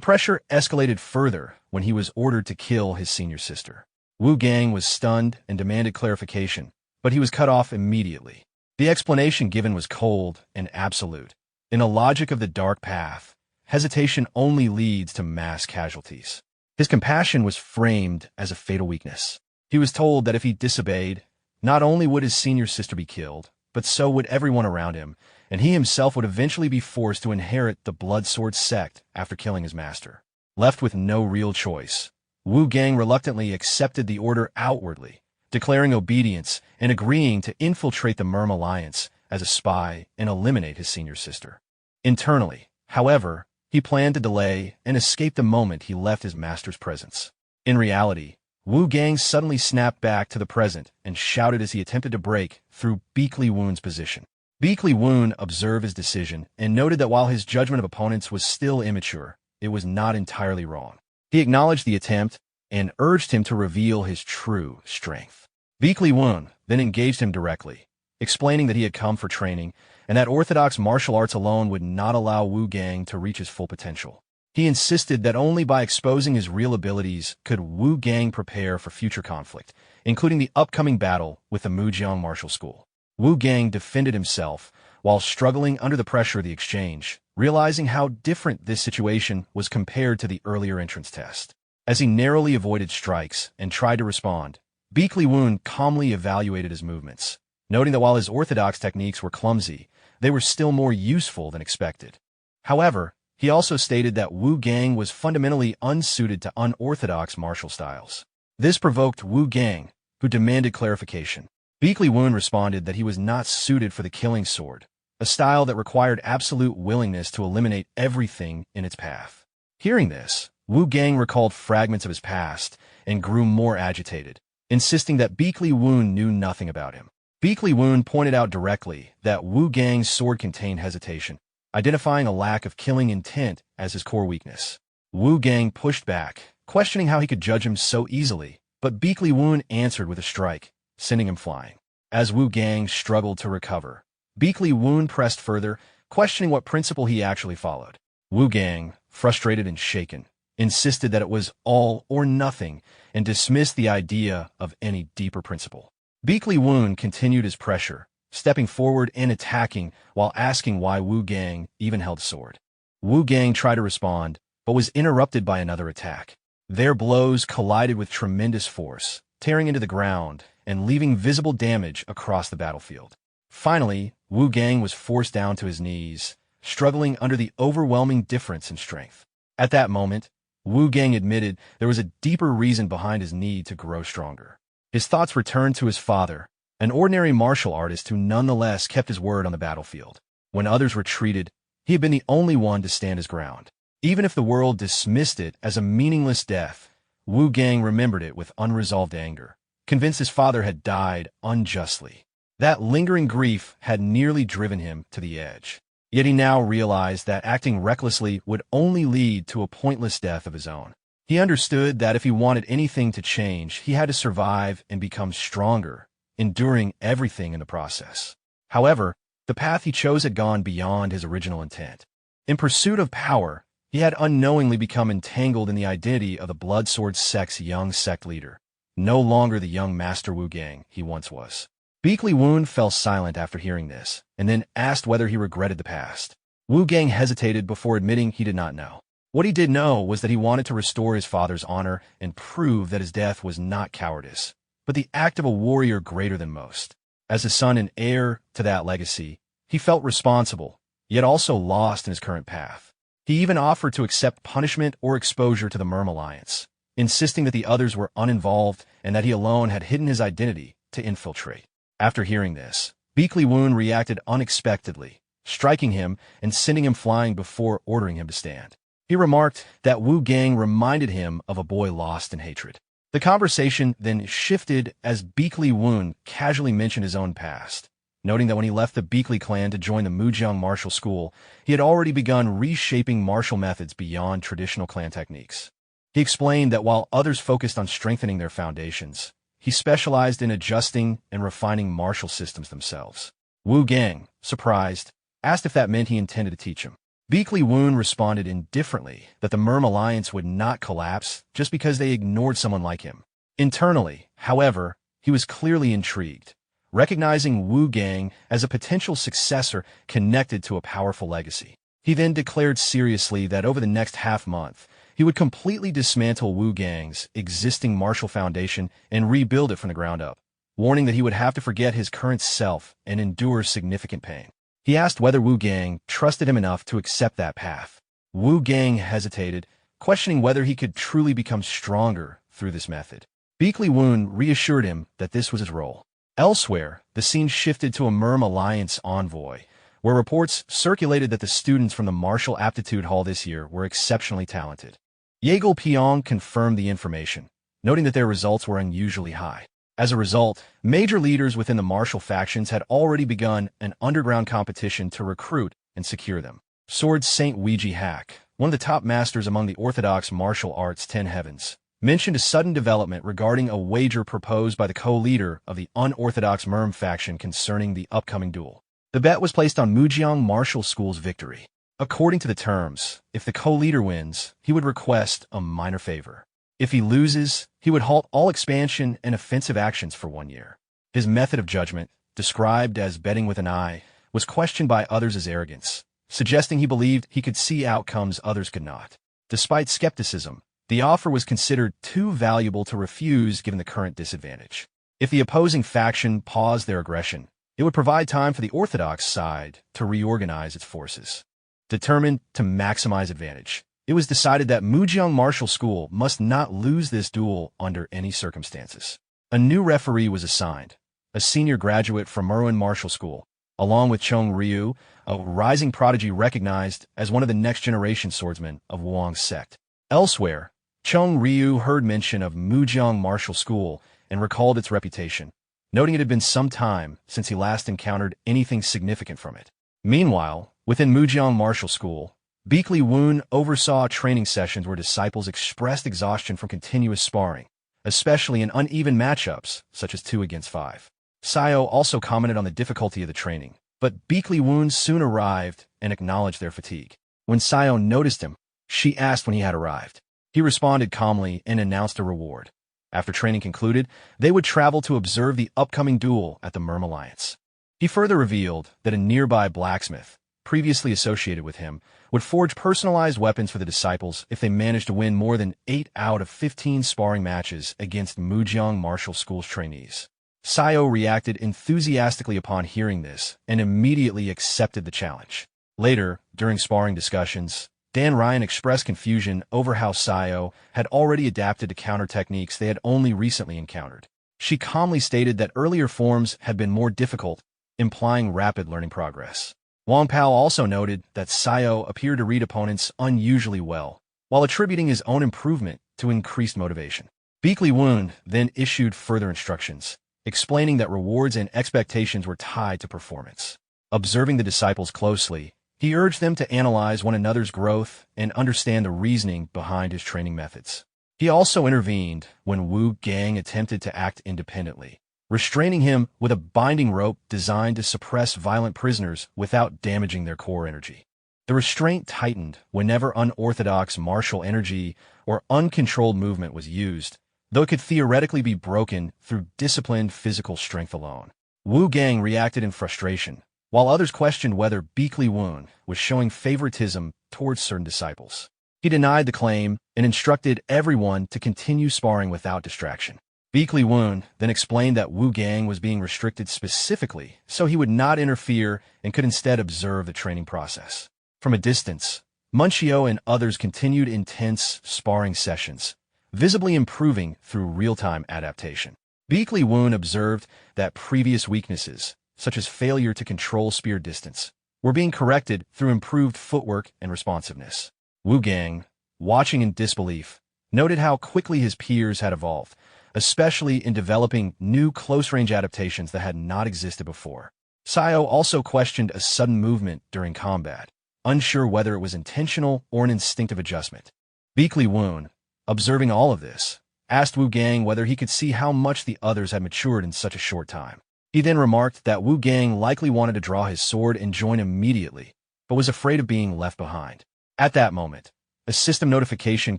pressure escalated further when he was ordered to kill his senior sister. Wu Gang was stunned and demanded clarification, but he was cut off immediately. The explanation given was cold and absolute. In the logic of the dark path, hesitation only leads to mass casualties. His compassion was framed as a fatal weakness. He was told that if he disobeyed, not only would his senior sister be killed, but so would everyone around him, and he himself would eventually be forced to inherit the Bloodsword Sect after killing his master. Left with no real choice, Wu Gang reluctantly accepted the order outwardly, declaring obedience and agreeing to infiltrate the Merm Alliance as a spy and eliminate his senior sister. Internally, however, he planned to delay and escape the moment he left his master's presence. In reality, Wu Gang suddenly snapped back to the present and shouted as he attempted to break through Beakley Woon's position. Beakley Woon observed his decision and noted that while his judgment of opponents was still immature, it was not entirely wrong. He acknowledged the attempt and urged him to reveal his true strength. Beakley Woon then engaged him directly, explaining that he had come for training and that orthodox martial arts alone would not allow Wu Gang to reach his full potential. He insisted that only by exposing his real abilities could Wu Gang prepare for future conflict, including the upcoming battle with the Mujiang Martial School. Wu Gang defended himself while struggling under the pressure of the exchange, realizing how different this situation was compared to the earlier entrance test. As he narrowly avoided strikes and tried to respond, Beakley Woon calmly evaluated his movements, noting that while his orthodox techniques were clumsy, they were still more useful than expected. However, he also stated that Wu Gang was fundamentally unsuited to unorthodox martial styles. This provoked Wu Gang, who demanded clarification. Beakley Woon responded that he was not suited for the killing sword, a style that required absolute willingness to eliminate everything in its path. Hearing this, Wu Gang recalled fragments of his past and grew more agitated, insisting that Beakley Woon knew nothing about him. Beakley Woon pointed out directly that Wu Gang's sword contained hesitation, identifying a lack of killing intent as his core weakness. Wu Gang pushed back, questioning how he could judge him so easily, but Beakley Woon answered with a strike, sending him flying. As Wu Gang struggled to recover, Beakley Woon pressed further, questioning what principle he actually followed. Wu Gang, frustrated and shaken, insisted that it was all or nothing and dismissed the idea of any deeper principle. Beakley Woon continued his pressure, stepping forward and attacking while asking why Wu Gang even held a sword. Wu Gang tried to respond, but was interrupted by another attack. Their blows collided with tremendous force, tearing into the ground and leaving visible damage across the battlefield. Finally, Wu Gang was forced down to his knees, struggling under the overwhelming difference in strength. At that moment, Wu Gang admitted there was a deeper reason behind his need to grow stronger. His thoughts returned to his father, an ordinary martial artist who nonetheless kept his word on the battlefield. When others retreated, he had been the only one to stand his ground. Even if the world dismissed it as a meaningless death, Wu Gang remembered it with unresolved anger, convinced his father had died unjustly. That lingering grief had nearly driven him to the edge. Yet he now realized that acting recklessly would only lead to a pointless death of his own. He understood that if he wanted anything to change, he had to survive and become stronger, enduring everything in the process. However, the path he chose had gone beyond his original intent. In pursuit of power, he had unknowingly become entangled in the identity of the Blood Sword Sect's young sect leader, no longer the young Master Wu Gang he once was. Beakley Woon fell silent after hearing this, and then asked whether he regretted the past. Wu Gang hesitated before admitting he did not know. What he did know was that he wanted to restore his father's honor and prove that his death was not cowardice, but the act of a warrior greater than most. As a son and heir to that legacy, he felt responsible, yet also lost in his current path. He even offered to accept punishment or exposure to the Merm Alliance, insisting that the others were uninvolved and that he alone had hidden his identity to infiltrate. After hearing this, Beakley Woon reacted unexpectedly, striking him and sending him flying before ordering him to stand. He remarked that Wu Gang reminded him of a boy lost in hatred. The conversation then shifted as Beakley Woon casually mentioned his own past, noting that when he left the Beakley clan to join the Mujeong martial school, he had already begun reshaping martial methods beyond traditional clan techniques. He explained that while others focused on strengthening their foundations, he specialized in adjusting and refining martial systems themselves. Wu Gang, surprised, asked if that meant he intended to teach him. Beakley Woon responded indifferently that the Merm Alliance would not collapse just because they ignored someone like him. Internally, however, he was clearly intrigued, recognizing Wu Gang as a potential successor connected to a powerful legacy. He then declared seriously that over the next half-month, he would completely dismantle Wu Gang's existing martial foundation and rebuild it from the ground up, warning that he would have to forget his current self and endure significant pain. He asked whether Wu Gang trusted him enough to accept that path. Wu Gang hesitated, questioning whether he could truly become stronger through this method. Beakley Woon reassured him that this was his role. Elsewhere, the scene shifted to a Merm Alliance envoy, where reports circulated that the students from the Martial Aptitude Hall this year were exceptionally talented. Yeagle Pyong confirmed the information, noting that their results were unusually high. As a result, major leaders within the martial factions had already begun an underground competition to recruit and secure them. Sword Saint Ouija Hack, one of the top masters among the orthodox martial arts 10 Heavens, mentioned a sudden development regarding a wager proposed by the co-leader of the unorthodox Merm faction concerning the upcoming duel. The bet was placed on Mujeong Martial School's victory. According to the terms, if the co-leader wins, he would request a minor favor. If he loses, he would halt all expansion and offensive actions for 1 year. His method of judgment, described as betting with an eye, was questioned by others as arrogance, suggesting he believed he could see outcomes others could not. Despite skepticism, the offer was considered too valuable to refuse given the current disadvantage. If the opposing faction paused their aggression, it would provide time for the orthodox side to reorganize its forces. Determined to maximize advantage, it was decided that Mujeong Martial School must not lose this duel under any circumstances. A new referee was assigned, a senior graduate from Merwin Martial School, along with Chung Ryu, a rising prodigy recognized as one of the next-generation swordsmen of Wong's sect. Elsewhere, Chung Ryu heard mention of Mujeong Martial School and recalled its reputation, noting it had been some time since he last encountered anything significant from it. Meanwhile, within Mujeong Martial School, Beakley Woon oversaw training sessions where disciples expressed exhaustion from continuous sparring, especially in uneven matchups such as 2 against 5. Sayo also commented on the difficulty of the training, but Beakley Woon soon arrived and acknowledged their fatigue. When Sayo noticed him, she asked when he had arrived. He responded calmly and announced a reward. After training concluded, they would travel to observe the upcoming duel at the Merm Alliance. He further revealed that a nearby blacksmith, previously associated with him, would forge personalized weapons for the disciples if they managed to win more than 8 out of 15 sparring matches against Mujeong Martial School's trainees. Sayo reacted enthusiastically upon hearing this and immediately accepted the challenge. Later, during sparring discussions, Dan Ryan expressed confusion over how Sayo had already adapted to counter techniques they had only recently encountered. She calmly stated that earlier forms had been more difficult, implying rapid learning progress. Wang Pao also noted that Sayo appeared to read opponents unusually well, while attributing his own improvement to increased motivation. Beakley Woon then issued further instructions, explaining that rewards and expectations were tied to performance. Observing the disciples closely, He urged them to analyze one another's growth and understand the reasoning behind his training methods. He also intervened when Wu Gang attempted to act independently, restraining him with a binding rope designed to suppress violent prisoners without damaging their core energy. The restraint tightened whenever unorthodox martial energy or uncontrolled movement was used, though it could theoretically be broken through disciplined physical strength alone. Wu Gang reacted in frustration, while others questioned whether Beakley Woon was showing favoritism towards certain disciples. He denied the claim and instructed everyone to continue sparring without distraction. Beakley Woon then explained that Wu Gang was being restricted specifically so he would not interfere and could instead observe the training process. From a distance, Munchio and others continued intense sparring sessions, visibly improving through real-time adaptation. Beakley Woon observed that previous weaknesses, such as failure to control spear distance, were being corrected through improved footwork and responsiveness. Wu Gang, watching in disbelief, noted how quickly his peers had evolved, especially in developing new close-range adaptations that had not existed before. Sayo also questioned a sudden movement during combat, unsure whether it was intentional or an instinctive adjustment. Beakley Woon, observing all of this, asked Wu Gang whether he could see how much the others had matured in such a short time. He then remarked that Wu Gang likely wanted to draw his sword and join immediately, but was afraid of being left behind. At that moment, a system notification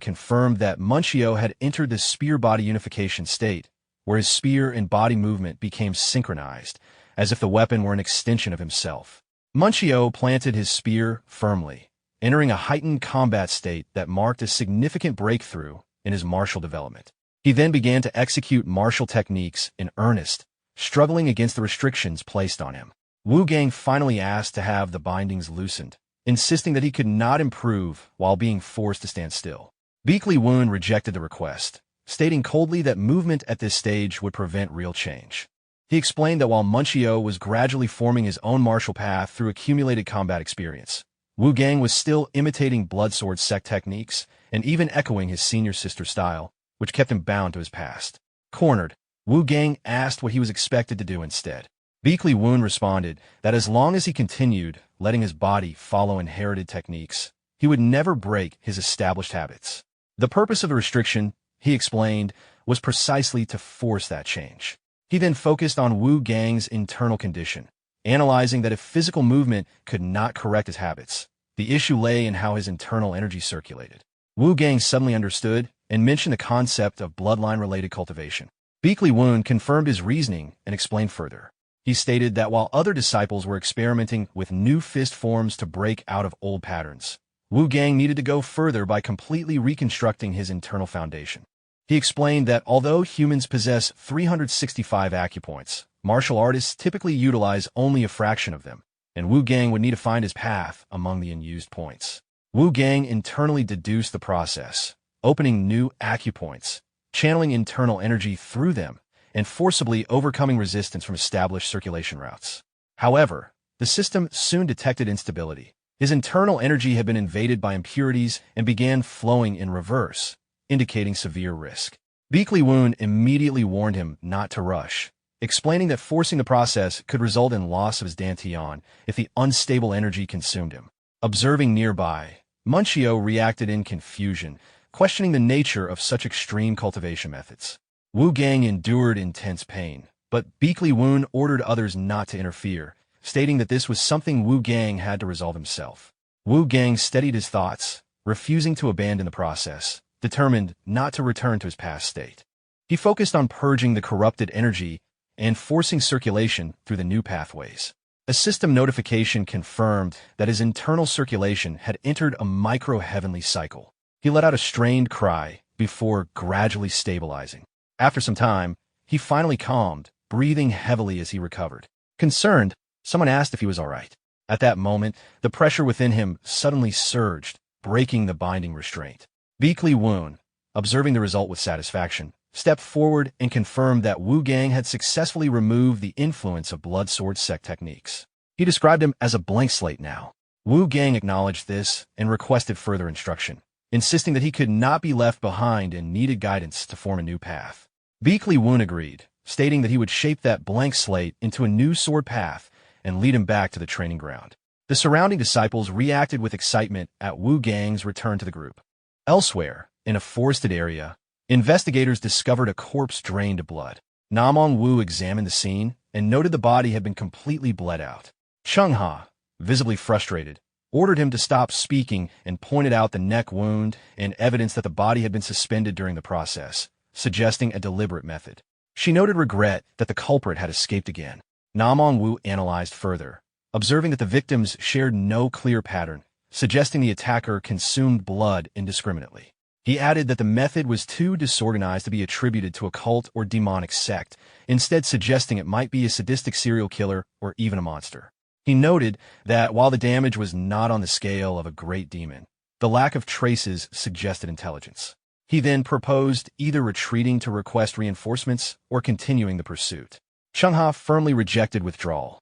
confirmed that Munchio had entered the spear body unification state, where his spear and body movement became synchronized, as if the weapon were an extension of himself. Munchio planted his spear firmly, entering a heightened combat state that marked a significant breakthrough in his martial development. He then began to execute martial techniques in earnest, struggling against the restrictions placed on him. Wu Gang finally asked to have the bindings loosened, insisting that he could not improve while being forced to stand still. Beakley Woon rejected the request, stating coldly that movement at this stage would prevent real change. He explained that while Munchio was gradually forming his own martial path through accumulated combat experience, Wu Gang was still imitating Bloodsword Sect techniques and even echoing his senior sister's style, which kept him bound to his past. Cornered, Wu Gang asked what he was expected to do instead. Beakley Woon responded that as long as he continued letting his body follow inherited techniques, he would never break his established habits. The purpose of the restriction, he explained, was precisely to force that change. He then focused on Wu Gang's internal condition, analyzing that if physical movement could not correct his habits, the issue lay in how his internal energy circulated. Wu Gang suddenly understood and mentioned the concept of bloodline-related cultivation. Beakley Woon confirmed his reasoning and explained further. He stated that while other disciples were experimenting with new fist forms to break out of old patterns, Wu Gang needed to go further by completely reconstructing his internal foundation. He explained that although humans possess 365 acupoints, martial artists typically utilize only a fraction of them, and Wu Gang would need to find his path among the unused points. Wu Gang internally deduced the process, opening new acupoints, channeling internal energy through them, and forcibly overcoming resistance from established circulation routes. However, the system soon detected instability. His internal energy had been invaded by impurities and began flowing in reverse, indicating severe risk. Beakley Woon immediately warned him not to rush, explaining that forcing the process could result in loss of his dantian if the unstable energy consumed him. Observing nearby, Munchio reacted in confusion, questioning the nature of such extreme cultivation methods. Wu Gang endured intense pain, but Beakley Woon ordered others not to interfere, stating that this was something Wu Gang had to resolve himself. Wu Gang steadied his thoughts, refusing to abandon the process, determined not to return to his past state. He focused on purging the corrupted energy and forcing circulation through the new pathways. A system notification confirmed that his internal circulation had entered a micro-heavenly cycle. He let out a strained cry before gradually stabilizing. After some time, he finally calmed, breathing heavily as he recovered. Concerned, someone asked if he was all right. At that moment, the pressure within him suddenly surged, breaking the binding restraint. Beakley Woon, observing the result with satisfaction, stepped forward and confirmed that Wu Gang had successfully removed the influence of Bloodsword Sect techniques. He described him as a blank slate now. Wu Gang acknowledged this and requested further instruction, insisting that he could not be left behind and needed guidance to form a new path. Beakley Woon agreed, stating that he would shape that blank slate into a new sword path and lead him back to the training ground. The surrounding disciples reacted with excitement at Wu Gang's return to the group. Elsewhere, in a forested area, investigators discovered a corpse drained of blood. Namong Wu examined the scene and noted the body had been completely bled out. Chung Ha, visibly frustrated, ordered him to stop speaking and pointed out the neck wound and evidence that the body had been suspended during the process, suggesting a deliberate method. She noted regret that the culprit had escaped again. Namong Wu analyzed further, observing that the victims shared no clear pattern, suggesting the attacker consumed blood indiscriminately. He added that the method was too disorganized to be attributed to a cult or demonic sect, instead suggesting it might be a sadistic serial killer or even a monster. He noted that while the damage was not on the scale of a great demon, the lack of traces suggested intelligence. He then proposed either retreating to request reinforcements or continuing the pursuit. Chung Ha firmly rejected withdrawal,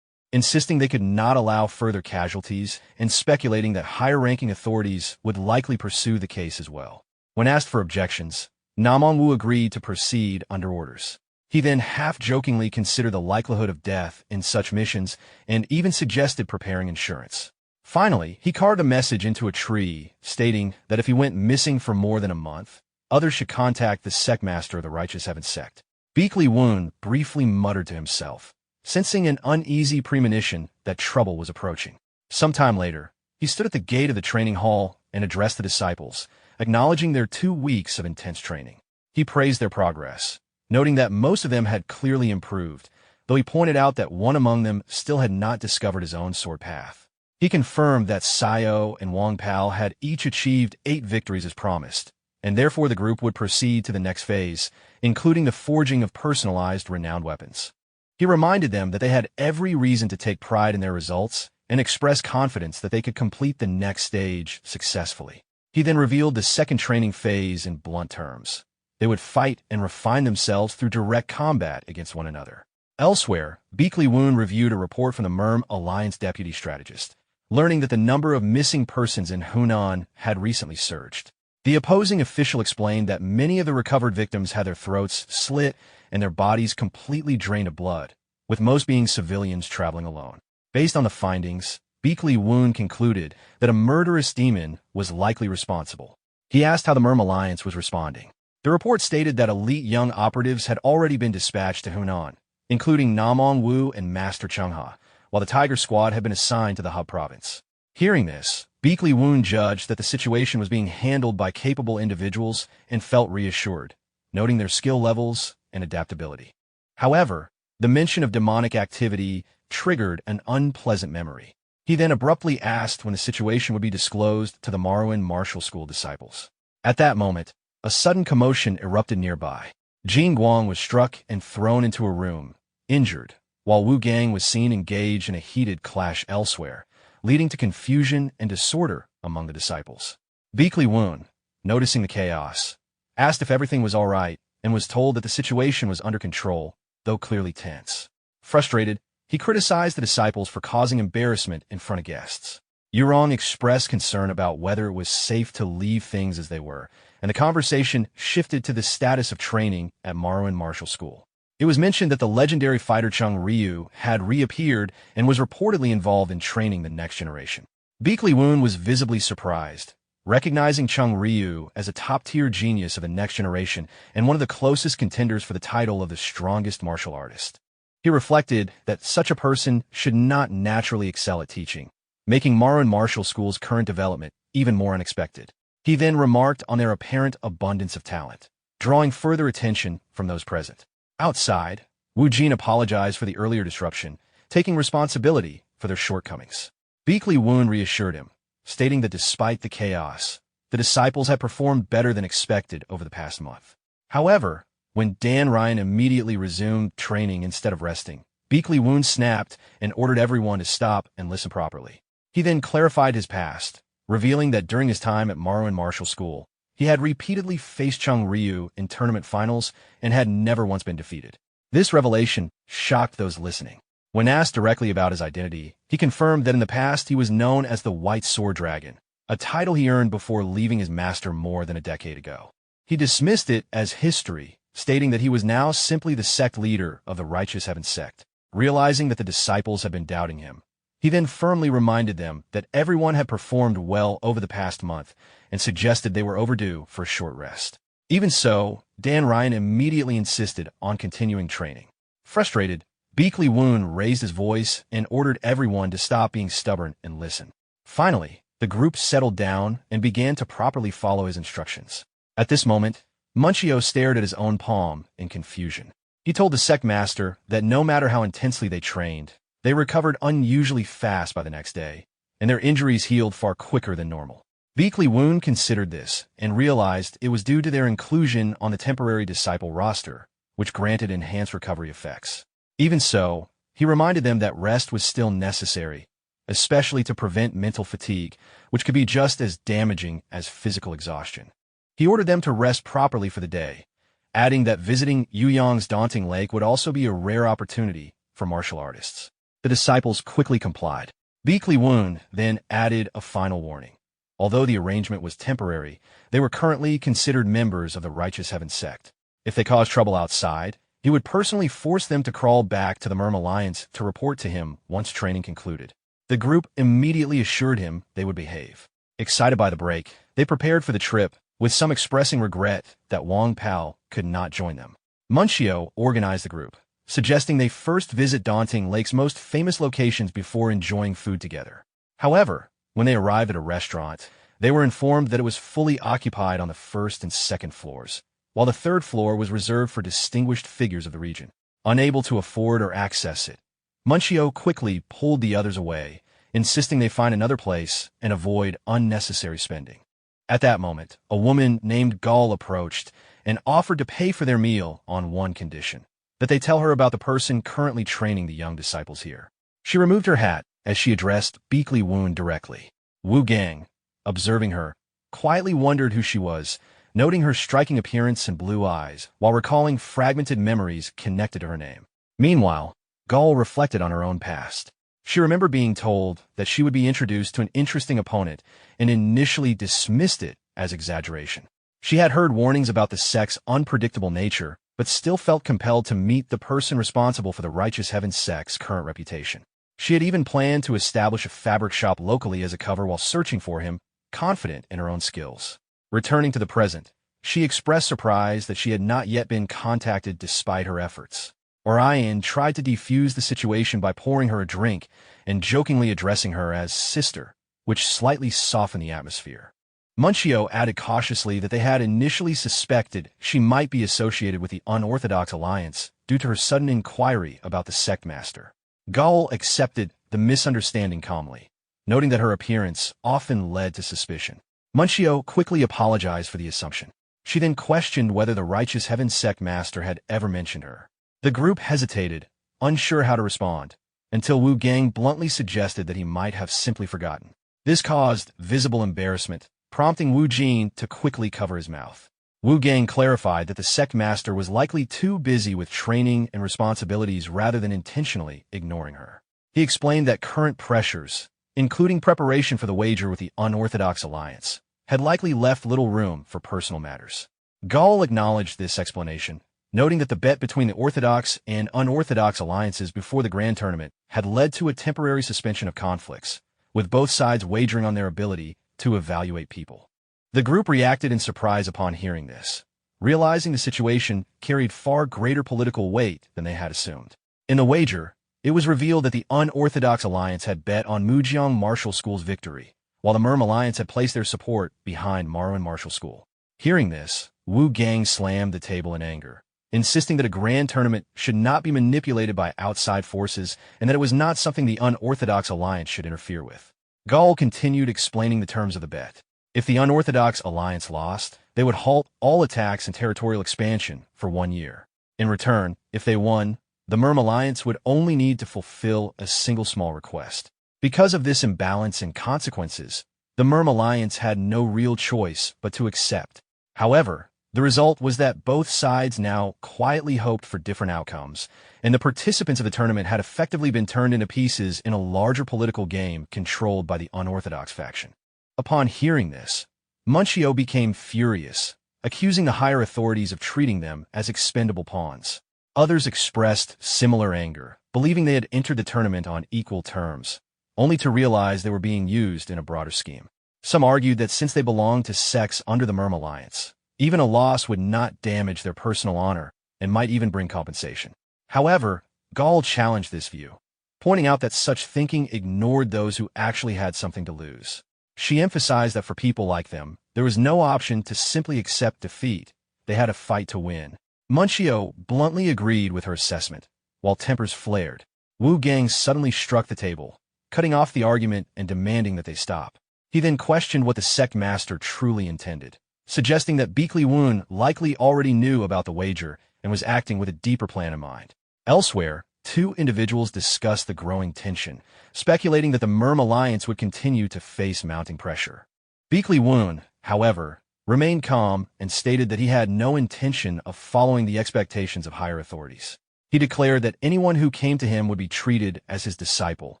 insisting they could not allow further casualties and speculating that higher-ranking authorities would likely pursue the case as well. When asked for objections, Namong Wu agreed to proceed under orders. He then half-jokingly considered the likelihood of death in such missions and even suggested preparing insurance. Finally, he carved a message into a tree, stating that if he went missing for more than a month, others should contact the Sect master of the Righteous Heaven Sect. Beakley Woon briefly muttered to himself, sensing an uneasy premonition that trouble was approaching. Sometime later, he stood at the gate of the training hall and addressed the disciples, acknowledging their 2 weeks of intense training. He praised their progress, noting that most of them had clearly improved, though he pointed out that one among them still had not discovered his own sword path. He confirmed that Sayo and Wang Pao had each achieved 8 victories as promised, and therefore the group would proceed to the next phase, including the forging of personalized renowned weapons. He reminded them that they had every reason to take pride in their results and express confidence that they could complete the next stage successfully. He then revealed the second training phase in blunt terms. They would fight and refine themselves through direct combat against one another. Elsewhere, Beakley Woon reviewed a report from the Merm Alliance deputy strategist, learning that the number of missing persons in Hunan had recently surged. The opposing official explained that many of the recovered victims had their throats slit and their bodies completely drained of blood, with most being civilians traveling alone. Based on the findings, Beakley Woon concluded that a murderous demon was likely responsible. He asked how the Merm Alliance was responding. The report stated that elite young operatives had already been dispatched to Hunan, including Namong Wu and Master Chung Ha, while the Tiger Squad had been assigned to the hub province. Hearing this, Beakley Woon judged that the situation was being handled by capable individuals and felt reassured, noting their skill levels and adaptability. However, the mention of demonic activity triggered an unpleasant memory. He then abruptly asked when the situation would be disclosed to the Marwan Martial School disciples. At that moment, a sudden commotion erupted nearby. Jin Guang was struck and thrown into a room, injured, while Wu Gang was seen engaged in a heated clash elsewhere, leading to confusion and disorder among the disciples. Beakley Woon, noticing the chaos, asked if everything was all right and was told that the situation was under control, though clearly tense. Frustrated, he criticized the disciples for causing embarrassment in front of guests. Yurong expressed concern about whether it was safe to leave things as they were, and the conversation shifted to the status of training at Marwan Martial School. It was mentioned that the legendary fighter Chung Ryu had reappeared and was reportedly involved in training the next generation. Beakley Woon was visibly surprised, recognizing Chung Ryu as a top-tier genius of the next generation and one of the closest contenders for the title of the strongest martial artist. He reflected that such a person should not naturally excel at teaching, making Marwan Martial School's current development even more unexpected. He then remarked on their apparent abundance of talent, drawing further attention from those present. Outside, Wu Jin apologized for the earlier disruption, taking responsibility for their shortcomings. Beakley Woon reassured him, stating that despite the chaos, the disciples had performed better than expected over the past month. However, when Dan Ryan immediately resumed training instead of resting, Beakley Woon snapped and ordered everyone to stop and listen properly. He then clarified his past, revealing that during his time at Marwan Martial School, he had repeatedly faced Chung Ryu in tournament finals and had never once been defeated. This revelation shocked those listening. When asked directly about his identity, he confirmed that in the past he was known as the White Sword Dragon, a title he earned before leaving his master more than a decade ago. He dismissed it as history, stating that he was now simply the sect leader of the Righteous Heaven Sect. Realizing that the disciples had been doubting him, He then firmly reminded them that everyone had performed well over the past month and suggested they were overdue for a short rest. Even so, Dan Ryan immediately insisted on continuing training. Frustrated, Beakley Woon raised his voice and ordered everyone to stop being stubborn and listen. Finally, the group settled down and began to properly follow his instructions. At this moment, Munchio stared at his own palm in confusion. He told the Sect Master that no matter how intensely they trained, they recovered unusually fast by the next day, and their injuries healed far quicker than normal. Beakley Woon considered this and realized it was due to their inclusion on the temporary disciple roster, which granted enhanced recovery effects. Even so, he reminded them that rest was still necessary, especially to prevent mental fatigue, which could be just as damaging as physical exhaustion. He ordered them to rest properly for the day, adding that visiting Yuyong's daunting lake would also be a rare opportunity for martial artists. The disciples quickly complied. Beakley Woon then added a final warning. Although the arrangement was temporary, they were currently considered members of the Righteous Heaven Sect. If they caused trouble outside, he would personally force them to crawl back to the Merm Alliance to report to him once training concluded. The group immediately assured him they would behave. Excited by the break, they prepared for the trip, with some expressing regret that Wang Pao could not join them. Munchio organized the group, suggesting they first visit Daunting Lake's most famous locations before enjoying food together. However, when they arrived at a restaurant, they were informed that it was fully occupied on the first and second floors, while the third floor was reserved for distinguished figures of the region. Unable to afford or access it, Munchio quickly pulled the others away, insisting they find another place and avoid unnecessary spending. At that moment, a woman named Gall approached and offered to pay for their meal on one condition: that they tell her about the person currently training the young disciples here. She removed her hat as she addressed Beakley Woon directly. Wu Gang, observing her, quietly wondered who she was, noting her striking appearance and blue eyes, while recalling fragmented memories connected to her name. Meanwhile, Gall reflected on her own past. She remembered being told that she would be introduced to an interesting opponent and initially dismissed it as exaggeration. She had heard warnings about the sect's unpredictable nature, but still felt compelled to meet the person responsible for the Righteous Heaven Sect's current reputation. She had even planned to establish a fabric shop locally as a cover while searching for him, confident in her own skills. Returning to the present, she expressed surprise that she had not yet been contacted despite her efforts. Orion tried to defuse the situation by pouring her a drink and jokingly addressing her as sister, which slightly softened the atmosphere. Munchio added cautiously that they had initially suspected she might be associated with the Unorthodox Alliance due to her sudden inquiry about the Sect Master. Gall accepted the misunderstanding calmly, noting that her appearance often led to suspicion. Munchio quickly apologized for the assumption. She then questioned whether the Righteous Heaven Sect Master had ever mentioned her. The group hesitated, unsure how to respond, until Wu Gang bluntly suggested that he might have simply forgotten. This caused visible embarrassment, prompting Wu Jin to quickly cover his mouth. Wu Gang clarified that the Sect Master was likely too busy with training and responsibilities rather than intentionally ignoring her. He explained that current pressures, including preparation for the wager with the Unorthodox Alliance, had likely left little room for personal matters. Gall acknowledged this explanation, noting that the bet between the Orthodox and Unorthodox alliances before the Grand Tournament had led to a temporary suspension of conflicts, with both sides wagering on their ability to evaluate people. The group reacted in surprise upon hearing this, realizing the situation carried far greater political weight than they had assumed. In the wager, it was revealed that the Unorthodox Alliance had bet on Mujiang Martial School's victory, while the Merm Alliance had placed their support behind Marwan Martial School. Hearing this, Wu Gang slammed the table in anger, insisting that a grand tournament should not be manipulated by outside forces and that it was not something the Unorthodox Alliance should interfere with. Gall continued explaining the terms of the bet. If the Unorthodox Alliance lost, they would halt all attacks and territorial expansion for 1 year. In return, if they won, the Merm Alliance would only need to fulfill a single small request. Because of this imbalance and consequences, the Merm Alliance had no real choice but to accept. However, the result was that both sides now quietly hoped for different outcomes, and the participants of the tournament had effectively been turned into pieces in a larger political game controlled by the Unorthodox faction. Upon hearing this, Munchio became furious, accusing the higher authorities of treating them as expendable pawns. Others expressed similar anger, believing they had entered the tournament on equal terms, only to realize they were being used in a broader scheme. Some argued that since they belonged to sects under the Merm Alliance, even a loss would not damage their personal honor and might even bring compensation. However, Gall challenged this view, pointing out that such thinking ignored those who actually had something to lose. She emphasized that for people like them, there was no option to simply accept defeat. They had a fight to win. Munchio bluntly agreed with her assessment, while tempers flared. Wu Gang suddenly struck the table, cutting off the argument and demanding that they stop. He then questioned what the sect master truly intended, suggesting that Beakley Woon likely already knew about the wager and was acting with a deeper plan in mind. Elsewhere, two individuals discussed the growing tension, speculating that the Merm Alliance would continue to face mounting pressure. Beakley Woon, however, remained calm and stated that he had no intention of following the expectations of higher authorities. He declared that anyone who came to him would be treated as his disciple,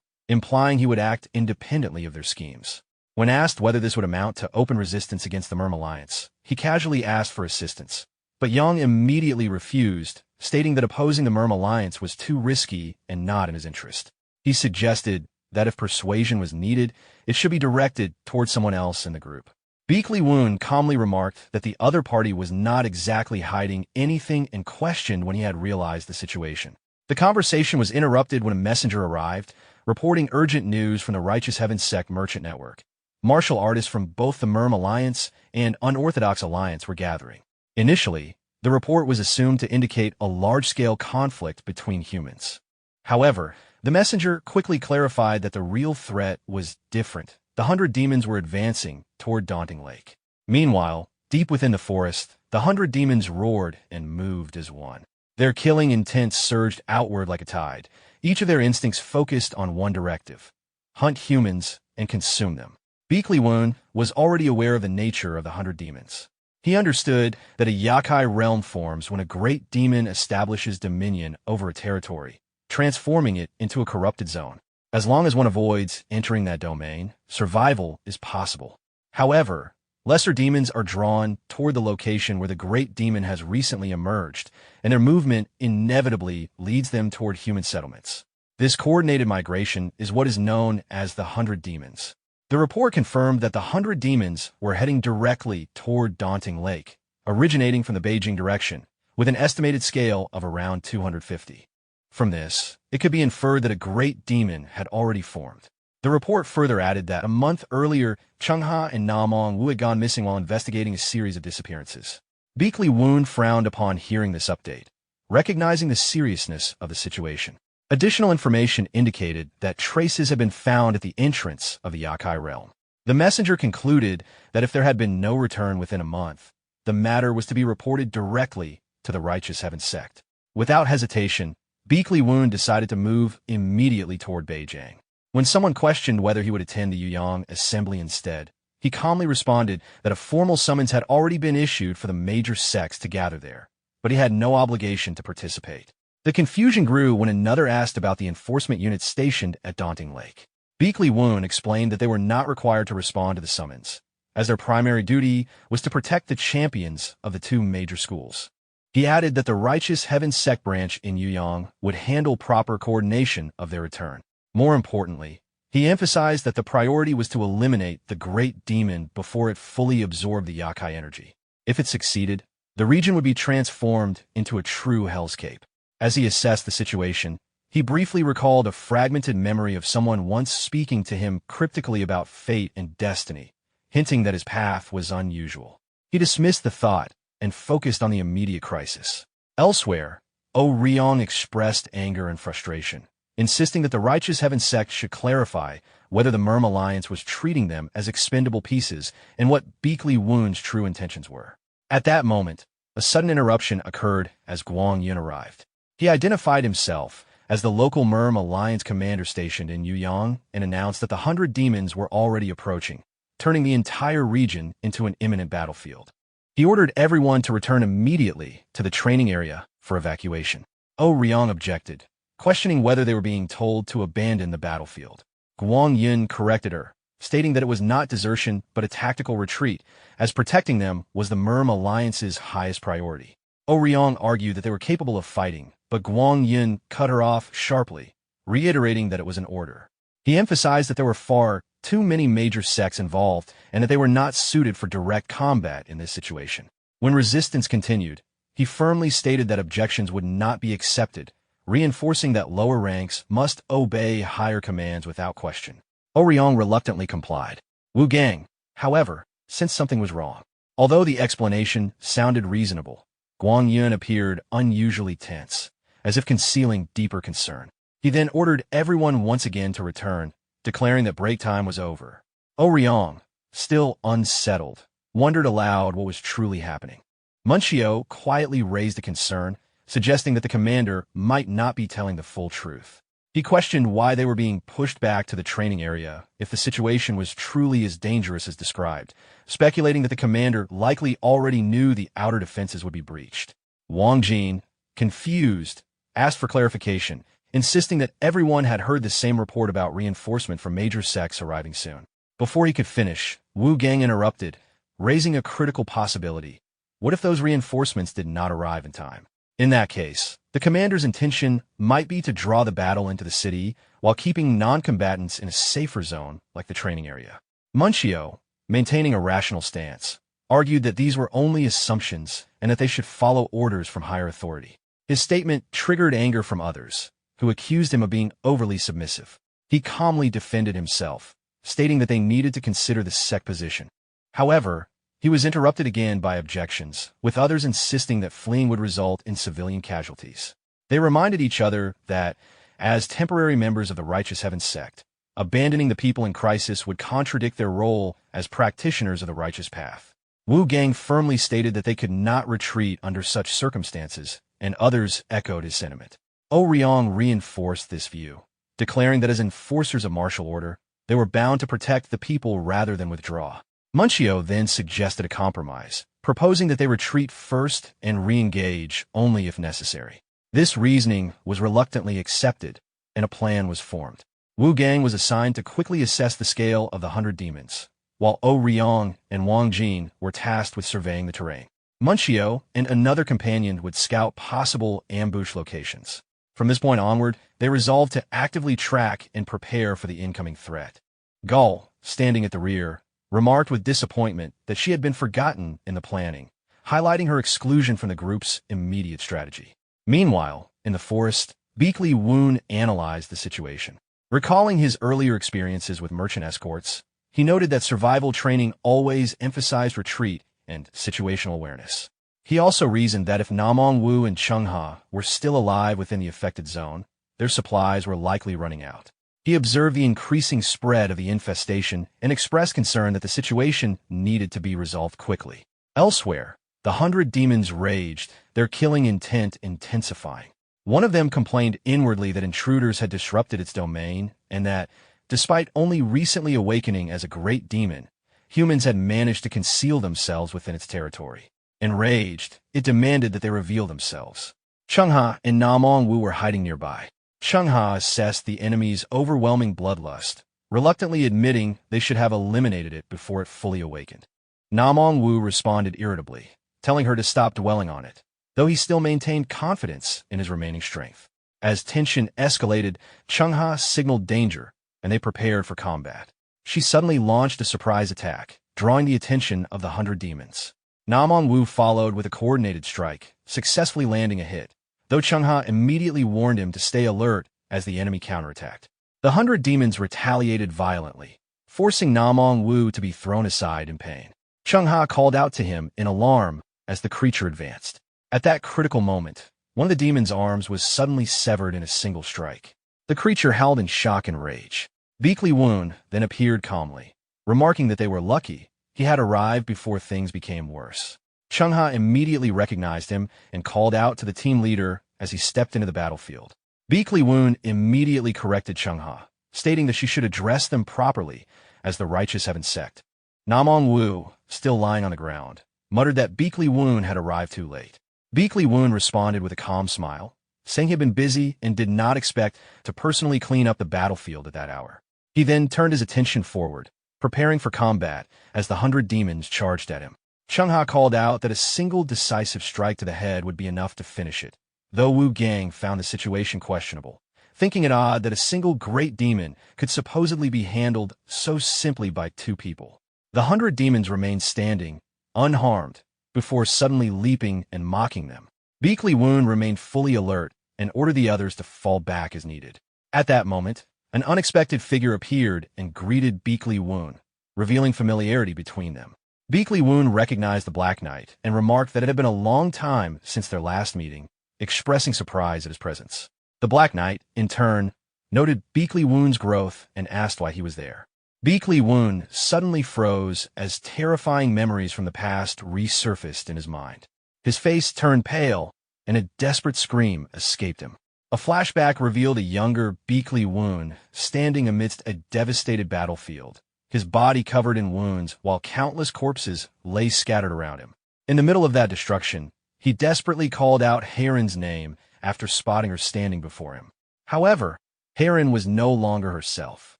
implying he would act independently of their schemes. When asked whether this would amount to open resistance against the Merm Alliance, he casually asked for assistance. But Yang immediately refused, stating that opposing the Merm Alliance was too risky and not in his interest. He suggested that if persuasion was needed, it should be directed towards someone else in the group. Beakley Woon calmly remarked that the other party was not exactly hiding anything and questioned when he had realized the situation. The conversation was interrupted when a messenger arrived, reporting urgent news from the Righteous Heaven Sect merchant network. Martial artists from both the Merm Alliance and Unorthodox Alliance were gathering. Initially, the report was assumed to indicate a large-scale conflict between humans. However, the messenger quickly clarified that the real threat was different. The 100 demons were advancing toward Daunting Lake. Meanwhile, deep within the forest, the 100 demons roared and moved as one. Their killing intent surged outward like a tide, each of their instincts focused on one directive: hunt humans and consume them. Beakley Woon was already aware of the nature of the 100 demons. He understood that a Yakai realm forms when a great demon establishes dominion over a territory, transforming it into a corrupted zone. As long as one avoids entering that domain, survival is possible. However, lesser demons are drawn toward the location where the great demon has recently emerged, and their movement inevitably leads them toward human settlements. This coordinated migration is what is known as the 100 demons. The report confirmed that the 100 demons were heading directly toward Daunting Lake, originating from the Beijing direction, with an estimated scale of around 250. From this, it could be inferred that a great demon had already formed. The report further added that a month earlier, Chengha and Namong Wu had gone missing while investigating a series of disappearances. Beakley Woon frowned upon hearing this update, recognizing the seriousness of the situation. Additional information indicated that traces had been found at the entrance of the Yakai realm. The messenger concluded that if there had been no return within a month, the matter was to be reported directly to the Righteous Heaven Sect. Without hesitation, Beakley Woon decided to move immediately toward Beijing. When someone questioned whether he would attend the Yuyang assembly instead, he calmly responded that a formal summons had already been issued for the major sects to gather there, but he had no obligation to participate. The confusion grew when another asked about the enforcement units stationed at Daunting Lake. Beakley Woon explained that they were not required to respond to the summons, as their primary duty was to protect the champions of the two major schools. He added that the Righteous Heaven Sect branch in Yuyang would handle proper coordination of their return. More importantly, he emphasized that the priority was to eliminate the great demon before it fully absorbed the Yakai energy. If it succeeded, the region would be transformed into a true hellscape. As he assessed the situation, he briefly recalled a fragmented memory of someone once speaking to him cryptically about fate and destiny, hinting that his path was unusual. He dismissed the thought and focused on the immediate crisis. Elsewhere, O Ryong expressed anger and frustration, insisting that the Righteous Heaven Sect should clarify whether the Merm Alliance was treating them as expendable pieces and what Beakley Woon's true intentions were. At that moment, a sudden interruption occurred as Guang Yun arrived. He identified himself as the local Merm Alliance commander stationed in Yuyang and announced that the 100 demons were already approaching, turning the entire region into an imminent battlefield. He ordered everyone to return immediately to the training area for evacuation. O Ryong objected, questioning whether they were being told to abandon the battlefield. Guang Yun corrected her, stating that it was not desertion but a tactical retreat, as protecting them was the Merm Alliance's highest priority. O Ryong argued that they were capable of fighting, but Guang Yun cut her off sharply, reiterating that it was an order. He emphasized that there were far too many major sects involved and that they were not suited for direct combat in this situation. When resistance continued, he firmly stated that objections would not be accepted, reinforcing that lower ranks must obey higher commands without question. Ouyang reluctantly complied. Wu Gang, however, sensed something was wrong. Although the explanation sounded reasonable, Guang Yun appeared unusually tense, as if concealing deeper concern. He then ordered everyone once again to return, declaring that break time was over. Ouyang, still unsettled, wondered aloud what was truly happening. Munchio quietly raised a concern, suggesting that the commander might not be telling the full truth. He questioned why they were being pushed back to the training area if the situation was truly as dangerous as described, speculating that the commander likely already knew the outer defenses would be breached. Wang Jin, confused, asked for clarification, insisting that everyone had heard the same report about reinforcement from major sects arriving soon. Before he could finish, Wu Gang interrupted, raising a critical possibility. What if those reinforcements did not arrive in time? In that case, the commander's intention might be to draw the battle into the city while keeping non-combatants in a safer zone like the training area. Munchio, maintaining a rational stance, argued that these were only assumptions and that they should follow orders from higher authority. His statement triggered anger from others, who accused him of being overly submissive. He calmly defended himself, stating that they needed to consider the Sect position. However, he was interrupted again by objections, with others insisting that fleeing would result in civilian casualties. They reminded each other that, as temporary members of the Righteous Heaven Sect, abandoning the people in crisis would contradict their role as practitioners of the righteous path. Wu Gang firmly stated that they could not retreat under such circumstances, and others echoed his sentiment. Ouyang reinforced this view, declaring that as enforcers of martial order, they were bound to protect the people rather than withdraw. Munchio then suggested a compromise, proposing that they retreat first and re-engage only if necessary. This reasoning was reluctantly accepted, and a plan was formed. Wu Gang was assigned to quickly assess the scale of the 100 demons, while Ouyang and Wang Jin were tasked with surveying the terrain. Munchio and another companion would scout possible ambush locations. From this point onward, they resolved to actively track and prepare for the incoming threat. Gull, standing at the rear, remarked with disappointment that she had been forgotten in the planning, highlighting her exclusion from the group's immediate strategy. Meanwhile, in the forest, Beakley Woon analyzed the situation. Recalling his earlier experiences with merchant escorts, he noted that survival training always emphasized retreat and situational awareness. He also reasoned that if Namong Wu and Chung Ha were still alive within the affected zone, their supplies were likely running out. He observed the increasing spread of the infestation and expressed concern that the situation needed to be resolved quickly. Elsewhere, the 100 demons raged, their killing intent intensifying. One of them complained inwardly that intruders had disrupted its domain and that, despite only recently awakening as a great demon, humans had managed to conceal themselves within its territory. Enraged, it demanded that they reveal themselves. Chung Ha and Namong Wu were hiding nearby. Chung Ha assessed the enemy's overwhelming bloodlust, reluctantly admitting they should have eliminated it before it fully awakened. Namong Wu responded irritably, telling her to stop dwelling on it, though he still maintained confidence in his remaining strength. As tension escalated, Chung Ha signaled danger, and they prepared for combat. She suddenly launched a surprise attack, drawing the attention of the 100 demons. Namong Wu followed with a coordinated strike, successfully landing a hit, though Chung Ha immediately warned him to stay alert as the enemy counterattacked. The 100 demons retaliated violently, forcing Namong Wu to be thrown aside in pain. Chung Ha called out to him in alarm as the creature advanced. At that critical moment, one of the demon's arms was suddenly severed in a single strike. The creature howled in shock and rage. Beakley Woon then appeared calmly, remarking that they were lucky he had arrived before things became worse. Chung Ha immediately recognized him and called out to the team leader as he stepped into the battlefield. Beakley Woon immediately corrected Chung Ha, stating that she should address them properly as the Righteous Heaven Sect. Namong Wu, still lying on the ground, muttered that Beakley Woon had arrived too late. Beakley Woon responded with a calm smile, saying he had been busy and did not expect to personally clean up the battlefield at that hour. He then turned his attention forward, preparing for combat as the 100 demons charged at him. Chung Ha called out that a single decisive strike to the head would be enough to finish it, though Wu Gang found the situation questionable, thinking it odd that a single great demon could supposedly be handled so simply by two people. The 100 demons remained standing, unharmed, before suddenly leaping and mocking them. Beakly Woon remained fully alert and ordered the others to fall back as needed. At that moment, an unexpected figure appeared and greeted Beakly Woon, revealing familiarity between them. Beakly Woon recognized the Black Knight and remarked that it had been a long time since their last meeting, expressing surprise at his presence. The Black Knight, in turn, noted Beakly Woon's growth and asked why he was there. Beakly Woon suddenly froze as terrifying memories from the past resurfaced in his mind. His face turned pale, and a desperate scream escaped him. A flashback revealed a younger Beakly Woon standing amidst a devastated battlefield, his body covered in wounds while countless corpses lay scattered around him. In the middle of that destruction, he desperately called out Heron's name after spotting her standing before him. However, Heron was no longer herself.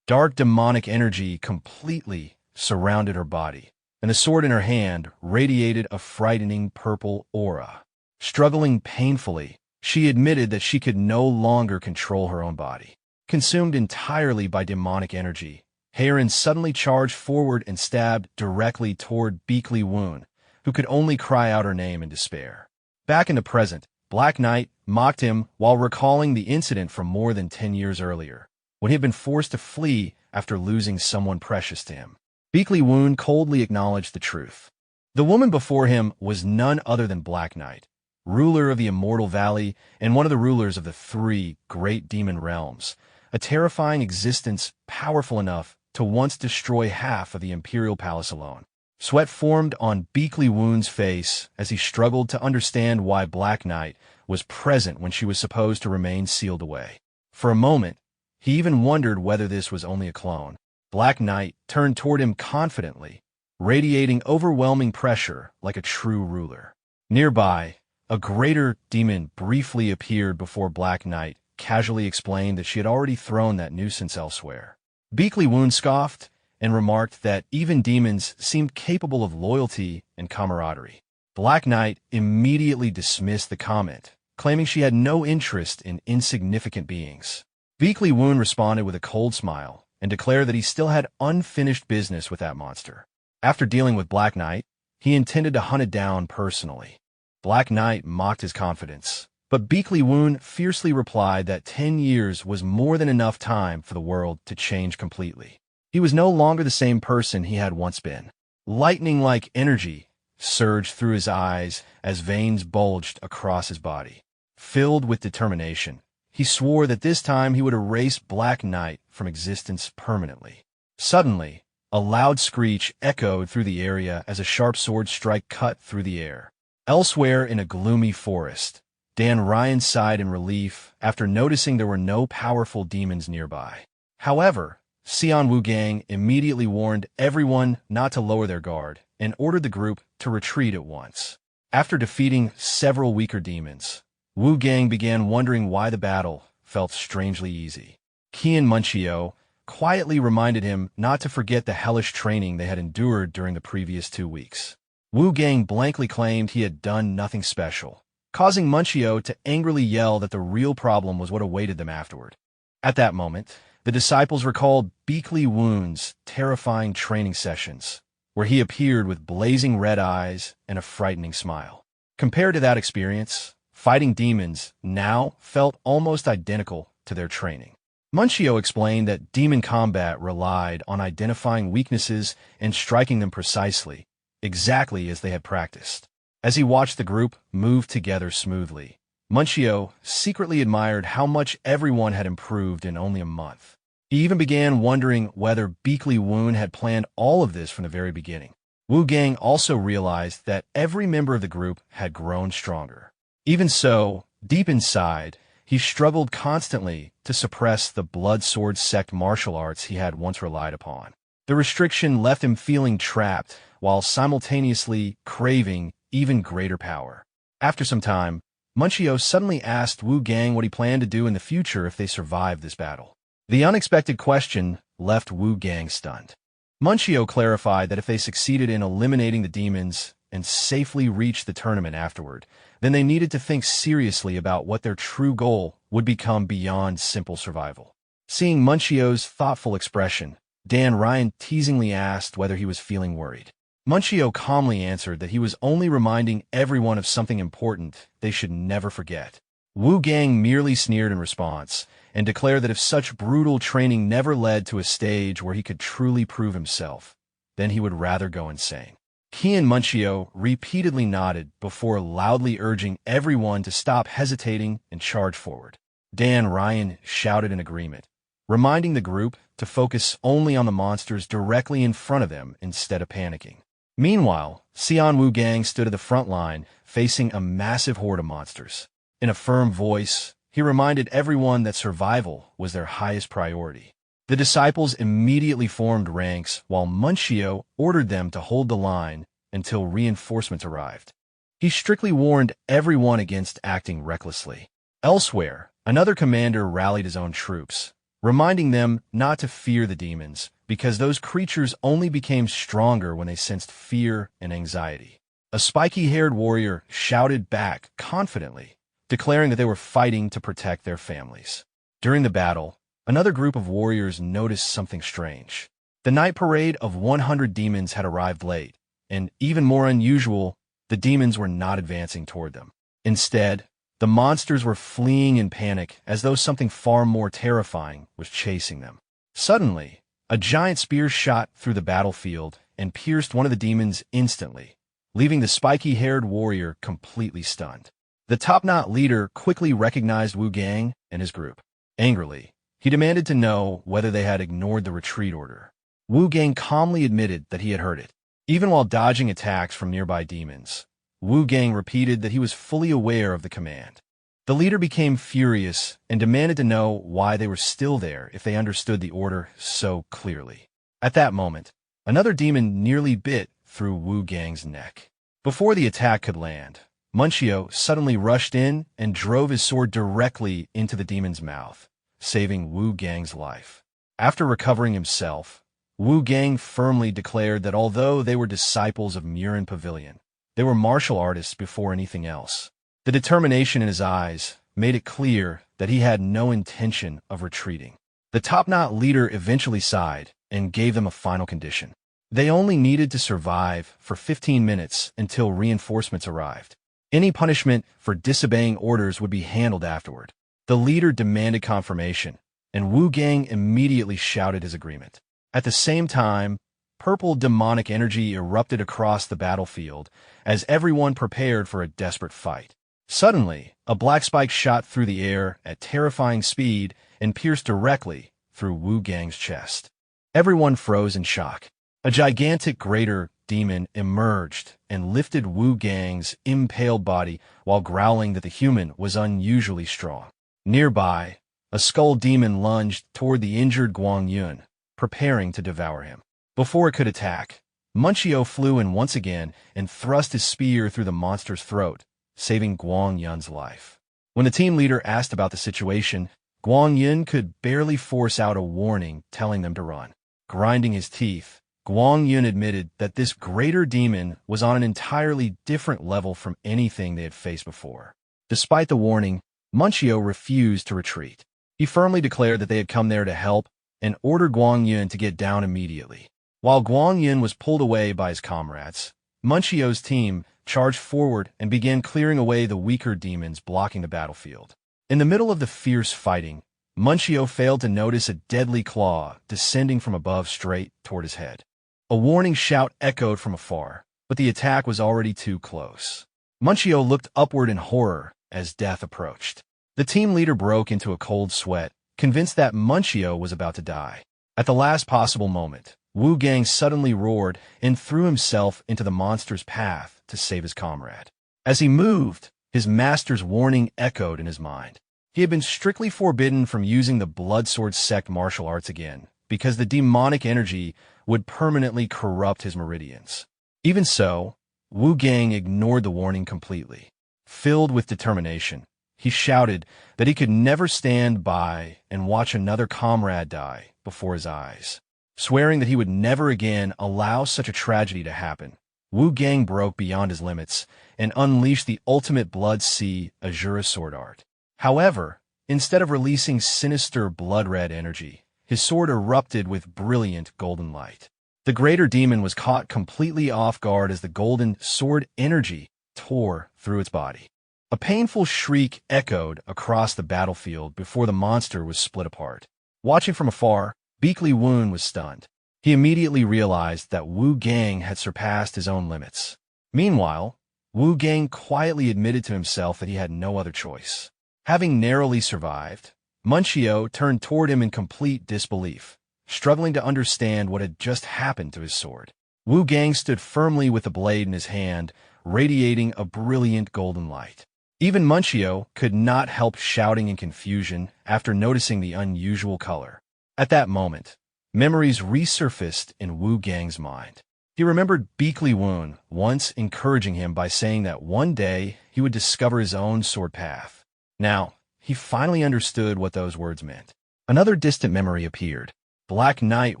Dark demonic energy completely surrounded her body, and the sword in her hand radiated a frightening purple aura. Struggling painfully, she admitted that she could no longer control her own body. Consumed entirely by demonic energy, Heron suddenly charged forward and stabbed directly toward Beakly Woon, who could only cry out her name in despair. Back in the present, Black Knight mocked him while recalling the incident from more than 10 years earlier, when he had been forced to flee after losing someone precious to him. Beakly Woon coldly acknowledged the truth. The woman before him was none other than Black Knight, ruler of the Immortal Valley and one of the rulers of the 3 great demon realms, a terrifying existence powerful enough to once destroy half of the Imperial Palace alone. Sweat formed on Beakly Woon's face as he struggled to understand why Black Knight was present when she was supposed to remain sealed away. For a moment, he even wondered whether this was only a clone. Black Knight turned toward him confidently, radiating overwhelming pressure like a true ruler. Nearby, a greater demon briefly appeared before Black Knight casually explained that she had already thrown that nuisance elsewhere. Beakly Woon scoffed and remarked that even demons seemed capable of loyalty and camaraderie. Black Knight immediately dismissed the comment, claiming she had no interest in insignificant beings. Beakly Woon responded with a cold smile and declared that he still had unfinished business with that monster. After dealing with Black Knight, he intended to hunt it down personally. Black Knight mocked his confidence, but Beakly Woon fiercely replied that 10 years was more than enough time for the world to change completely. He was no longer the same person he had once been. Lightning-like energy surged through his eyes as veins bulged across his body. Filled with determination, he swore that this time he would erase Black Knight from existence permanently. Suddenly, a loud screech echoed through the area as a sharp sword strike cut through the air. Elsewhere in a gloomy forest, Dan Ryan sighed in relief after noticing there were no powerful demons nearby. However, Xian Wugang immediately warned everyone not to lower their guard and ordered the group to retreat at once. After defeating several weaker demons, Wugang began wondering why the battle felt strangely easy. Qian Munchio quietly reminded him not to forget the hellish training they had endured during the previous 2 weeks. Wugang blankly claimed he had done nothing special, causing Munchio to angrily yell that the real problem was what awaited them afterward. At that moment, the disciples recalled Beakly Woon's terrifying training sessions, where he appeared with blazing red eyes and a frightening smile. Compared to that experience, fighting demons now felt almost identical to their training. Munchio explained that demon combat relied on identifying weaknesses and striking them precisely, exactly as they had practiced. As he watched the group move together smoothly, Munchio secretly admired how much everyone had improved in only a month. He even began wondering whether Beakly Woon had planned all of this from the very beginning. Wugang also realized that every member of the group had grown stronger. Even so, deep inside, he struggled constantly to suppress the blood sword sect martial arts he had once relied upon. The restriction left him feeling trapped while simultaneously craving even greater power. After some time, Munchio suddenly asked Wugang what he planned to do in the future if they survived this battle. The unexpected question left Wugang stunned. Munchio clarified that if they succeeded in eliminating the demons, and safely reach the tournament afterward, then they needed to think seriously about what their true goal would become beyond simple survival. Seeing Munchio's thoughtful expression, Dan Ryan teasingly asked whether he was feeling worried. Munchio calmly answered that he was only reminding everyone of something important they should never forget. Wu Gang merely sneered in response and declared that if such brutal training never led to a stage where he could truly prove himself, then he would rather go insane. He and Munchio repeatedly nodded before loudly urging everyone to stop hesitating and charge forward. Dan Ryan shouted in agreement, reminding the group to focus only on the monsters directly in front of them instead of panicking. Meanwhile, Xian Wu Gang stood at the front line, facing a massive horde of monsters. In a firm voice, he reminded everyone that survival was their highest priority. The disciples immediately formed ranks while Munchio ordered them to hold the line until reinforcements arrived. He strictly warned everyone against acting recklessly. Elsewhere, another commander rallied his own troops, reminding them not to fear the demons because those creatures only became stronger when they sensed fear and anxiety. A spiky-haired warrior shouted back confidently, declaring that they were fighting to protect their families. During the battle, another group of warriors noticed something strange. The night parade of 100 demons had arrived late, and even more unusual, the demons were not advancing toward them. Instead, the monsters were fleeing in panic as though something far more terrifying was chasing them. Suddenly, a giant spear shot through the battlefield and pierced one of the demons instantly, leaving the spiky-haired warrior completely stunned. The top-knot leader quickly recognized Wu Gang and his group. Angrily, he demanded to know whether they had ignored the retreat order. Wu Gang calmly admitted that he had heard it. Even while dodging attacks from nearby demons, Wu Gang repeated that he was fully aware of the command. The leader became furious and demanded to know why they were still there if they understood the order so clearly. At that moment, another demon nearly bit through Wu Gang's neck. Before the attack could land, Munchio suddenly rushed in and drove his sword directly into the demon's mouth, saving Wu Gang's life. After recovering himself, Wu Gang firmly declared that although they were disciples of Murin Pavilion, they were martial artists before anything else. The determination in his eyes made it clear that he had no intention of retreating. The top-knot leader eventually sighed and gave them a final condition. They only needed to survive for 15 minutes until reinforcements arrived. Any punishment for disobeying orders would be handled afterward. The leader demanded confirmation, and Wu Gang immediately shouted his agreement. At the same time, purple demonic energy erupted across the battlefield as everyone prepared for a desperate fight. Suddenly, a black spike shot through the air at terrifying speed and pierced directly through Wu Gang's chest. Everyone froze in shock. A gigantic greater demon emerged and lifted Wu Gang's impaled body while growling that the human was unusually strong. Nearby, a skull demon lunged toward the injured Guang Yun, preparing to devour him. Before it could attack, Munchio flew in once again and thrust his spear through the monster's throat, saving Guang Yun's life. When the team leader asked about the situation, Guang Yun could barely force out a warning telling them to run. Grinding his teeth, Guang Yun admitted that this greater demon was on an entirely different level from anything they had faced before. Despite the warning, Munchio refused to retreat. He firmly declared that they had come there to help and ordered Guang Yun to get down immediately. While Guang Yun was pulled away by his comrades, Munchio's team charged forward and began clearing away the weaker demons blocking the battlefield. In the middle of the fierce fighting, Munchio failed to notice a deadly claw descending from above straight toward his head. A warning shout echoed from afar, but the attack was already too close. Munchio looked upward in horror as death approached. The team leader broke into a cold sweat, convinced that Munchio was about to die. At the last possible moment, Wu Gang suddenly roared and threw himself into the monster's path to save his comrade. As he moved, his master's warning echoed in his mind. He had been strictly forbidden from using the Bloodsword Sect martial arts again, because the demonic energy would permanently corrupt his meridians. Even so, Wu Gang ignored the warning completely. Filled with determination, he shouted that he could never stand by and watch another comrade die before his eyes. Swearing that he would never again allow such a tragedy to happen, Wu Gang broke beyond his limits and unleashed the ultimate Blood Sea Azura sword art. However, instead of releasing sinister blood-red energy, his sword erupted with brilliant golden light. The greater demon was caught completely off guard as the golden sword energy tore through its body. A painful shriek echoed across the battlefield before the monster was split apart. Watching from afar, Beakley Woon was stunned. He immediately realized that Wu Gang had surpassed his own limits. Meanwhile, Wu Gang quietly admitted to himself that he had no other choice. Having narrowly survived, Munchio turned toward him in complete disbelief, struggling to understand what had just happened to his sword. Wu Gang stood firmly with the blade in his hand, radiating a brilliant golden light. Even Munchio could not help shouting in confusion after noticing the unusual color. At that moment, memories resurfaced in Wu Gang's mind. He remembered Beakley Woon once encouraging him by saying that one day he would discover his own sword path. Now, he finally understood what those words meant. Another distant memory appeared. Black Knight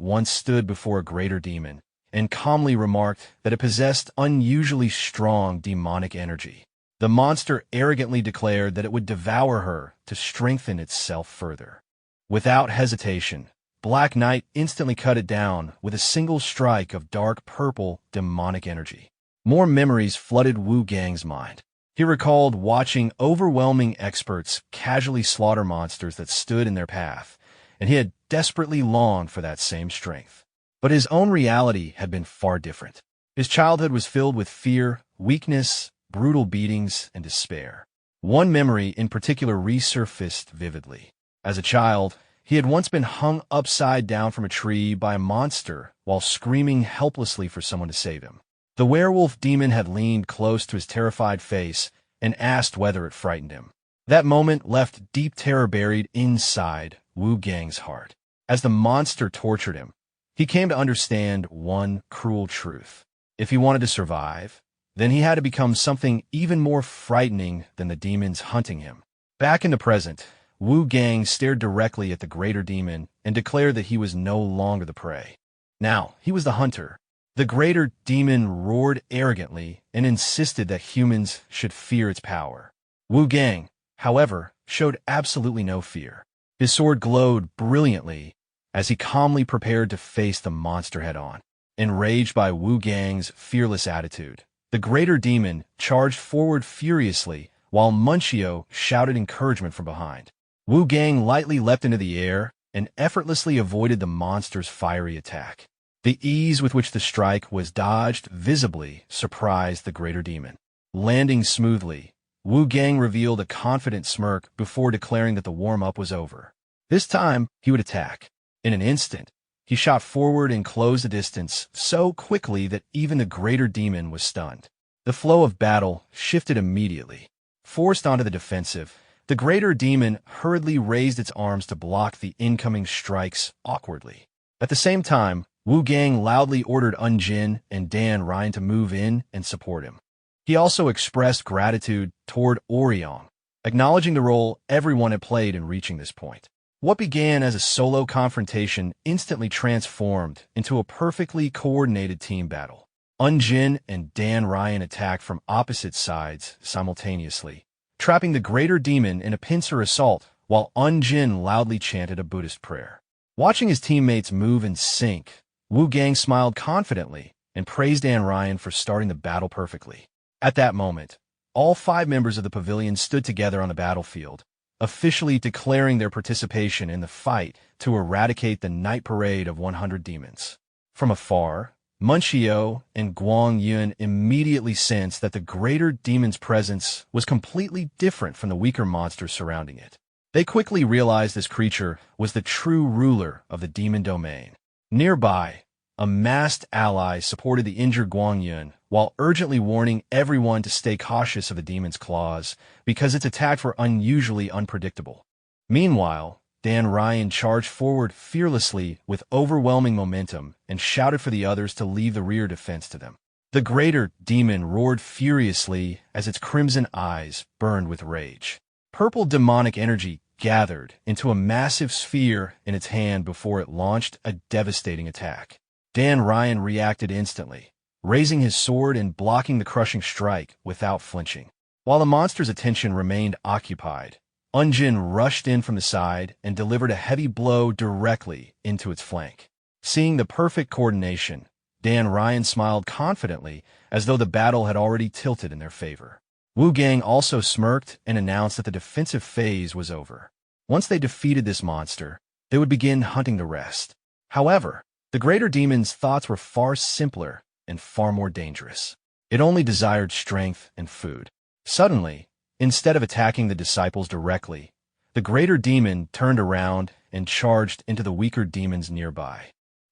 once stood before a greater demon and calmly remarked that it possessed unusually strong demonic energy. The monster arrogantly declared that it would devour her to strengthen itself further. Without hesitation, Black Knight instantly cut it down with a single strike of dark purple demonic energy. More memories flooded Wu Gang's mind. He recalled watching overwhelming experts casually slaughter monsters that stood in their path, and he had desperately longed for that same strength. But his own reality had been far different. His childhood was filled with fear, weakness, brutal beatings, and despair. One memory in particular resurfaced vividly. As a child, he had once been hung upside down from a tree by a monster while screaming helplessly for someone to save him. The werewolf demon had leaned close to his terrified face and asked whether it frightened him. That moment left deep terror buried inside Wu Gang's heart. As the monster tortured him, he came to understand one cruel truth. If he wanted to survive, then he had to become something even more frightening than the demons hunting him. Back in the present, Wu Gang stared directly at the greater demon and declared that he was no longer the prey. Now, he was the hunter. The greater demon roared arrogantly and insisted that humans should fear its power. Wu Gang, however, showed absolutely no fear. His sword glowed brilliantly as he calmly prepared to face the monster head-on. Enraged by Wu Gang's fearless attitude, the greater demon charged forward furiously while Munchio shouted encouragement from behind. Wu Gang lightly leapt into the air and effortlessly avoided the monster's fiery attack. The ease with which the strike was dodged visibly surprised the greater demon. Landing smoothly, Wu Gang revealed a confident smirk before declaring that the warm-up was over. This time, he would attack. In an instant, he shot forward and closed the distance so quickly that even the greater demon was stunned. The flow of battle shifted immediately. Forced onto the defensive, the greater demon hurriedly raised its arms to block the incoming strikes awkwardly. At the same time, Wu Gang loudly ordered Jin and Dan Ryan to move in and support him. He also expressed gratitude toward Oriong, acknowledging the role everyone had played in reaching this point. What began as a solo confrontation instantly transformed into a perfectly coordinated team battle. Jin and Dan Ryan attacked from opposite sides simultaneously, trapping the greater demon in a pincer assault while Jin loudly chanted a Buddhist prayer. Watching his teammates move in sync, Wu Gang smiled confidently and praised Dan Ryan for starting the battle perfectly. At that moment, all 5 members of the pavilion stood together on the battlefield, officially declaring their participation in the fight to eradicate the night parade of 100 demons. From afar, Munchio and Guang Yun immediately sensed that the greater demon's presence was completely different from the weaker monsters surrounding it. They quickly realized this creature was the true ruler of the demon domain. Nearby, a masked ally supported the injured Guang Yun while urgently warning everyone to stay cautious of the demon's claws because its attacks were unusually unpredictable. Meanwhile, Dan Ryan charged forward fearlessly with overwhelming momentum and shouted for the others to leave the rear defense to them. The greater demon roared furiously as its crimson eyes burned with rage. Purple demonic energy gathered into a massive sphere in its hand before it launched a devastating attack. Dan Ryan reacted instantly. raising his sword and blocking the crushing strike without flinching. While the monster's attention remained occupied, Unjin rushed in from the side and delivered a heavy blow directly into its flank. Seeing the perfect coordination, Dan Ryan smiled confidently as though the battle had already tilted in their favor. Wu Gang also smirked and announced that the defensive phase was over. Once they defeated this monster, they would begin hunting the rest. However, the greater demon's thoughts were far simpler and far more dangerous. It only desired strength and food. Suddenly, instead of attacking the disciples directly, the greater demon turned around and charged into the weaker demons nearby.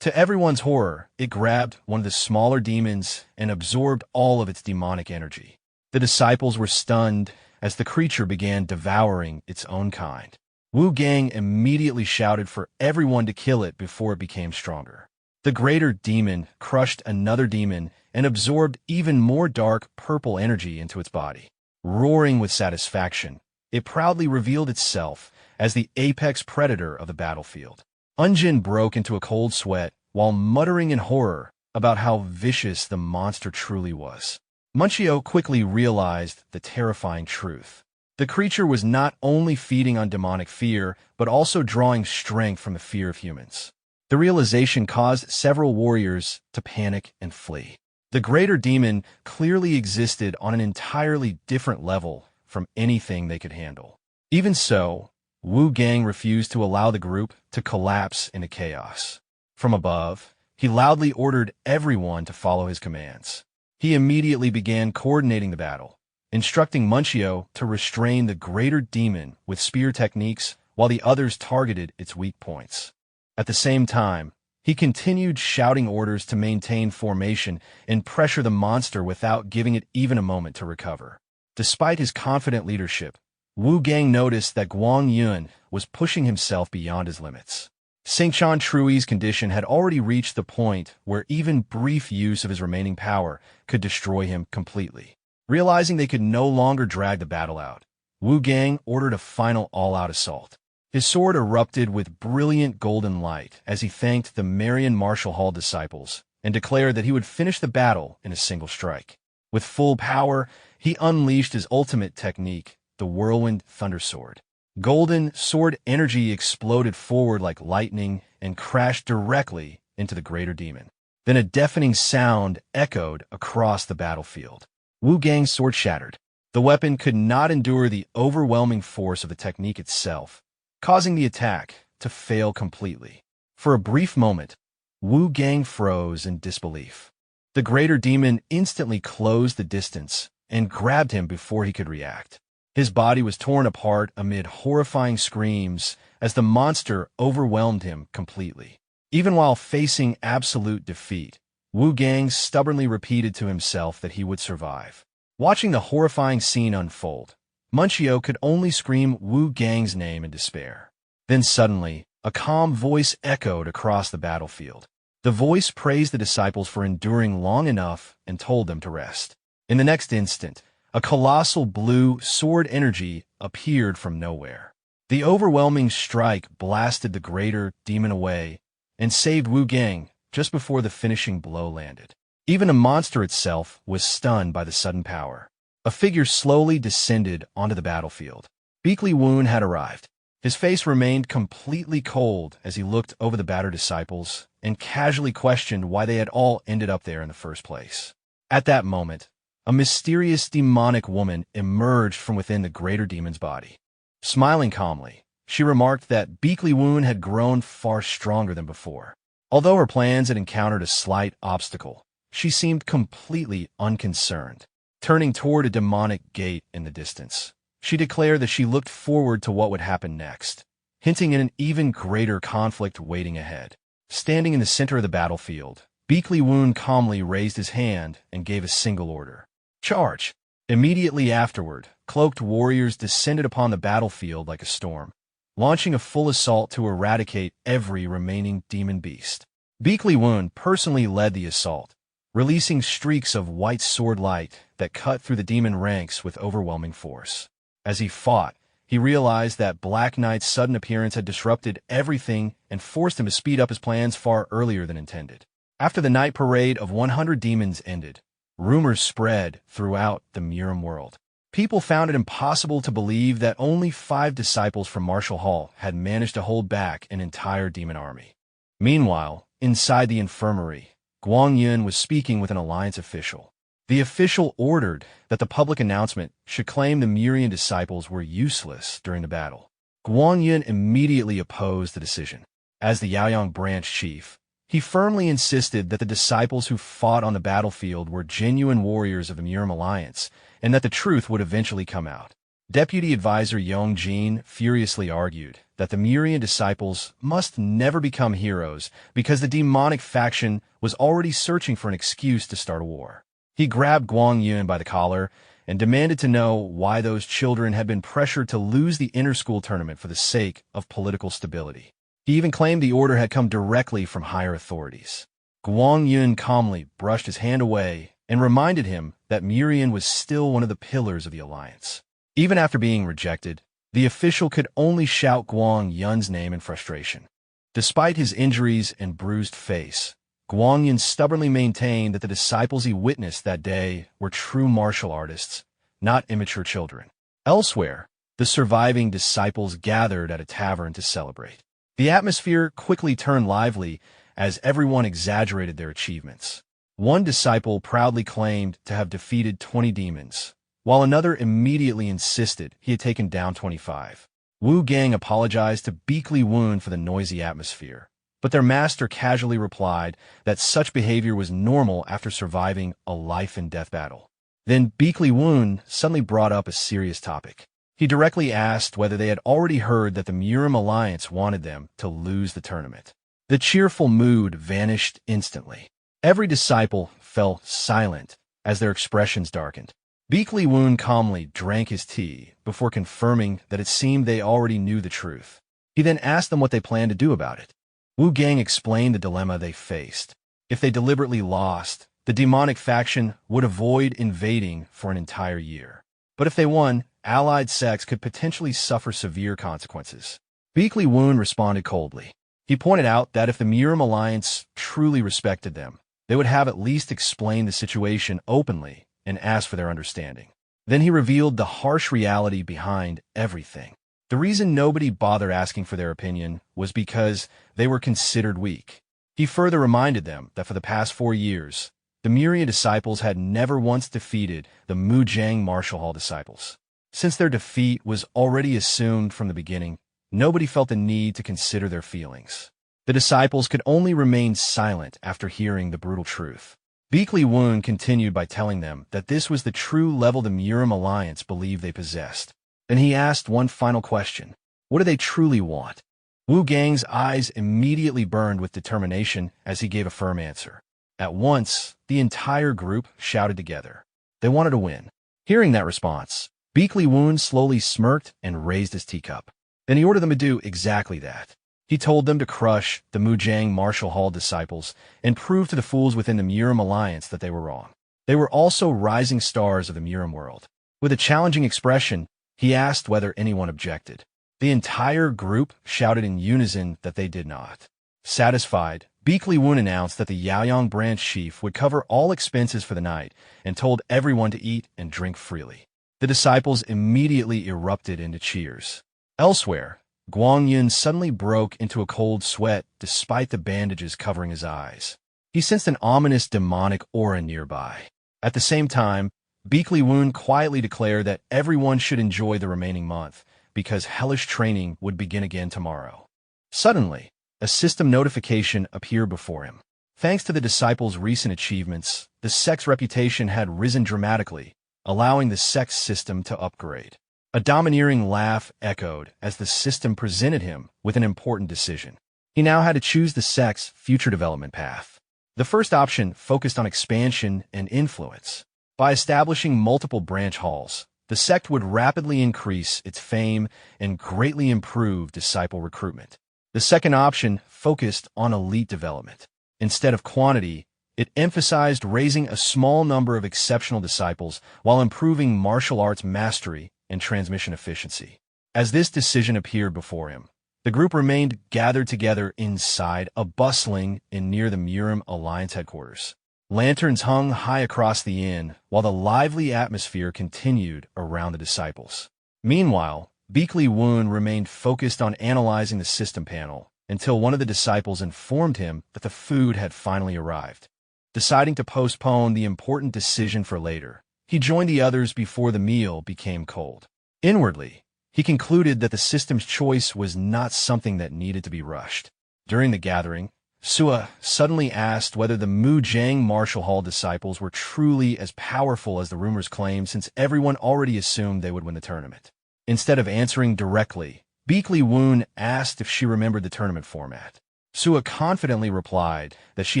To everyone's horror, it grabbed one of the smaller demons and absorbed all of its demonic energy. The disciples were stunned as the creature began devouring its own kind. Wu Gang immediately shouted for everyone to kill it before it became stronger. The greater demon crushed another demon and absorbed even more dark purple energy into its body. Roaring with satisfaction, it proudly revealed itself as the apex predator of the battlefield. Unjin broke into a cold sweat while muttering in horror about how vicious the monster truly was. Munchio quickly realized the terrifying truth. The creature was not only feeding on demonic fear, but also drawing strength from the fear of humans. The realization caused several warriors to panic and flee. The greater demon clearly existed on an entirely different level from anything they could handle. Even so, Wu Gang refused to allow the group to collapse into chaos. From above, he loudly ordered everyone to follow his commands. He immediately began coordinating the battle, instructing Munchio to restrain the greater demon with spear techniques while the others targeted its weak points. At the same time, he continued shouting orders to maintain formation and pressure the monster without giving it even a moment to recover. Despite his confident leadership, Wu Gang noticed that Guang Yun was pushing himself beyond his limits. Singchan Trui's condition had already reached the point where even brief use of his remaining power could destroy him completely. Realizing they could no longer drag the battle out, Wu Gang ordered a final all-out assault. His sword erupted with brilliant golden light as he thanked the Marian Martial Hall disciples and declared that he would finish the battle in a single strike. With full power, he unleashed his ultimate technique, the Whirlwind Thunder Sword. Golden sword energy exploded forward like lightning and crashed directly into the greater demon. Then a deafening sound echoed across the battlefield. Wu Gang's sword shattered. The weapon could not endure the overwhelming force of the technique itself, causing the attack to fail completely. For a brief moment, Wu Gang froze in disbelief. The greater demon instantly closed the distance and grabbed him before he could react. His body was torn apart amid horrifying screams as the monster overwhelmed him completely. Even while facing absolute defeat, Wu Gang stubbornly repeated to himself that he would survive. Watching the horrifying scene unfold, Munchio could only scream Wu Gang's name in despair. Then suddenly, a calm voice echoed across the battlefield. The voice praised the disciples for enduring long enough and told them to rest. In the next instant, a colossal blue sword energy appeared from nowhere. The overwhelming strike blasted the greater demon away and saved Wu Gang just before the finishing blow landed. Even the monster itself was stunned by the sudden power. A figure slowly descended onto the battlefield. Beakley Woon had arrived. His face remained completely cold as he looked over the battered disciples and casually questioned why they had all ended up there in the first place. At that moment, a mysterious demonic woman emerged from within the greater demon's body. Smiling calmly, she remarked that Beakley Woon had grown far stronger than before. Although her plans had encountered a slight obstacle, she seemed completely unconcerned. Turning toward a demonic gate in the distance, she declared that she looked forward to what would happen next, hinting at an even greater conflict waiting ahead. Standing in the center of the battlefield, Beakley Woon calmly raised his hand and gave a single order. Charge! Immediately afterward, cloaked warriors descended upon the battlefield like a storm, launching a full assault to eradicate every remaining demon beast. Beakley Woon personally led the assault, releasing streaks of white sword light that cut through the demon ranks with overwhelming force. As he fought, he realized that Black Knight's sudden appearance had disrupted everything and forced him to speed up his plans far earlier than intended. After the night parade of 100 demons ended, rumors spread throughout the Miram world. People found it impossible to believe that only 5 disciples from Martial Hall had managed to hold back an entire demon army. Meanwhile, inside the infirmary, Guang Yun was speaking with an alliance official. The official ordered that the public announcement should claim the Murian disciples were useless during the battle. Guang Yun immediately opposed the decision. As the Yaoyang branch chief, he firmly insisted that the disciples who fought on the battlefield were genuine warriors of the Miram Alliance, and that the truth would eventually come out. Deputy Advisor Yong Jin furiously argued that the Murian disciples must never become heroes because the demonic faction was already searching for an excuse to start a war. He grabbed Guang Yun by the collar and demanded to know why those children had been pressured to lose the inter-school tournament for the sake of political stability. He even claimed the order had come directly from higher authorities. Guang Yun calmly brushed his hand away and reminded him that Murian was still one of the pillars of the alliance. Even after being rejected, the official could only shout Guang Yun's name in frustration. Despite his injuries and bruised face, Guang Yun stubbornly maintained that the disciples he witnessed that day were true martial artists, not immature children. Elsewhere, the surviving disciples gathered at a tavern to celebrate. The atmosphere quickly turned lively as everyone exaggerated their achievements. One disciple proudly claimed to have defeated 20 demons, while another immediately insisted he had taken down 25. Wu Gang apologized to Beakley Woon for the noisy atmosphere, but their master casually replied that such behavior was normal after surviving a life-and-death battle. Then Beakley Woon suddenly brought up a serious topic. He directly asked whether they had already heard that the Miram Alliance wanted them to lose the tournament. The cheerful mood vanished instantly. Every disciple fell silent as their expressions darkened. Beakley Woon calmly drank his tea before confirming that it seemed they already knew the truth. He then asked them what they planned to do about it. Wu Gang explained the dilemma they faced. If they deliberately lost, the demonic faction would avoid invading for an entire year. But if they won, allied sects could potentially suffer severe consequences. Beakley Woon responded coldly. He pointed out that if the Miram Alliance truly respected them, they would have at least explained the situation openly and asked for their understanding. Then he revealed the harsh reality behind everything. The reason nobody bothered asking for their opinion was because they were considered weak. He further reminded them that for the past 4 years, the Murian disciples had never once defeated the Mujang Martial Hall disciples. Since their defeat was already assumed from the beginning, nobody felt the need to consider their feelings. The disciples could only remain silent after hearing the brutal truth. Beakley Woon continued by telling them that this was the true level the Miram Alliance believed they possessed. Then he asked one final question. What do they truly want? Wu Gang's eyes immediately burned with determination as he gave a firm answer. At once, the entire group shouted together. They wanted to win. Hearing that response, Beakley Woon slowly smirked and raised his teacup. Then he ordered them to do exactly that. He told them to crush the Mujang Martial Hall disciples and prove to the fools within the Miram Alliance that they were wrong. They were also rising stars of the Miram world. With a challenging expression, he asked whether anyone objected. The entire group shouted in unison that they did not. Satisfied, Beakley Woon announced that the Yaoyang branch chief would cover all expenses for the night and told everyone to eat and drink freely. The disciples immediately erupted into cheers. Elsewhere, Guang Yun suddenly broke into a cold sweat despite the bandages covering his eyes. He sensed an ominous demonic aura nearby. At the same time, Beakley Woon quietly declared that everyone should enjoy the remaining month because hellish training would begin again tomorrow. Suddenly, a system notification appeared before him. Thanks to the disciples' recent achievements, the Sect's reputation had risen dramatically, allowing the Sect's system to upgrade. A domineering laugh echoed as the system presented him with an important decision. He now had to choose the Sect's future development path. The first option focused on expansion and influence. By establishing multiple branch halls, the Sect would rapidly increase its fame and greatly improve disciple recruitment. The second option focused on elite development. Instead of quantity, it emphasized raising a small number of exceptional disciples while improving martial arts mastery and transmission efficiency. As this decision appeared before him, The group remained gathered together inside a bustling and near the Murim Alliance headquarters. Lanterns hung high across the inn, while the lively atmosphere continued around the disciples. Meanwhile, Beakley Woon remained focused on analyzing the system panel until one of the disciples informed him that the food had finally arrived. Deciding to postpone the important decision for later, he joined the others before the meal became cold. Inwardly, he concluded that the system's choice was not something that needed to be rushed. During the gathering, Sua suddenly asked whether the Mujang Marshall Hall disciples were truly as powerful as the rumors claimed, since everyone already assumed they would win the tournament. Instead of answering directly, Beakley Woon asked if she remembered the tournament format. Sua confidently replied that she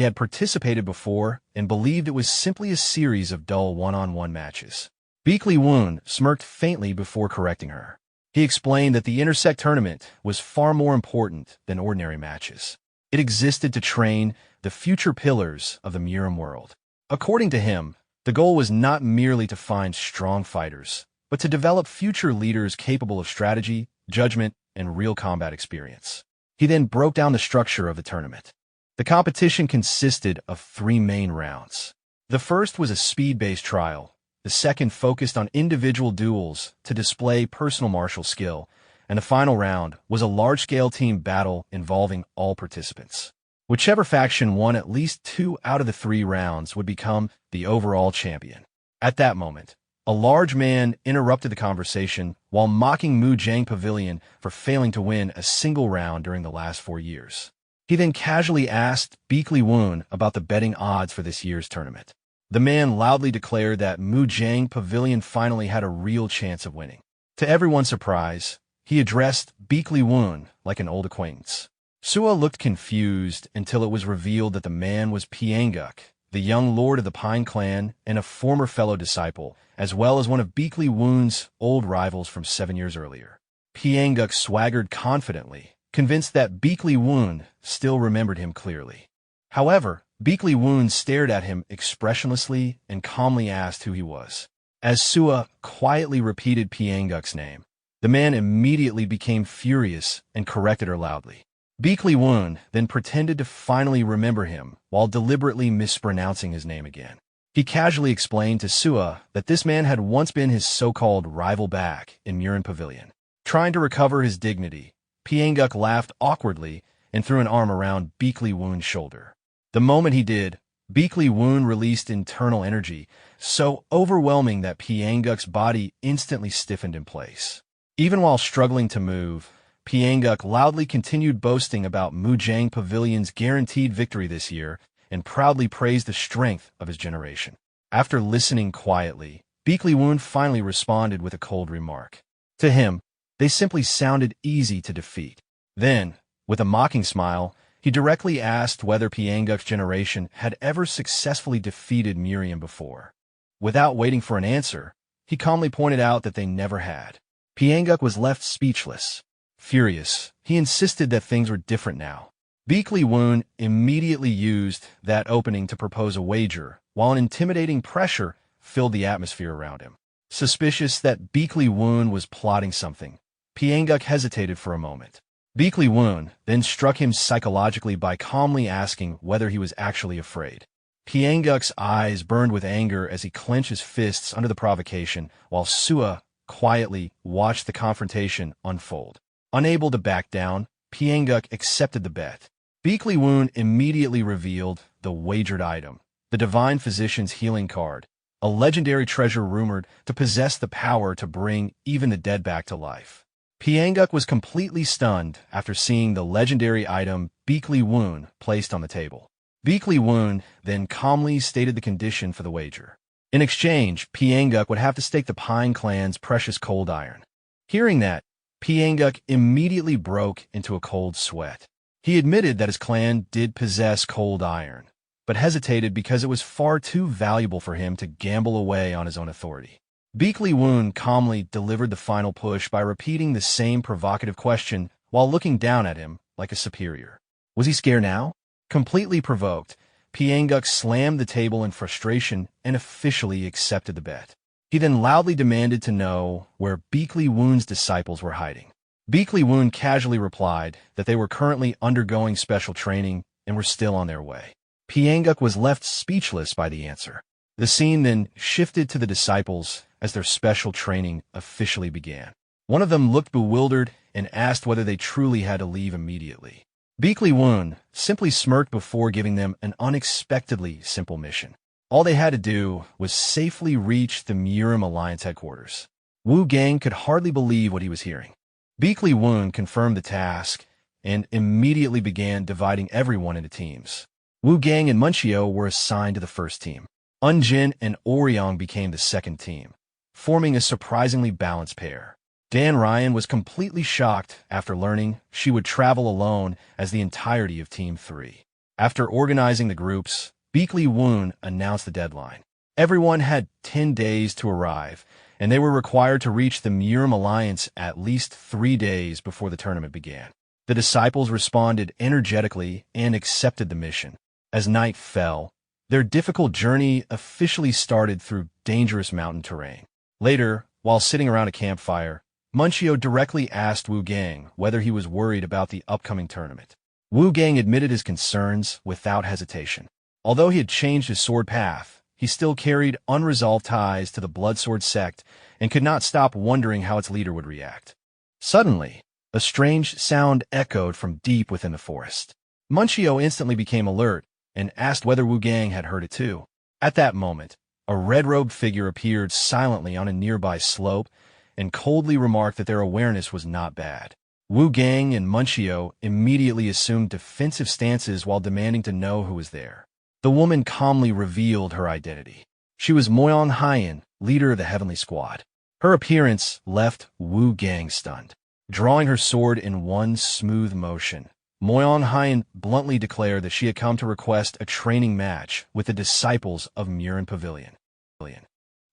had participated before and believed it was simply a series of dull one-on-one matches. Beakley Woon smirked faintly before correcting her. He explained that the Intersect tournament was far more important than ordinary matches. It existed to train the future pillars of the Murim world. According to him, the goal was not merely to find strong fighters, but to develop future leaders capable of strategy, judgment, and real combat experience. He then broke down the structure of the tournament. The competition consisted of 3 main rounds. The first was a speed-based trial. The second focused on individual duels to display personal martial skill, and the final round was a large-scale team battle involving all participants. Whichever faction won at least 2 out of the 3 rounds would become the overall champion. At that moment, a large man interrupted the conversation while mocking Mujang Pavilion for failing to win a single round during the last 4 years. He then casually asked Beakley Woon about the betting odds for this year's tournament. The man loudly declared that Mujang Pavilion finally had a real chance of winning. To everyone's surprise, he addressed Beakley Woon like an old acquaintance. Sua looked confused until it was revealed that the man was Pianguk, the young lord of the Pine Clan and a former fellow disciple, as well as one of Beakley Woon's old rivals from 7 years earlier. Pianguk swaggered confidently, convinced that Beakley Woon still remembered him clearly. However, Beakley Woon stared at him expressionlessly and calmly asked who he was. As Sua quietly repeated Pianguk's name, the man immediately became furious and corrected her loudly. Beakley Woon then pretended to finally remember him while deliberately mispronouncing his name again. He casually explained to Sua that this man had once been his so-called rival back in Murin Pavilion. Trying to recover his dignity, Pianguk laughed awkwardly and threw an arm around Beakley Woon's shoulder. The moment he did, Beakley Woon released internal energy, so overwhelming that Pianguk's body instantly stiffened in place. Even while struggling to move, Pianguk loudly continued boasting about Mujang Pavilion's guaranteed victory this year and proudly praised the strength of his generation. After listening quietly, Beakley Woon finally responded with a cold remark. To him, they simply sounded easy to defeat. Then, with a mocking smile, he directly asked whether Pianguk's generation had ever successfully defeated Miriam before. Without waiting for an answer, he calmly pointed out that they never had. Pianguk was left speechless. Furious, he insisted that things were different now. Beakley Woon immediately used that opening to propose a wager, while an intimidating pressure filled the atmosphere around him. Suspicious that Beakley Woon was plotting something, Pianguk hesitated for a moment. Beakley Woon then struck him psychologically by calmly asking whether he was actually afraid. Pianguk's eyes burned with anger as he clenched his fists under the provocation, while Sua quietly watched the confrontation unfold. Unable to back down, Pianguk accepted the bet. Beakley Woon immediately revealed the wagered item, the Divine Physician's Healing Card, a legendary treasure rumored to possess the power to bring even the dead back to life. Pianguk was completely stunned after seeing the legendary item Beakley Woon placed on the table. Beakley Woon then calmly stated the condition for the wager. In exchange, Pianguk would have to stake the Pine Clan's precious cold iron. Hearing that, Pianguk immediately broke into a cold sweat. He admitted that his clan did possess cold iron, but hesitated because it was far too valuable for him to gamble away on his own authority. Beakley Woon calmly delivered the final push by repeating the same provocative question while looking down at him like a superior. Was he scared now? Completely provoked, Pianguk slammed the table in frustration and officially accepted the bet. He then loudly demanded to know where Beakley Woon's disciples were hiding. Beakley Woon casually replied that they were currently undergoing special training and were still on their way. Pyanguk was left speechless by the answer. The scene then shifted to the disciples as their special training officially began. One of them looked bewildered and asked whether they truly had to leave immediately. Beakley Woon simply smirked before giving them an unexpectedly simple mission. All they had to do was safely reach the Murim Alliance headquarters. Wu Gang could hardly believe what he was hearing. Beakley Woon confirmed the task and immediately began dividing everyone into teams. Wu Gang and Munchio were assigned to the first team. Unjin and Oryong became the second team, forming a surprisingly balanced pair. Dan Ryan was completely shocked after learning she would travel alone as the entirety of Team 3. After organizing the groups, Beakley Woon announced the deadline. Everyone had 10 days to arrive, and they were required to reach the Murim Alliance at least 3 days before the tournament began. The disciples responded energetically and accepted the mission. As night fell, their difficult journey officially started through dangerous mountain terrain. Later, while sitting around a campfire, Munchio directly asked Wu Gang whether he was worried about the upcoming tournament. Wu Gang admitted his concerns without hesitation. Although he had changed his sword path, he still carried unresolved ties to the Bloodsword Sect and could not stop wondering how its leader would react. Suddenly, a strange sound echoed from deep within the forest. Munchio instantly became alert and asked whether Wu Gang had heard it too. At that moment, a red-robed figure appeared silently on a nearby slope and coldly remarked that their awareness was not bad. Wu Gang and Munchio immediately assumed defensive stances while demanding to know who was there. The woman calmly revealed her identity. She was Moyong Hyen, leader of the Heavenly Squad. Her appearance left Wu Gang stunned. Drawing her sword in one smooth motion, Moyong Hyen bluntly declared that she had come to request a training match with the disciples of Murin Pavilion.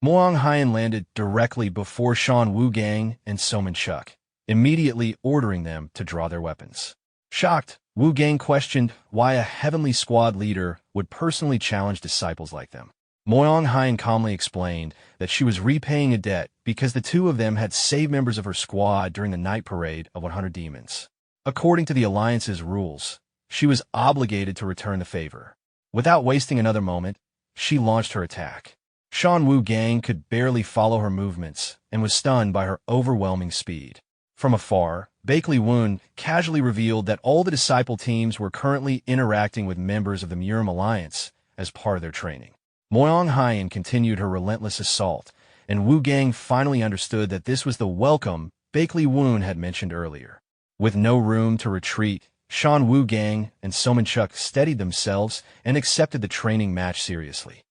Moyong Hyen landed directly before Shan Wu Gang and Soman Chuk, immediately ordering them to draw their weapons. Shocked, Wu Gang questioned why a Heavenly Squad leader would personally challenge disciples like them. Moyong Hyen calmly explained that she was repaying a debt because the two of them had saved members of her squad during the night parade of 100 demons. According to the Alliance's rules, she was obligated to return the favor. Without wasting another moment, she launched her attack. Shan Wu Gang could barely follow her movements and was stunned by her overwhelming speed. From afar, Beakley Woon casually revealed that all the disciple teams were currently interacting with members of the Murim Alliance as part of their training. Moyong Hyen continued her relentless assault, and Wu Gang finally understood that this was the welcome Beakley Woon had mentioned earlier. With no room to retreat, Shan Wu Gang and Soman Chuk steadied themselves and accepted the training match seriously.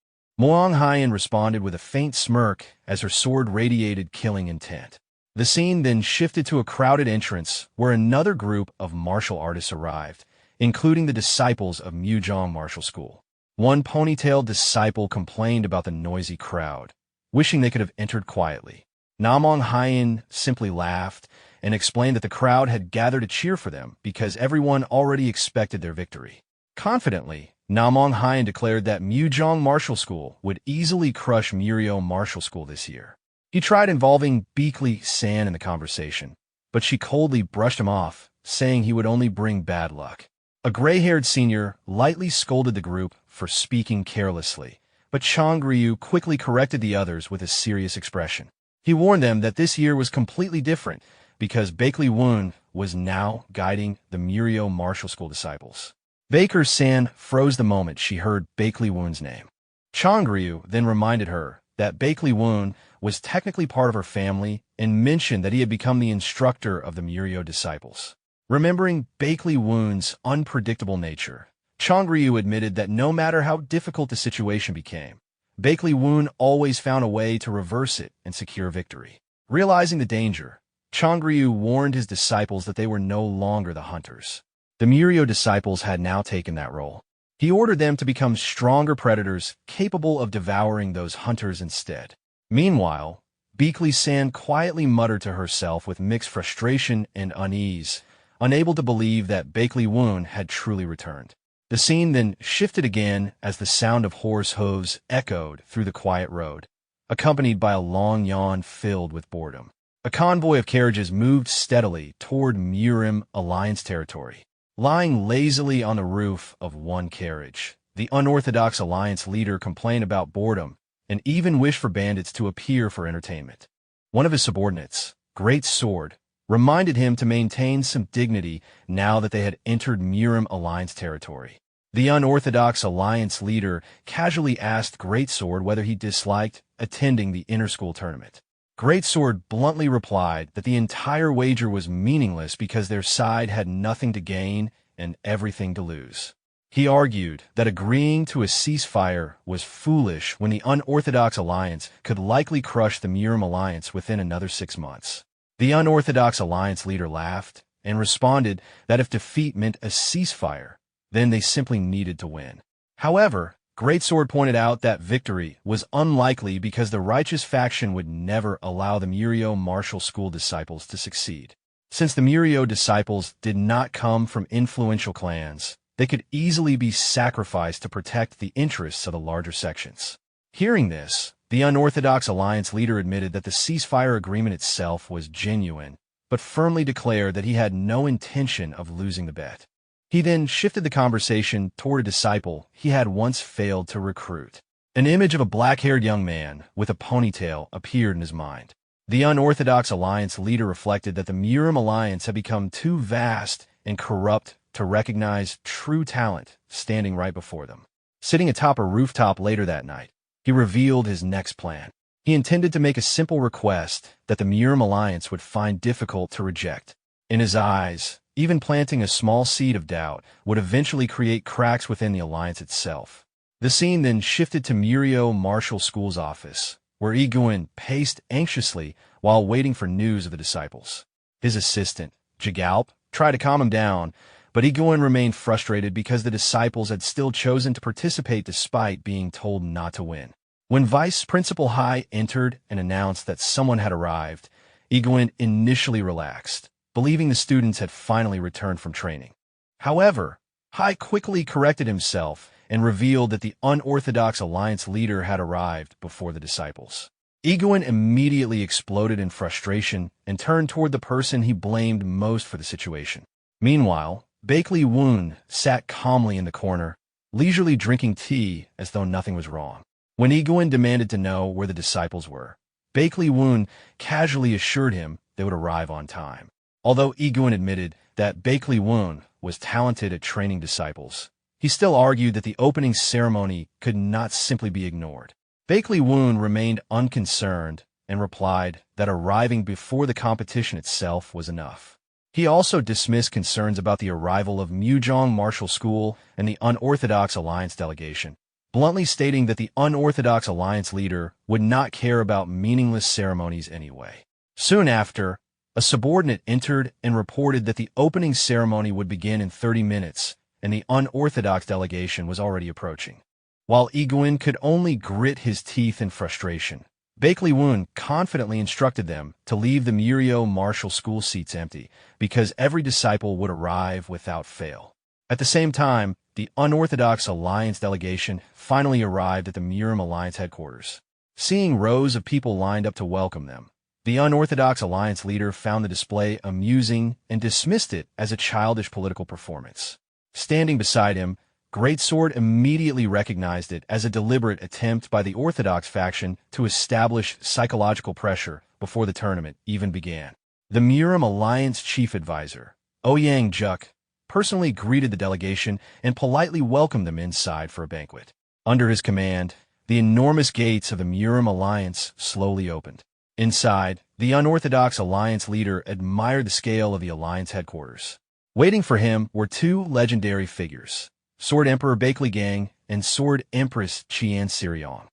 Moyong Hyen responded with a faint smirk as her sword radiated killing intent. The scene then shifted to a crowded entrance where another group of martial artists arrived, including the disciples of Mujong Martial School. One ponytailed disciple complained about the noisy crowd, wishing they could have entered quietly. Namong Hyen simply laughed and explained that the crowd had gathered to cheer for them because everyone already expected their victory. Confidently, Namong Hyen declared that Mujong Martial School would easily crush Murio Martial School this year. He tried involving Beakley San in the conversation, but she coldly brushed him off, saying he would only bring bad luck. A gray-haired senior lightly scolded the group for speaking carelessly, but Chang Ryu quickly corrected the others with a serious expression. He warned them that this year was completely different because Beakley Woon was now guiding the Murio Martial School disciples. Baker San froze the moment she heard Beakley Woon's name. Chang Ryu then reminded her that Beakley Woon was technically part of her family and mentioned that he had become the instructor of the Murio disciples. Remembering Beakley Woon's unpredictable nature, Chang Ryu admitted that no matter how difficult the situation became, Beakley Woon always found a way to reverse it and secure victory. Realizing the danger, Chang Ryu warned his disciples that they were no longer the hunters. The Murio disciples had now taken that role. He ordered them to become stronger predators capable of devouring those hunters instead. Meanwhile, Beakley San quietly muttered to herself with mixed frustration and unease, unable to believe that Beakley Woon had truly returned. The scene then shifted again as the sound of horse hooves echoed through the quiet road, accompanied by a long yawn filled with boredom. A convoy of carriages moved steadily toward Murim Alliance territory. Lying lazily on the roof of one carriage, the unorthodox Alliance leader complained about boredom and even wished for bandits to appear for entertainment. One of his subordinates, Great Sword, reminded him to maintain some dignity now that they had entered Murim Alliance territory. The unorthodox Alliance leader casually asked Great Sword whether he disliked attending the inter-school tournament. Great Sword bluntly replied that the entire wager was meaningless because their side had nothing to gain and everything to lose. He argued that agreeing to a ceasefire was foolish when the unorthodox Alliance could likely crush the Murim Alliance within another 6 months. The unorthodox Alliance leader laughed and responded that if defeat meant a ceasefire, then they simply needed to win. However, Great Sword pointed out that victory was unlikely because the righteous faction would never allow the Murio martial school disciples to succeed. Since the Murio disciples did not come from influential clans, they could easily be sacrificed to protect the interests of the larger sections. Hearing this, the unorthodox Alliance leader admitted that the ceasefire agreement itself was genuine, but firmly declared that he had no intention of losing the bet. He then shifted the conversation toward a disciple he had once failed to recruit. An image of a black-haired young man with a ponytail appeared in his mind. The unorthodox Alliance leader reflected that the Murim Alliance had become too vast and corrupt to recognize true talent standing right before them. Sitting atop a rooftop later that night, he revealed his next plan. He intended to make a simple request that the Murim Alliance would find difficult to reject. In his eyes, even planting a small seed of doubt would eventually create cracks within the Alliance itself. The scene then shifted to Murio Martial School's office, where Iguin paced anxiously while waiting for news of the disciples. His assistant, Jigalp, tried to calm him down, but Iguin remained frustrated because the disciples had still chosen to participate despite being told not to win. When Vice Principal Hai entered and announced that someone had arrived, Iguin initially relaxed, believing the students had finally returned from training. However, Hai quickly corrected himself and revealed that the unorthodox Alliance leader had arrived before the disciples. Iguin immediately exploded in frustration and turned toward the person he blamed most for the situation. Meanwhile, Bakley Woon sat calmly in the corner, leisurely drinking tea as though nothing was wrong. When Iguin demanded to know where the disciples were, Bakley Woon casually assured him they would arrive on time. Although Iguin admitted that Bakley Woon was talented at training disciples, he still argued that the opening ceremony could not simply be ignored. Bakley Woon remained unconcerned and replied that arriving before the competition itself was enough. He also dismissed concerns about the arrival of Mujong Martial School and the unorthodox Alliance delegation, bluntly stating that the unorthodox Alliance leader would not care about meaningless ceremonies anyway. Soon after, a subordinate entered and reported that the opening ceremony would begin in 30 minutes, and the unorthodox delegation was already approaching. While Iguin could only grit his teeth in frustration, Bakley Woon confidently instructed them to leave the Murio Martial School seats empty because every disciple would arrive without fail. At the same time, the unorthodox Alliance delegation finally arrived at the Murim Alliance headquarters. Seeing rows of people lined up to welcome them, the unorthodox Alliance leader found the display amusing and dismissed it as a childish political performance. Standing beside him, Great Sword immediately recognized it as a deliberate attempt by the Orthodox faction to establish psychological pressure before the tournament even began. The Murim Alliance chief advisor, Ouyang Juk, personally greeted the delegation and politely welcomed them inside for a banquet. Under his command, the enormous gates of the Murim Alliance slowly opened. Inside, the unorthodox Alliance leader admired the scale of the Alliance headquarters. Waiting for him were two legendary figures, Sword Emperor Bakley Gang and Sword Empress Qian Sirion.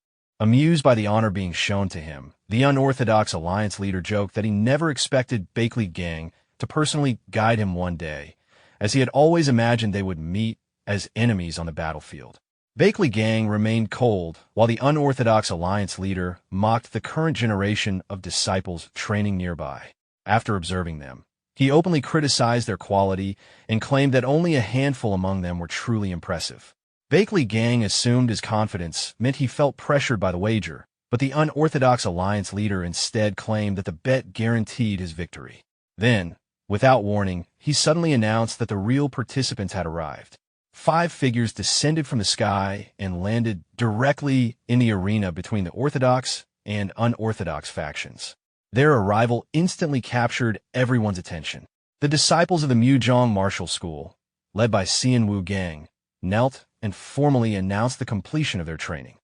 Amused by the honor being shown to him, the unorthodox Alliance leader joked that he never expected Bakley Gang to personally guide him one day, as he had always imagined they would meet as enemies on the battlefield. Bakley Gang remained cold, while the unorthodox Alliance leader mocked the current generation of disciples training nearby. After observing them, he openly criticized their quality and claimed that only a handful among them were truly impressive. Bakley Gang assumed his confidence meant he felt pressured by the wager, but but the unorthodox alliance leader instead claimed that the bet guaranteed his victory. Then, without warning, he suddenly announced that the real participants had arrived. 5 figures descended from the sky and landed directly in the arena between the orthodox and unorthodox factions. Their arrival instantly captured everyone's attention. The disciples of the Muzhong martial school, led by Xian Wu Gang, knelt and formally announced the completion of their training.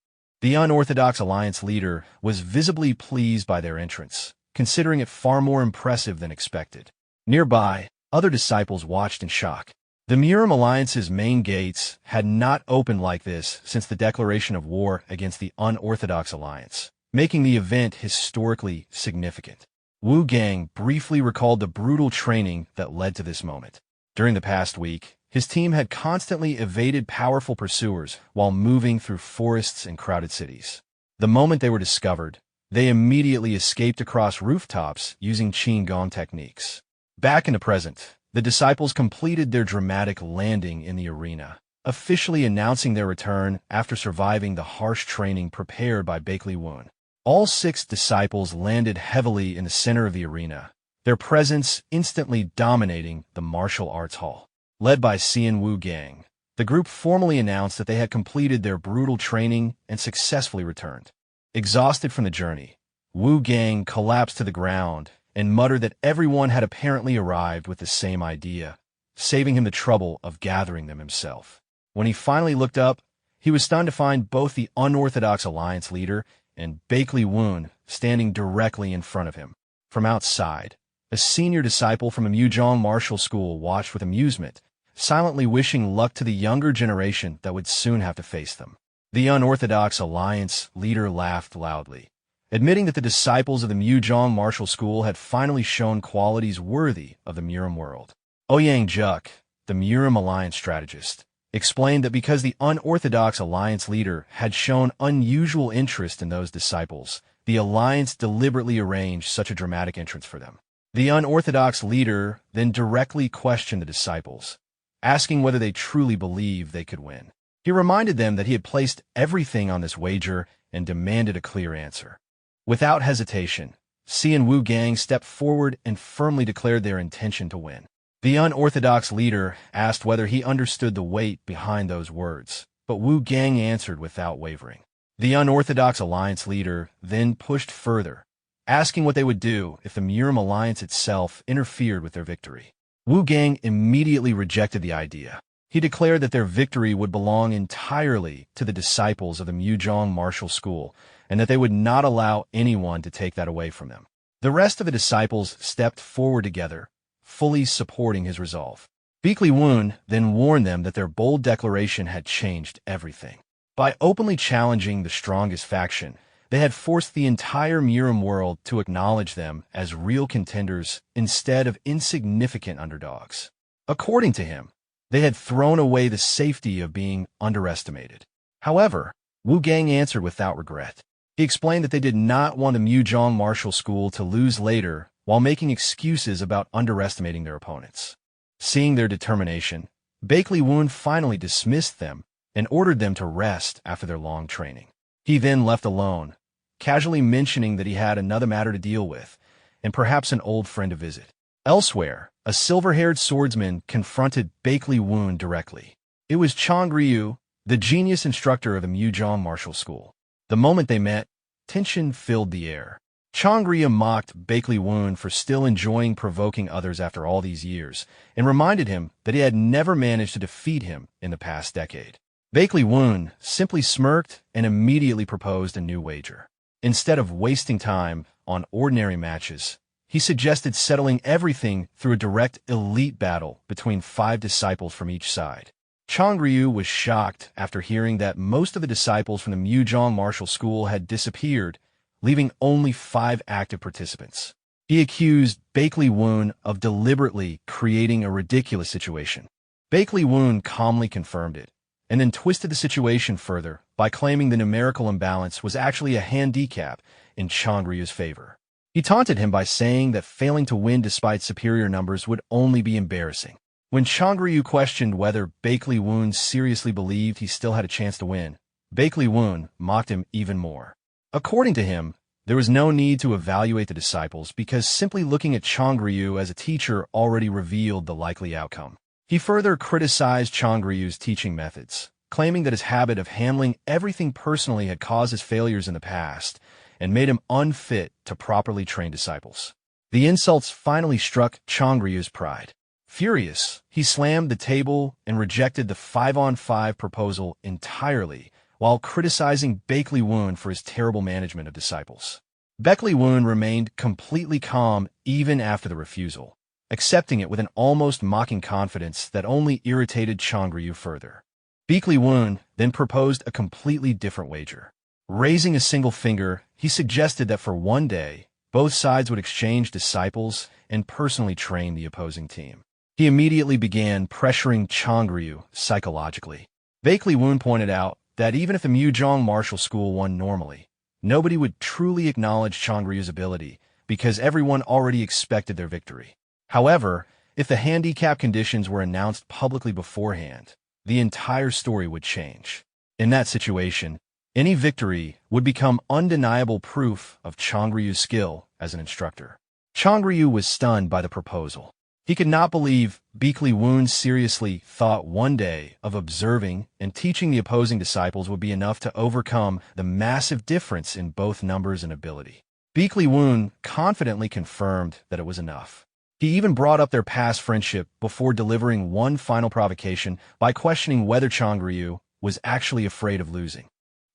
The unorthodox alliance leader was visibly pleased by their entrance, considering it far more impressive than expected. Nearby, other disciples watched in shock. The Murim Alliance's main gates had not opened like this since the declaration of war against the unorthodox alliance, making the event historically significant. Wu Gang briefly recalled the brutal training that led to this moment. During the past week, his team had constantly evaded powerful pursuers while moving through forests and crowded cities. The moment they were discovered, they immediately escaped across rooftops using Qigong techniques. Back in the present, the disciples completed their dramatic landing in the arena, officially announcing their return after surviving the harsh training prepared by Bakley Woon. All 6 disciples landed heavily in the center of the arena, their presence instantly dominating the martial arts hall. Led by Xian Wu Gang, the group formally announced that they had completed their brutal training and successfully returned. Exhausted from the journey, Wu Gang collapsed to the ground and muttered that everyone had apparently arrived with the same idea, saving him the trouble of gathering them himself. When he finally looked up, he was stunned to find both the unorthodox alliance leader and Bakley Woon standing directly in front of him. From outside, a senior disciple from a Muzhong martial school watched with amusement, silently wishing luck to the younger generation that would soon have to face them. The unorthodox alliance leader laughed loudly, admitting that the disciples of the Muzhong martial school had finally shown qualities worthy of the Murim world. Ouyang Juk, the Murim alliance strategist, explained that because the unorthodox alliance leader had shown unusual interest in those disciples, the alliance deliberately arranged such a dramatic entrance for them. The unorthodox leader then directly questioned the disciples, asking whether they truly believed they could win. He reminded them that he had placed everything on this wager and demanded a clear answer. Without hesitation, Xian Wu Gang stepped forward and firmly declared their intention to win. The unorthodox leader asked whether he understood the weight behind those words, but Wu Gang answered without wavering. The unorthodox alliance leader then pushed further, asking what they would do if the Murim alliance itself interfered with their victory. Wu Gang immediately rejected the idea. He declared that their victory would belong entirely to the disciples of the Muzhong martial school, and that they would not allow anyone to take that away from them. The rest of the disciples stepped forward together, fully supporting his resolve. Bakley Woon then warned them that their bold declaration had changed everything. By openly challenging the strongest faction, they had forced the entire Murim world to acknowledge them as real contenders instead of insignificant underdogs. According to him, they had thrown away the safety of being underestimated. However, Wu Gang answered without regret. He explained that they did not want the Muzhong martial school to lose later while making excuses about underestimating their opponents. Seeing their determination, Bakley Woon finally dismissed them and ordered them to rest after their long training. He then left alone, casually mentioning that he had another matter to deal with, and perhaps an old friend to visit. Elsewhere, a silver-haired swordsman confronted Bakley Woon directly. It was Chang Ryu, the genius instructor of the Muzhong martial school. The moment they met, tension filled the air. Chang Ryu mocked Bakley Woon for still enjoying provoking others after all these years, and reminded him that he had never managed to defeat him in the past decade. Bakley Woon simply smirked and immediately proposed a new wager. Instead of wasting time on ordinary matches, he suggested settling everything through a direct elite battle between 5 disciples from each side. Chang Ryu was shocked after hearing that most of the disciples from the Muzhong martial school had disappeared, leaving only 5 active participants. He accused Bakley Woon of deliberately creating a ridiculous situation. Bakley Woon calmly confirmed it, and then twisted the situation further by claiming the numerical imbalance was actually a handicap in Chang Ryu's favor. He taunted him by saying that failing to win despite superior numbers would only be embarrassing. When Chang Ryu questioned whether Bakley Woon seriously believed he still had a chance to win, Bakley Woon mocked him even more. According to him, there was no need to evaluate the disciples because simply looking at Changryu as a teacher already revealed the likely outcome. He further criticized Changryu's teaching methods, claiming that his habit of handling everything personally had caused his failures in the past and made him unfit to properly train disciples. The insults finally struck Changryu's pride. Furious, he slammed the table and rejected the 5-on-5 proposal entirely, while criticizing Baek Lee-woon for his terrible management of disciples. Baek Lee-woon remained completely calm even after the refusal, accepting it with an almost mocking confidence that only irritated Changryu further. Baek Lee-woon then proposed a completely different wager. Raising a single finger, he suggested that for one day, both sides would exchange disciples and personally train the opposing team. He immediately began pressuring Changryu psychologically. Baek Lee-woon pointed out that even if the Mujong Martial School won normally, nobody would truly acknowledge Changryu's ability because everyone already expected their victory. However, if the handicap conditions were announced publicly beforehand, the entire story would change. In that situation, any victory would become undeniable proof of Changryu's skill as an instructor. Changryu was stunned by the proposal. He could not believe Baek Lee-woon seriously thought one day of observing and teaching the opposing disciples would be enough to overcome the massive difference in both numbers and ability. Baek Lee-woon confidently confirmed that it was enough. He even brought up their past friendship before delivering one final provocation by questioning whether Changryu was actually afraid of losing.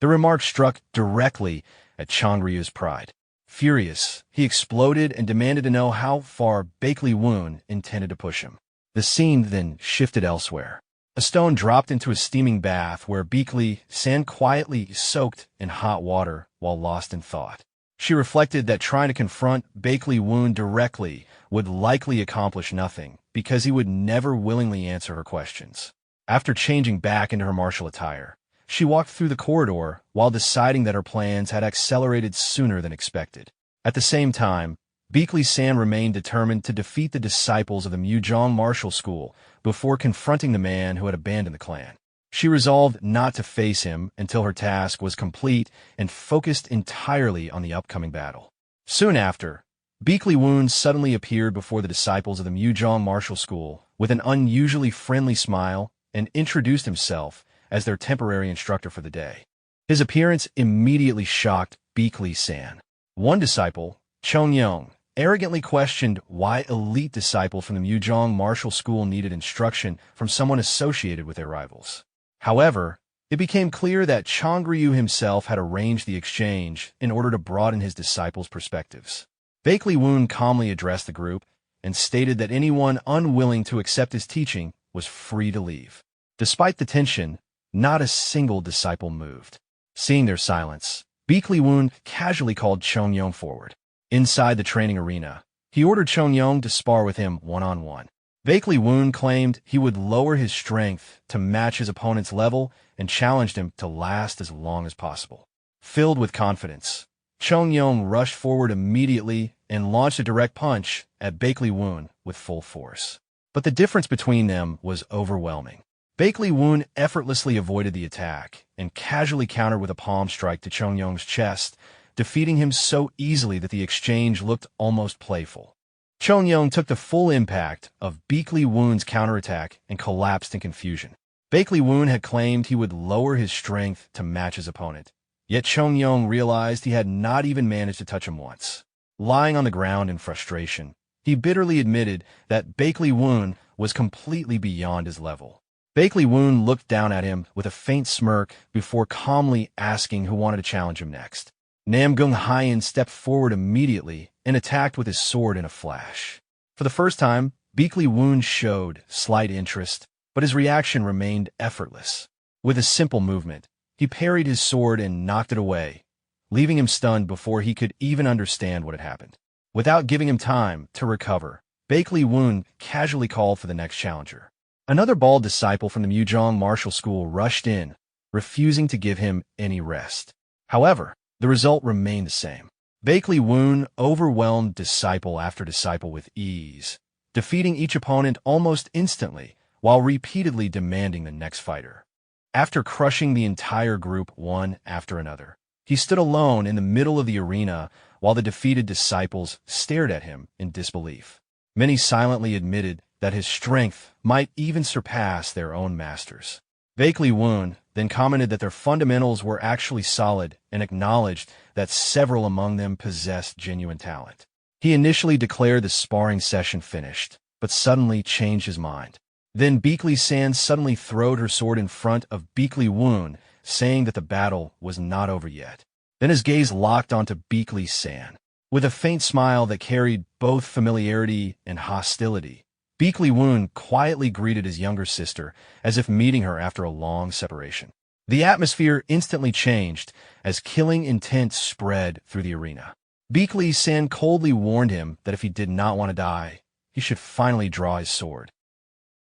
The remark struck directly at Changryu's pride. Furious, he exploded and demanded to know how far Baek Lee-woon intended to push him. The scene then shifted elsewhere. A stone dropped into a steaming bath where Baek Lee-san quietly soaked in hot water while lost in thought. She reflected that trying to confront Baek Lee-woon directly would likely accomplish nothing because he would never willingly answer her questions. After changing back into her martial attire, she walked through the corridor while deciding that her plans had accelerated sooner than expected. At the same time, Baek Lee-san remained determined to defeat the disciples of the Mujong Martial School before confronting the man who had abandoned the clan. She resolved not to face him until her task was complete and focused entirely on the upcoming battle. Soon after, Baek Lee-woon suddenly appeared before the disciples of the Mujong Martial School with an unusually friendly smile and introduced himself as their temporary instructor for the day. His appearance immediately shocked Baek Lee-san. One disciple, Chongyong, arrogantly questioned why elite disciples from the Mujong Martial School needed instruction from someone associated with their rivals. However, it became clear that Changryu himself had arranged the exchange in order to broaden his disciples' perspectives. Baek Lee-woon calmly addressed the group and stated that anyone unwilling to accept his teaching was free to leave. Despite the tension, not a single disciple moved. Seeing their silence, Baek Lee-woon casually called Chongyong forward. Inside the training arena, he ordered Chongyong to spar with him one-on-one. Baek Lee-woon claimed he would lower his strength to match his opponent's level and challenged him to last as long as possible. Filled with confidence, Chongyong rushed forward immediately and launched a direct punch at Baek Lee-woon with full force. But the difference between them was overwhelming. Baek Lee-woon effortlessly avoided the attack and casually countered with a palm strike to Chongyong's chest, defeating him so easily that the exchange looked almost playful. Chongyong took the full impact of Baek Lee-woon's counterattack and collapsed in confusion. Baek Lee-woon had claimed he would lower his strength to match his opponent, yet Chongyong realized he had not even managed to touch him once. Lying on the ground in frustration, he bitterly admitted that Baek Lee-woon was completely beyond his level. Baek Lee-woon looked down at him with a faint smirk before calmly asking who wanted to challenge him next. Namgung Hyen stepped forward immediately and attacked with his sword in a flash. For the first time, Baek Lee-woon showed slight interest, but his reaction remained effortless. With a simple movement, he parried his sword and knocked it away, leaving him stunned before he could even understand what had happened. Without giving him time to recover, Baek Lee-woon casually called for the next challenger. Another bald disciple from the Mujong Martial School rushed in, refusing to give him any rest. However, the result remained the same. Baek Lee-woon overwhelmed disciple after disciple with ease, defeating each opponent almost instantly while repeatedly demanding the next fighter. After crushing the entire group one after another, He stood alone in the middle of the arena while the defeated disciples stared at him in disbelief. Many silently admitted that his strength might even surpass their own masters. Baek Woon then commented that their fundamentals were actually solid and acknowledged that several among them possessed genuine talent. He initially declared the sparring session finished, but suddenly changed his mind. Then Baek San suddenly throwed her sword in front of Baek Woon, saying that the battle was not over yet. Then his gaze locked onto Baek San. With a faint smile that carried both familiarity and hostility, Baek Woon quietly greeted his younger sister as if meeting her after a long separation. The atmosphere instantly changed as killing intent spread through the arena. Baek San coldly warned him that if he did not want to die, he should finally draw his sword.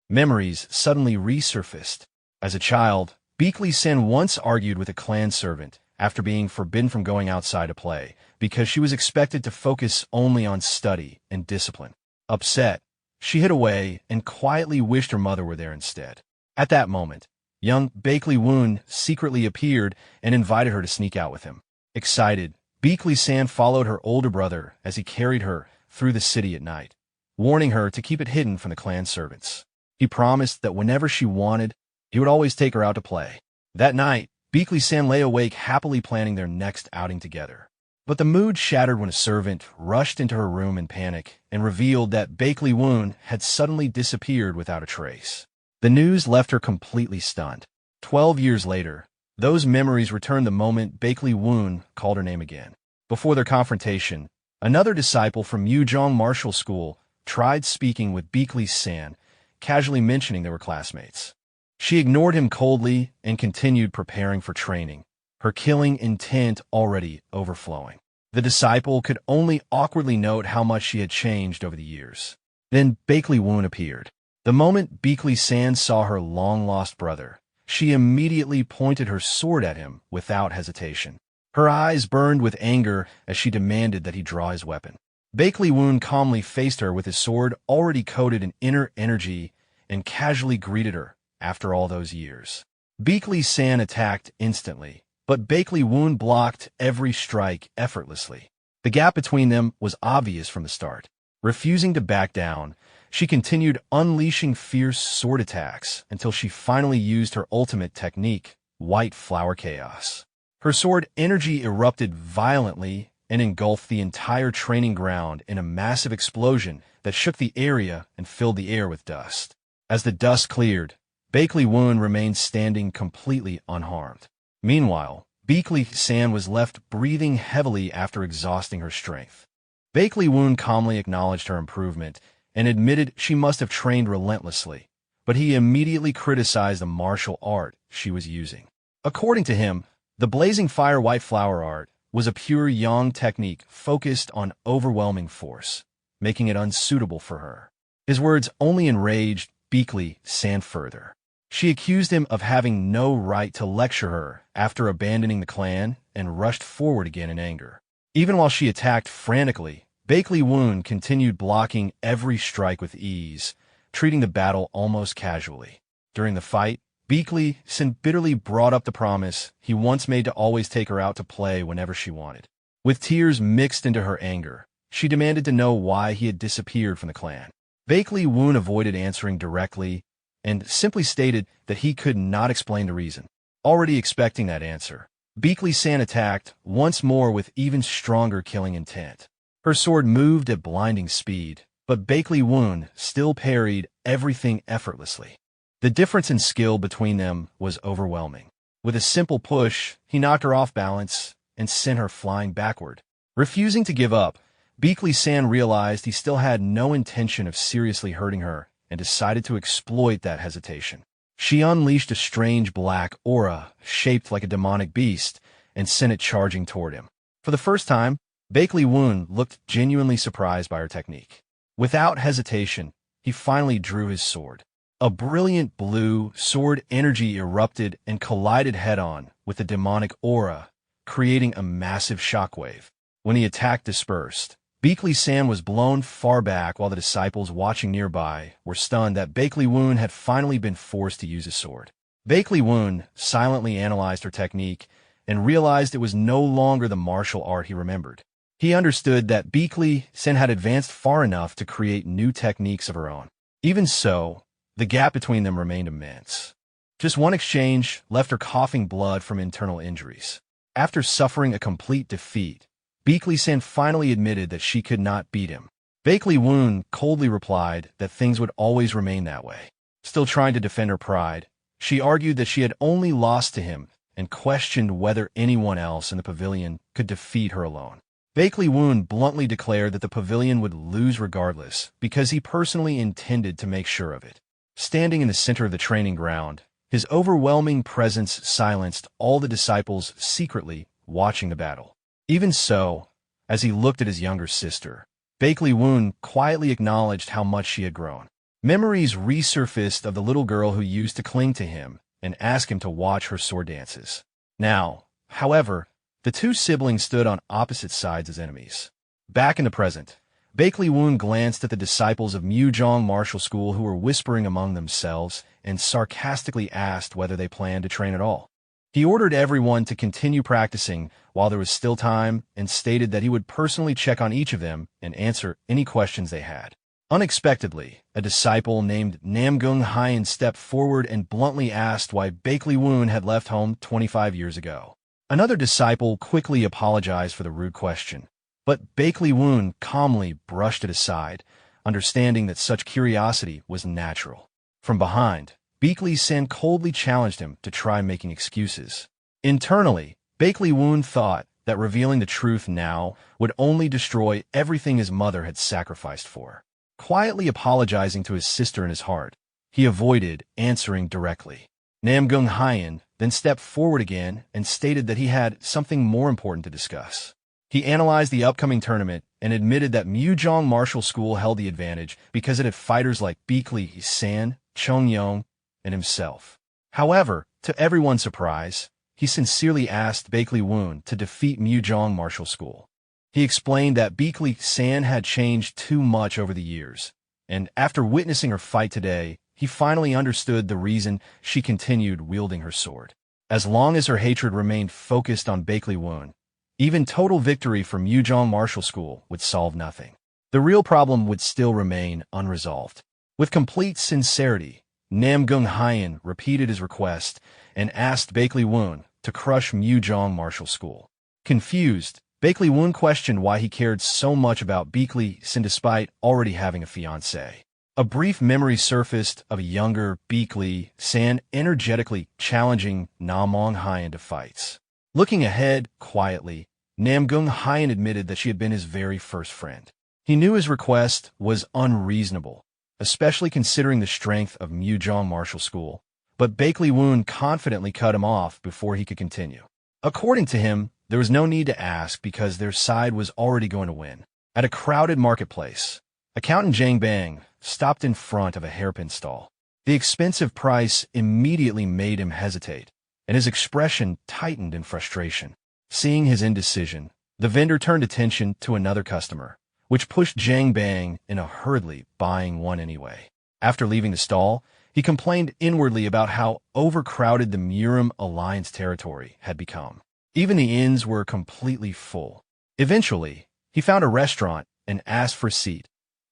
Memories suddenly resurfaced. As a child, Baek San once argued with a clan servant after being forbidden from going outside to play because she was expected to focus only on study and discipline. Upset, she hid away and quietly wished her mother were there instead. At that moment, young Baek Woon secretly appeared and invited her to sneak out with him. Excited, Baek San followed her older brother as he carried her through the city at night, warning her to keep it hidden from the clan servants. He promised that whenever she wanted, he would always take her out to play. That night, Baek San lay awake happily planning their next outing together. But the mood shattered when a servant rushed into her room in panic and revealed that Baek Woon had suddenly disappeared without a trace. The news left her completely stunned. 12 years later, those memories returned the moment Baek Woon called her name again. Before their confrontation, another disciple from Yuzhong Martial School tried speaking with Baek San, casually mentioning they were classmates. She ignored him coldly and continued preparing for training, her killing intent already overflowing. The disciple could only awkwardly note how much she had changed over the years. Then Baek Woon appeared. The moment Baek San saw her long-lost brother, she immediately pointed her sword at him without hesitation. Her eyes burned with anger as she demanded that he draw his weapon. Baek Woon calmly faced her with his sword already coated in inner energy and casually greeted her after all those years. Baek San attacked instantly, but Baek Woon blocked every strike effortlessly. The gap between them was obvious from the start. Refusing to back down, she continued unleashing fierce sword attacks until she finally used her ultimate technique, White Flower Chaos. Her sword energy erupted violently and engulfed the entire training ground in a massive explosion that shook the area and filled the air with dust. As the dust cleared, Baek Woon remained standing completely unharmed. Meanwhile, Baek San was left breathing heavily after exhausting her strength. Baek Woon calmly acknowledged her improvement and admitted she must have trained relentlessly, but he immediately criticized the martial art she was using. According to him, the Blazing Fire White Flower art was a pure yang technique focused on overwhelming force, making it unsuitable for her. His words only enraged Baek San further. She accused him of having no right to lecture her after abandoning the clan and rushed forward again in anger. Even while she attacked frantically, Baek Woon continued blocking every strike with ease, treating the battle almost casually. During the fight, Baek San bitterly brought up the promise he once made to always take her out to play whenever she wanted. With tears mixed into her anger, she demanded to know why he had disappeared from the clan. Baek Woon avoided answering directly and simply stated that he could not explain the reason. Already expecting that answer, Baek San attacked once more with even stronger killing intent. Her sword moved at blinding speed, but Baek Woon still parried everything effortlessly. The difference in skill between them was overwhelming. With a simple push, he knocked her off balance and sent her flying backward. Refusing to give up, Baek San realized he still had no intention of seriously hurting her and decided to exploit that hesitation. She unleashed a strange black aura shaped like a demonic beast and sent it charging toward him. For the first time, Baek Woon looked genuinely surprised by her technique. Without hesitation, he finally drew his sword. A brilliant blue sword energy erupted and collided head-on with the demonic aura, creating a massive shockwave. When the attack dispersed, Baek San was blown far back while the disciples watching nearby were stunned that Baek Woon had finally been forced to use his sword. Baek Woon silently analyzed her technique and realized it was no longer the martial art he remembered. He understood that Beakley Sen had advanced far enough to create new techniques of her own. Even so, the gap between them remained immense. Just one exchange left her coughing blood from internal injuries. After suffering a complete defeat, Beakley Sen finally admitted that she could not beat him. Bakley Woon coldly replied that things would always remain that way. Still trying to defend her pride, she argued that she had only lost to him and questioned whether anyone else in the pavilion could defeat her alone. Bakley Woon bluntly declared that the pavilion would lose regardless because he personally intended to make sure of it. Standing in the center of the training ground, his overwhelming presence silenced all the disciples secretly watching the battle. Even so, as he looked at his younger sister, Bakley Woon quietly acknowledged how much she had grown. Memories resurfaced of the little girl who used to cling to him and ask him to watch her sword dances. Now, however, the two siblings stood on opposite sides as enemies. Back in the present, Bakley Woon glanced at the disciples of Mujong Martial School who were whispering among themselves and sarcastically asked whether they planned to train at all. He ordered everyone to continue practicing while there was still time and stated that he would personally check on each of them and answer any questions they had. Unexpectedly, a disciple named Namgung Hyen stepped forward and bluntly asked why Bakley Woon had left home 25 years ago. Another disciple quickly apologized for the rude question, but Bakley Woon calmly brushed it aside, understanding that such curiosity was natural. From behind, Bakley Sen coldly challenged him to try making excuses. Internally, Bakley Woon thought that revealing the truth now would only destroy everything his mother had sacrificed for. Quietly apologizing to his sister in his heart, he avoided answering directly. Namgung Hyen then stepped forward again and stated that he had something more important to discuss. He analyzed the upcoming tournament and admitted that Mujong Martial School held the advantage because it had fighters like Bakley Sen, Chung Yong, and himself. However, to everyone's surprise, he sincerely asked Bakley Woon to defeat Mujong Martial School. He explained that Bakley Sen had changed too much over the years, and after witnessing her fight today, he finally understood the reason she continued wielding her sword. As long as her hatred remained focused on Bakley Woon, even total victory for Mujong Martial School would solve nothing. The real problem would still remain unresolved. With complete sincerity, Namgung Hyen repeated his request and asked Bakley Woon to crush Mujong Martial School. Confused, Bakley Woon questioned why he cared so much about Bakley Sen despite already having a fiancée. A brief memory surfaced of a younger Bakley Sen energetically challenging Namgung Hyen to fights. Looking ahead quietly, Namgung Hyen admitted that she had been his very first friend. He knew his request was unreasonable, especially considering the strength of Mujong Martial School, but Bakley Woon confidently cut him off before he could continue. According to him, there was no need to ask because their side was already going to win. At a crowded marketplace, Accountant Zhang Bang stopped in front of a hairpin stall. The expensive price immediately made him hesitate, and his expression tightened in frustration. Seeing his indecision, the vendor turned attention to another customer, which pushed Zhang Bang in a hurriedly buying one anyway. After leaving the stall, he complained inwardly about how overcrowded the Murim Alliance territory had become. Even the inns were completely full. Eventually, he found a restaurant and asked for a seat,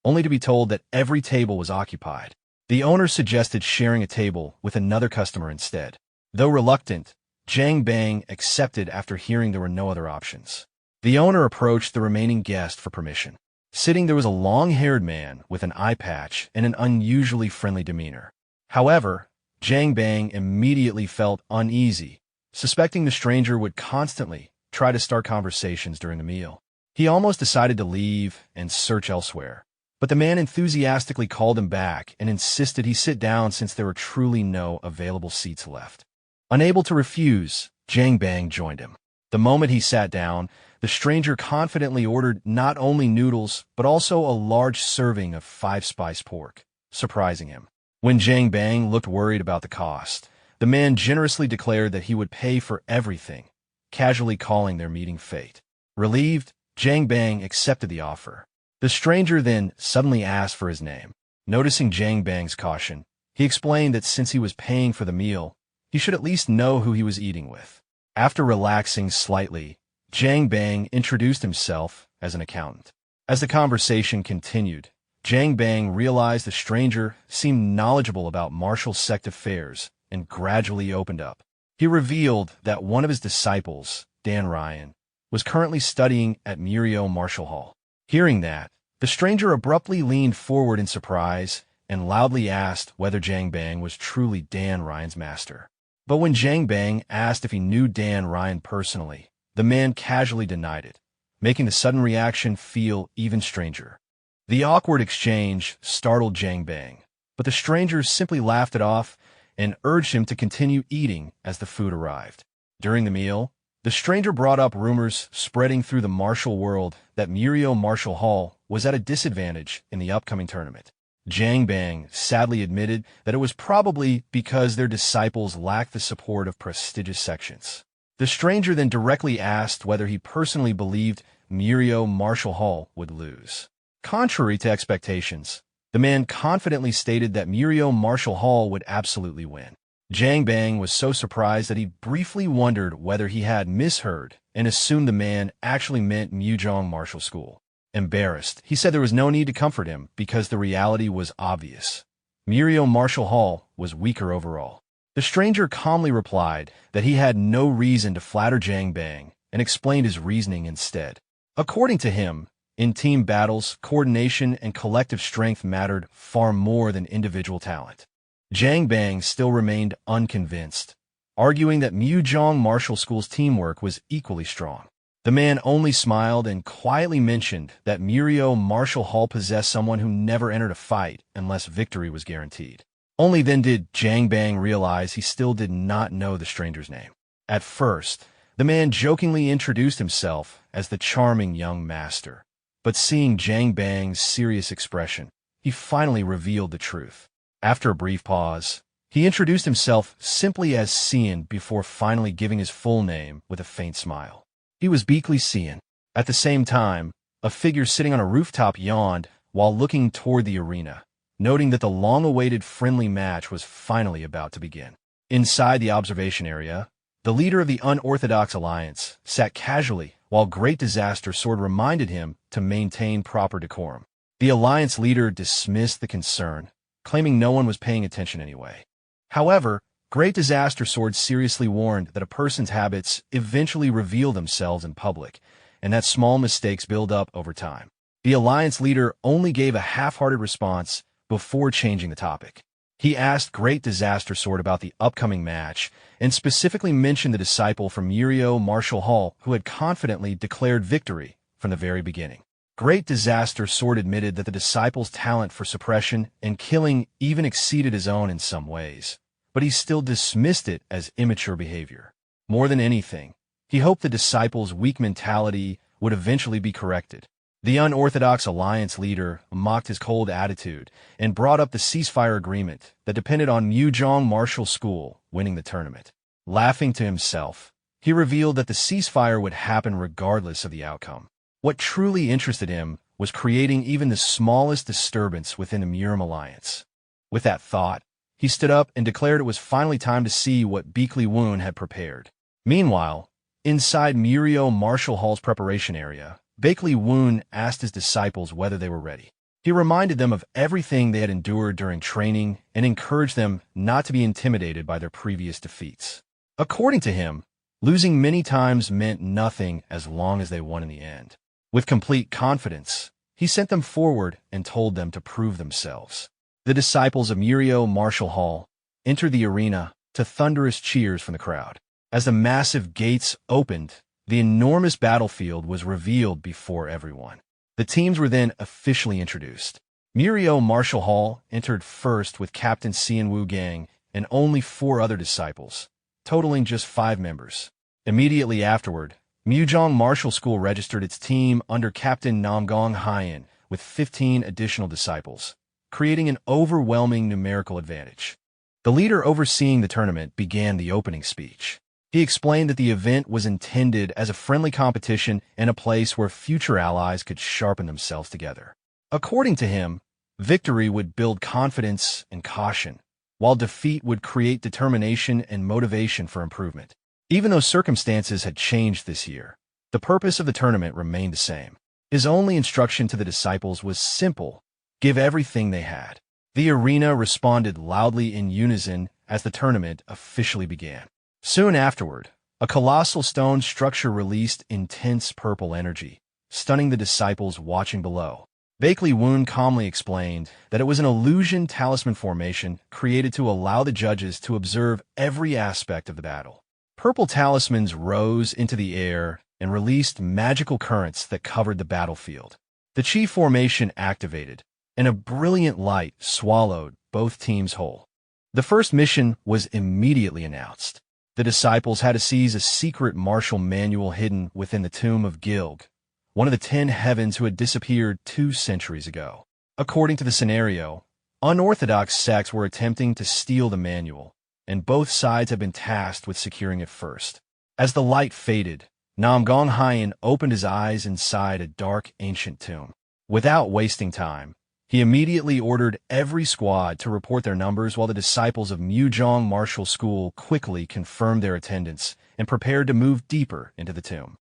only to be told that every table was occupied. The owner suggested sharing a table with another customer instead. Though reluctant, Zhang Bang accepted after hearing there were no other options. The owner approached the remaining guest for permission. Sitting there was a long-haired man with an eye patch and an unusually friendly demeanor. However, Zhang Bang immediately felt uneasy, suspecting the stranger would constantly try to start conversations during the meal. He almost decided to leave and search elsewhere, but the man enthusiastically called him back and insisted he sit down since there were truly no available seats left. Unable to refuse, Zhang Bang joined him. The moment he sat down, the stranger confidently ordered not only noodles, but also a large serving of 5-spice pork, surprising him. When Zhang Bang looked worried about the cost, the man generously declared that he would pay for everything, casually calling their meeting fate. Relieved, Zhang Bang accepted the offer. The stranger then suddenly asked for his name. Noticing Zhang Bang's caution, he explained that since he was paying for the meal, he should at least know who he was eating with. After relaxing slightly, Jiang Bang introduced himself as an accountant. As the conversation continued, Jiang Bang realized the stranger seemed knowledgeable about martial sect affairs and gradually opened up. He revealed that one of his disciples, Dan Ryan, was currently studying at Murio Martial Hall. Hearing that, the stranger abruptly leaned forward in surprise and loudly asked whether Jiang Bang was truly Dan Ryan's master. But when Jiang Bang asked if he knew Dan Ryan personally, the man casually denied it, making the sudden reaction feel even stranger. The awkward exchange startled Jiang Bang, but the stranger simply laughed it off and urged him to continue eating as the food arrived. During the meal, the stranger brought up rumors spreading through the martial world that Murio Martial Hall was at a disadvantage in the upcoming tournament. Jiang Bang sadly admitted that it was probably because their disciples lacked the support of prestigious sections. The stranger then directly asked whether he personally believed Murio Martial Hall would lose. Contrary to expectations, the man confidently stated that Murio Martial Hall would absolutely win. Jiang Bang was so surprised that he briefly wondered whether he had misheard and assumed the man actually meant Muzhong Martial School. Embarrassed, he said there was no need to comfort him because the reality was obvious. Murio Martial Hall was weaker overall. The stranger calmly replied that he had no reason to flatter Jiang Bang and explained his reasoning instead. According to him, in team battles, coordination and collective strength mattered far more than individual talent. Jiang Bang still remained unconvinced, arguing that Muzhong Martial School's teamwork was equally strong. The man only smiled and quietly mentioned that Murio Martial Hall possessed someone who never entered a fight unless victory was guaranteed. Only then did Jiang Bang realize he still did not know the stranger's name. At first, the man jokingly introduced himself as the charming young master, but seeing Jiang Bang's serious expression, he finally revealed the truth. After a brief pause, he introduced himself simply as Cian before finally giving his full name with a faint smile. He was Beakley Cian. At the same time, a figure sitting on a rooftop yawned while looking toward the arena, noting that the long-awaited friendly match was finally about to begin. Inside the observation area, the leader of the Unorthodox Alliance sat casually while Great Disaster Sword reminded him to maintain proper decorum. The Alliance leader dismissed the concern, claiming no one was paying attention anyway. However, Great Disaster Sword seriously warned that a person's habits eventually reveal themselves in public, and that small mistakes build up over time. The Alliance leader only gave a half-hearted response before changing the topic. He asked Great Disaster Sword about the upcoming match, and specifically mentioned the disciple from Murio Martial Hall who had confidently declared victory from the very beginning. Great Disaster Sword admitted that the disciple's talent for suppression and killing even exceeded his own in some ways, but he still dismissed it as immature behavior. More than anything, he hoped the disciple's weak mentality would eventually be corrected. The Unorthodox Alliance leader mocked his cold attitude and brought up the ceasefire agreement that depended on Muzhong Martial School winning the tournament. Laughing to himself, he revealed that the ceasefire would happen regardless of the outcome. What truly interested him was creating even the smallest disturbance within the Murim Alliance. With that thought, he stood up and declared it was finally time to see what Beakley Woon had prepared. Meanwhile, inside Murio Martial Hall's preparation area, Beakley Woon asked his disciples whether they were ready. He reminded them of everything they had endured during training and encouraged them not to be intimidated by their previous defeats. According to him, losing many times meant nothing as long as they won in the end. With complete confidence, he sent them forward and told them to prove themselves. The disciples of Murio Martial Hall entered the arena to thunderous cheers from the crowd. As the massive gates opened, the enormous battlefield was revealed before everyone. The teams were then officially introduced. Murio Martial Hall entered first with Captain Cian Wu Gang and only 4 other disciples, totaling just 5 members. Immediately afterward, Muzhong Martial School registered its team under Captain Namgong Haiyan with 15 additional disciples, creating an overwhelming numerical advantage. The leader overseeing the tournament began the opening speech. He explained that the event was intended as a friendly competition and a place where future allies could sharpen themselves together. According to him, victory would build confidence and caution, while defeat would create determination and motivation for improvement. Even though circumstances had changed this year, the purpose of the tournament remained the same. His only instruction to the disciples was simple: give everything they had. The arena responded loudly in unison as the tournament officially began. Soon afterward, a colossal stone structure released intense purple energy, stunning the disciples watching below. Bakley Woon calmly explained that it was an illusion talisman formation created to allow the judges to observe every aspect of the battle. Purple talismans rose into the air and released magical currents that covered the battlefield. The chi formation activated, and a brilliant light swallowed both teams whole. The first mission was immediately announced. The disciples had to seize a secret martial manual hidden within the tomb of Gilg, one of the 10 heavens who had disappeared 2 centuries ago. According to the scenario, unorthodox sects were attempting to steal the manual, and both sides had been tasked with securing it first. As the light faded, Nam Gong Hyen opened his eyes inside a dark, ancient tomb. Without wasting time, he immediately ordered every squad to report their numbers while the disciples of Muzhong Martial School quickly confirmed their attendance and prepared to move deeper into the tomb.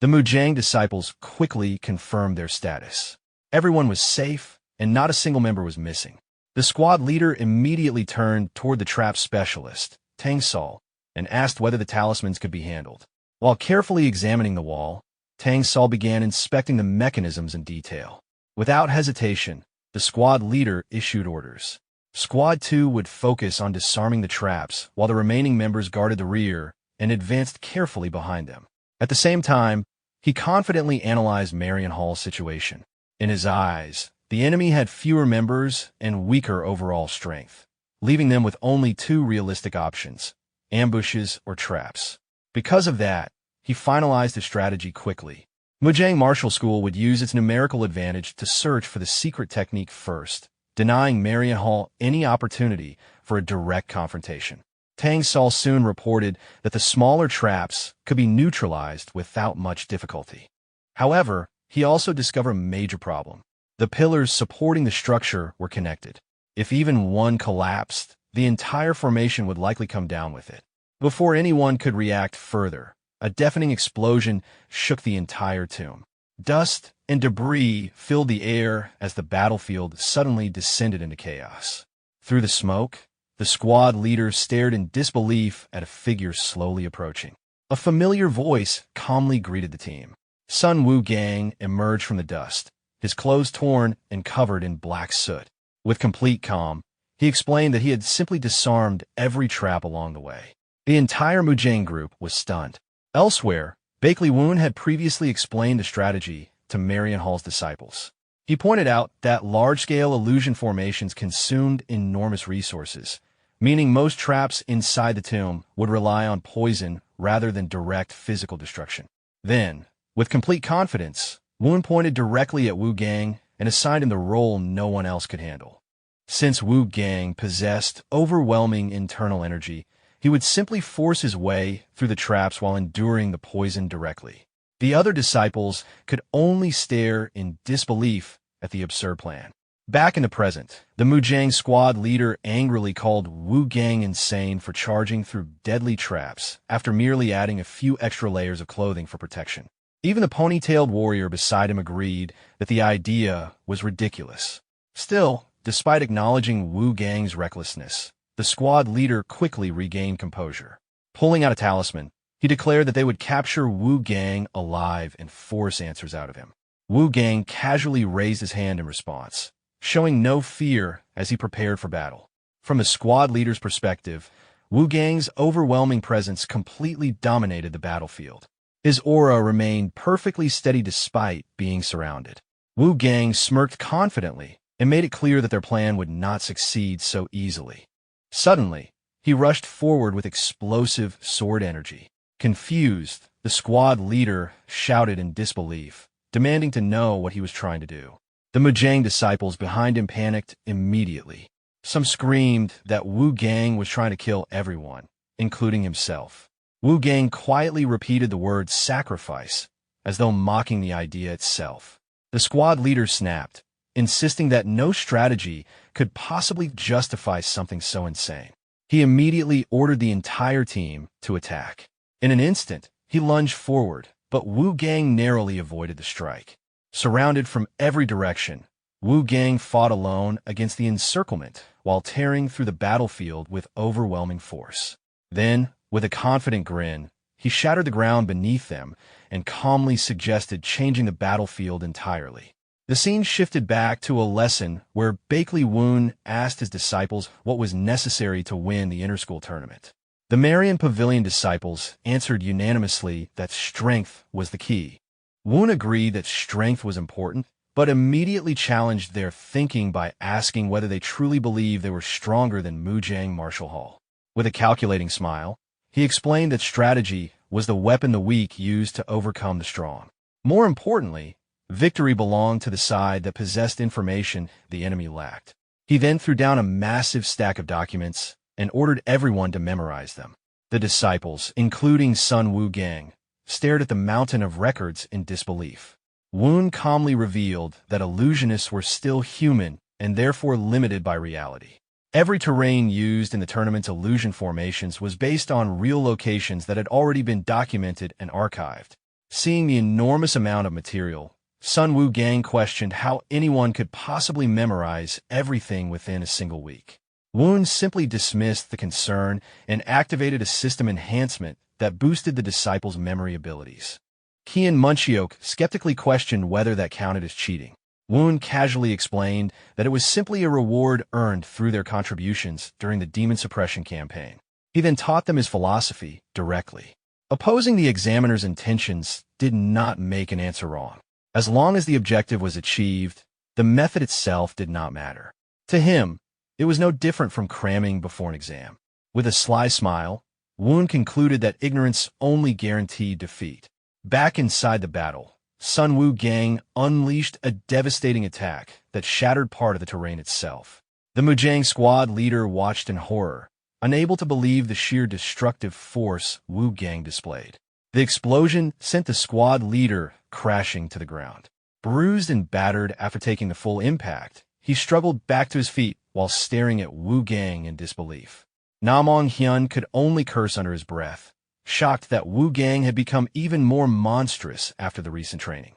The Muzhang disciples quickly confirmed their status. Everyone was safe, and not a single member was missing. The squad leader immediately turned toward the trap specialist, Tang Sol, and asked whether the talismans could be handled. While carefully examining the wall, Tang Sol began inspecting the mechanisms in detail. Without hesitation, the squad leader issued orders. Squad 2 would focus on disarming the traps, while the remaining members guarded the rear and advanced carefully behind them. At the same time, he confidently analyzed Marion Hall's situation. In his eyes, the enemy had fewer members and weaker overall strength, leaving them with only 2 realistic options: ambushes or traps. Because of that, he finalized his strategy quickly. Muzhang Martial School would use its numerical advantage to search for the secret technique first, denying Marion Hall any opportunity for a direct confrontation. Tang Sol soon reported that the smaller traps could be neutralized without much difficulty. However, he also discovered a major problem. The pillars supporting the structure were connected. If even one collapsed, the entire formation would likely come down with it. Before anyone could react further, a deafening explosion shook the entire tomb. Dust and debris filled the air as the battlefield suddenly descended into chaos. Through the smoke, the squad leader stared in disbelief at a figure slowly approaching. A familiar voice calmly greeted the team. Sun Wu Gang emerged from the dust, his clothes torn and covered in black soot. With complete calm, he explained that he had simply disarmed every trap along the way. The entire Muzhang group was stunned. Elsewhere, Bakley Woon had previously explained the strategy to Marion Hall's disciples. He pointed out that large-scale illusion formations consumed enormous resources, meaning most traps inside the tomb would rely on poison rather than direct physical destruction. Then, with complete confidence, Woon pointed directly at Wu Gang and assigned him the role no one else could handle. Since Wu Gang possessed overwhelming internal energy, he would simply force his way through the traps while enduring the poison directly. The other disciples could only stare in disbelief at the absurd plan. Back in the present, the Muzhang squad leader angrily called Wu Gang insane for charging through deadly traps after merely adding a few extra layers of clothing for protection. Even the ponytailed warrior beside him agreed that the idea was ridiculous. Still, despite acknowledging Wu Gang's recklessness, the squad leader quickly regained composure. Pulling out a talisman, he declared that they would capture Wu Gang alive and force answers out of him. Wu Gang casually raised his hand in response, showing no fear as he prepared for battle. From the squad leader's perspective, Wu Gang's overwhelming presence completely dominated the battlefield. His aura remained perfectly steady despite being surrounded. Wu Gang smirked confidently and made it clear that their plan would not succeed so easily. Suddenly, he rushed forward with explosive sword energy. Confused, the squad leader shouted in disbelief, demanding to know what he was trying to do. The Muzhang disciples behind him panicked immediately. Some screamed that Wu Gang was trying to kill everyone, including himself. Wu Gang quietly repeated the word sacrifice, as though mocking the idea itself. The squad leader snapped, insisting that no strategy could possibly justify something so insane. He immediately ordered the entire team to attack. In an instant, he lunged forward, but Wu Gang narrowly avoided the strike. Surrounded from every direction, Wu Gang fought alone against the encirclement while tearing through the battlefield with overwhelming force. Then, with a confident grin, he shattered the ground beneath them and calmly suggested changing the battlefield entirely. The scene shifted back to a lesson where Bakley Woon asked his disciples what was necessary to win the interschool tournament. The Marian Pavilion disciples answered unanimously that strength was the key. Woon agreed that strength was important, but immediately challenged their thinking by asking whether they truly believed they were stronger than Mujang Martial Hall. With a calculating smile, he explained that strategy was the weapon the weak used to overcome the strong. More importantly, victory belonged to the side that possessed information the enemy lacked. He then threw down a massive stack of documents and ordered everyone to memorize them. The disciples, including Sun Wu Gang, stared at the mountain of records in disbelief. Woon calmly revealed that illusionists were still human and therefore limited by reality. Every terrain used in the tournament's illusion formations was based on real locations that had already been documented and archived. Seeing the enormous amount of material, Sun Wu Gang questioned how anyone could possibly memorize everything within a single week. Woon simply dismissed the concern and activated a system enhancement that boosted the disciples' memory abilities. Kian Munchiok skeptically questioned whether that counted as cheating. Woon casually explained that it was simply a reward earned through their contributions during the demon suppression campaign. He then taught them his philosophy directly. Opposing the examiner's intentions did not make an answer wrong. As long as the objective was achieved, the method itself did not matter. To him, it was no different from cramming before an exam. With a sly smile, Woon concluded that ignorance only guaranteed defeat. Back inside the battle, Sun Wu Gang unleashed a devastating attack that shattered part of the terrain itself. The Mujang squad leader watched in horror, unable to believe the sheer destructive force Wu Gang displayed. The explosion sent the squad leader crashing to the ground. Bruised and battered after taking the full impact, he struggled back to his feet while staring at Wu Gang in disbelief. Namong Hyun could only curse under his breath, shocked that Wu Gang had become even more monstrous after the recent training.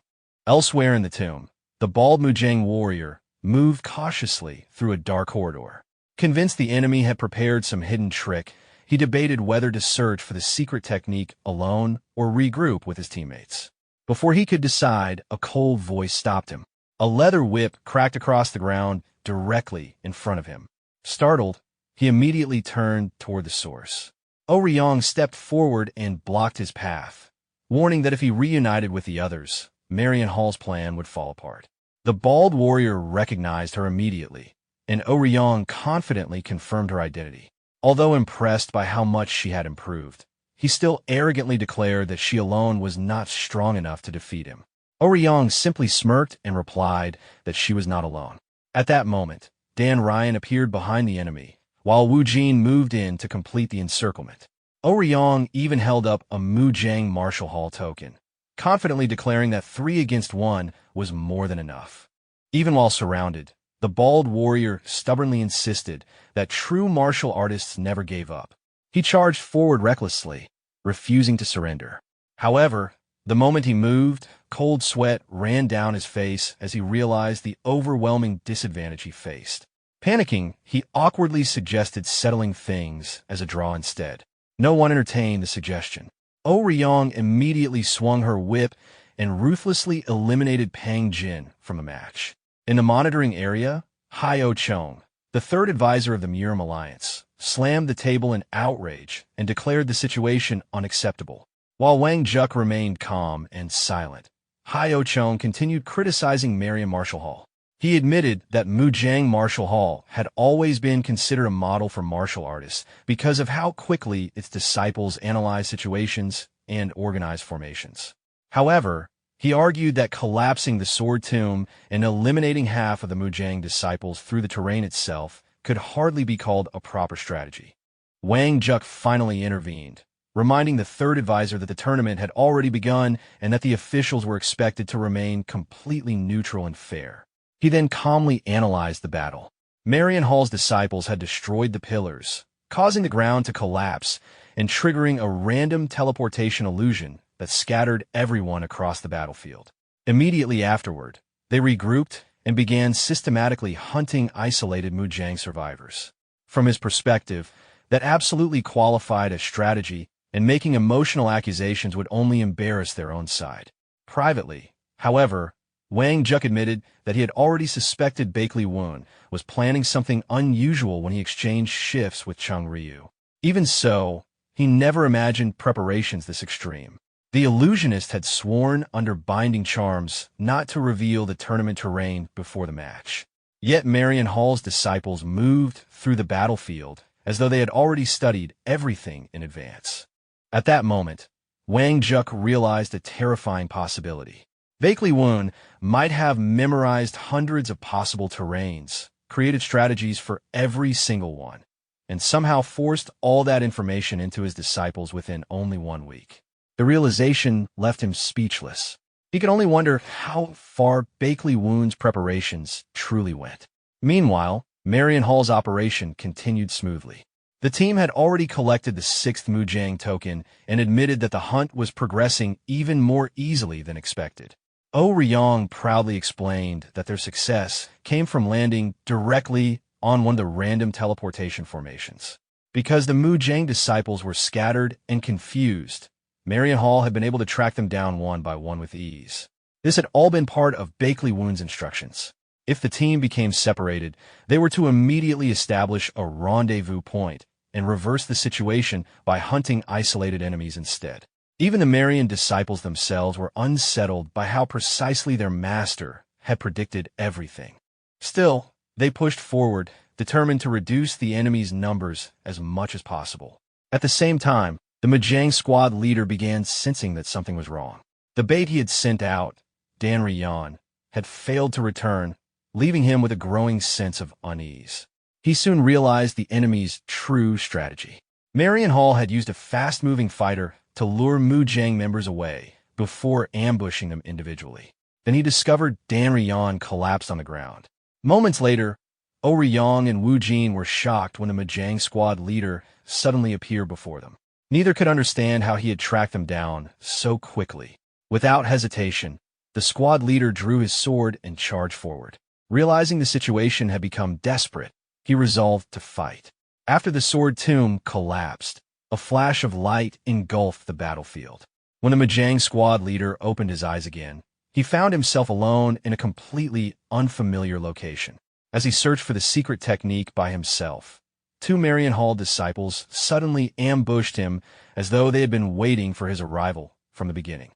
Elsewhere in the tomb, the bald Mujang warrior moved cautiously through a dark corridor. Convinced the enemy had prepared some hidden trick, he debated whether to search for the secret technique alone or regroup with his teammates. Before he could decide, a cold voice stopped him. A leather whip cracked across the ground directly in front of him. Startled, he immediately turned toward the source. Oryong stepped forward and blocked his path, warning that if he reunited with the others, Marian Hall's plan would fall apart. The bald warrior recognized her immediately, and Oryong confidently confirmed her identity. Although impressed by how much she had improved, he still arrogantly declared that she alone was not strong enough to defeat him. Oryong simply smirked and replied that she was not alone. At that moment, Dan Ryan appeared behind the enemy, while Wu Jin moved in to complete the encirclement. Oryong even held up a Mujang Martial Hall token, confidently declaring that 3 against 1 was more than enough. Even while surrounded, the bald warrior stubbornly insisted that true martial artists never gave up. He charged forward recklessly, refusing to surrender. However, the moment he moved, cold sweat ran down his face as he realized the overwhelming disadvantage he faced. Panicking, he awkwardly suggested settling things as a draw instead. No one entertained the suggestion. Oryong immediately swung her whip and ruthlessly eliminated Pang Jin from the match. In the monitoring area, Hyo Chong, the third advisor of the Murim Alliance, slammed the table in outrage and declared the situation unacceptable. While Wang Juk remained calm and silent, Hyo Chong continued criticizing Marian Martial Hall. He admitted that Mujang Martial Hall had always been considered a model for martial artists because of how quickly its disciples analyzed situations and organized formations. However, he argued that collapsing the sword tomb and eliminating half of the Mujang disciples through the terrain itself could hardly be called a proper strategy. Wang Juk finally intervened, reminding the third advisor that the tournament had already begun and that the officials were expected to remain completely neutral and fair. He then calmly analyzed the battle. Marian Hall's disciples had destroyed the pillars, causing the ground to collapse and triggering a random teleportation illusion that scattered everyone across the battlefield. Immediately afterward, they regrouped and began systematically hunting isolated Mujang survivors. From his perspective, that absolutely qualified as strategy, and making emotional accusations would only embarrass their own side. Privately, however, Wang Juk admitted that he had already suspected Bakley Woon was planning something unusual when he exchanged shifts with Chung Ryu. Even so, he never imagined preparations this extreme. The illusionist had sworn under binding charms not to reveal the tournament terrain before the match. Yet Marion Hall's disciples moved through the battlefield as though they had already studied everything in advance. At that moment, Wang Juk realized a terrifying possibility. Bakley Woon might have memorized hundreds of possible terrains, created strategies for every single one, and somehow forced all that information into his disciples within only 1 week. The realization left him speechless. He could only wonder how far Bakley Woon's preparations truly went. Meanwhile, Marion Hall's operation continued smoothly. The team had already collected the 6th Mujang token and admitted that the hunt was progressing even more easily than expected. Oh Ryong proudly explained that their success came from landing directly on one of the random teleportation formations. Because the Mujang disciples were scattered and confused, Marion Hall had been able to track them down one by one with ease. This had all been part of Bakley Woon's instructions. If the team became separated, they were to immediately establish a rendezvous point and reverse the situation by hunting isolated enemies instead. Even the Marion disciples themselves were unsettled by how precisely their master had predicted everything. Still, they pushed forward, determined to reduce the enemy's numbers as much as possible. At the same time, the Mujang squad leader began sensing that something was wrong. The bait he had sent out, Dan Ryan, had failed to return, leaving him with a growing sense of unease. He soon realized the enemy's true strategy. Marion Hall had used a fast-moving fighter to lure Mujang members away before ambushing them individually. Then he discovered Dan Ryan collapsed on the ground. Moments later, Oh Ryong and Wu Jin were shocked when the Mujang squad leader suddenly appeared before them. Neither could understand how he had tracked them down so quickly. Without hesitation, the squad leader drew his sword and charged forward. Realizing the situation had become desperate, he resolved to fight. After the sword tomb collapsed, a flash of light engulfed the battlefield. When the Mujang squad leader opened his eyes again, he found himself alone in a completely unfamiliar location. As he searched for the secret technique by himself, 2 Marion Hall disciples suddenly ambushed him as though they had been waiting for his arrival from the beginning.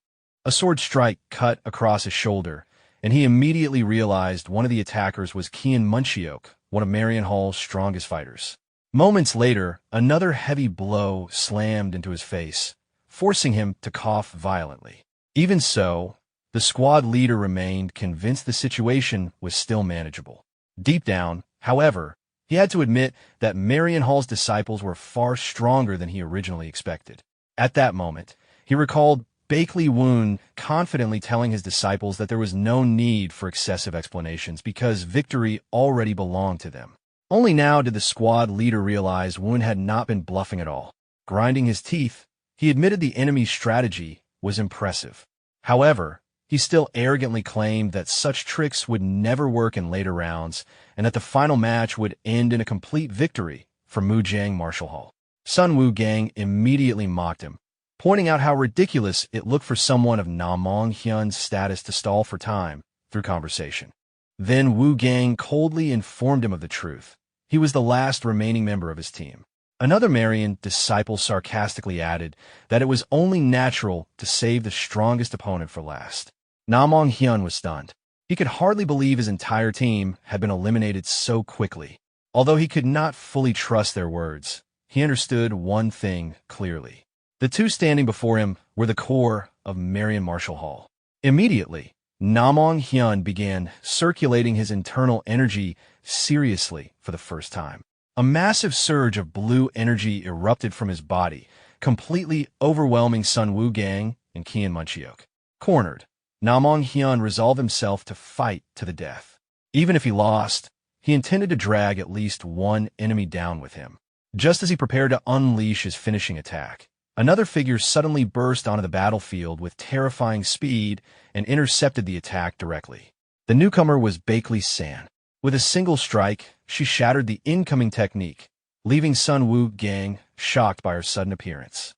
A sword strike cut across his shoulder, and he immediately realized one of the attackers was Kian Munchiok, one of Marion Hall's strongest fighters. Moments later, another heavy blow slammed into his face, forcing him to cough violently. Even so, the squad leader remained convinced the situation was still manageable. Deep down, however, he had to admit that Marion Hall's disciples were far stronger than he originally expected. At that moment, he recalled Bakley Woon confidently telling his disciples that there was no need for excessive explanations because victory already belonged to them. Only now did the squad leader realize Woon had not been bluffing at all. Grinding his teeth, he admitted the enemy's strategy was impressive. However, he still arrogantly claimed that such tricks would never work in later rounds and that the final match would end in a complete victory for Mujang Martial Hall. Sun Wu-gang immediately mocked him, pointing out how ridiculous it looked for someone of Namong Hyun's status to stall for time through conversation. Then Wu-gang coldly informed him of the truth. He was the last remaining member of his team. Another Marion disciple sarcastically added that it was only natural to save the strongest opponent for last. Namong Hyun was stunned. He could hardly believe his entire team had been eliminated so quickly. Although he could not fully trust their words, he understood one thing clearly. The 2 standing before him were the core of Marion Martial Hall. Immediately, Namong Hyun began circulating his internal energy seriously for the first time. A massive surge of blue energy erupted from his body, completely overwhelming Sun Wu-gang and Kian Munchiok. Cornered, Namong Hyun resolved himself to fight to the death. Even if he lost, he intended to drag at least one enemy down with him. Just as he prepared to unleash his finishing attack, another figure suddenly burst onto the battlefield with terrifying speed and intercepted the attack directly. The newcomer was Bakley San. With a single strike, she shattered the incoming technique, leaving Sun Wu Gang shocked by her sudden appearance.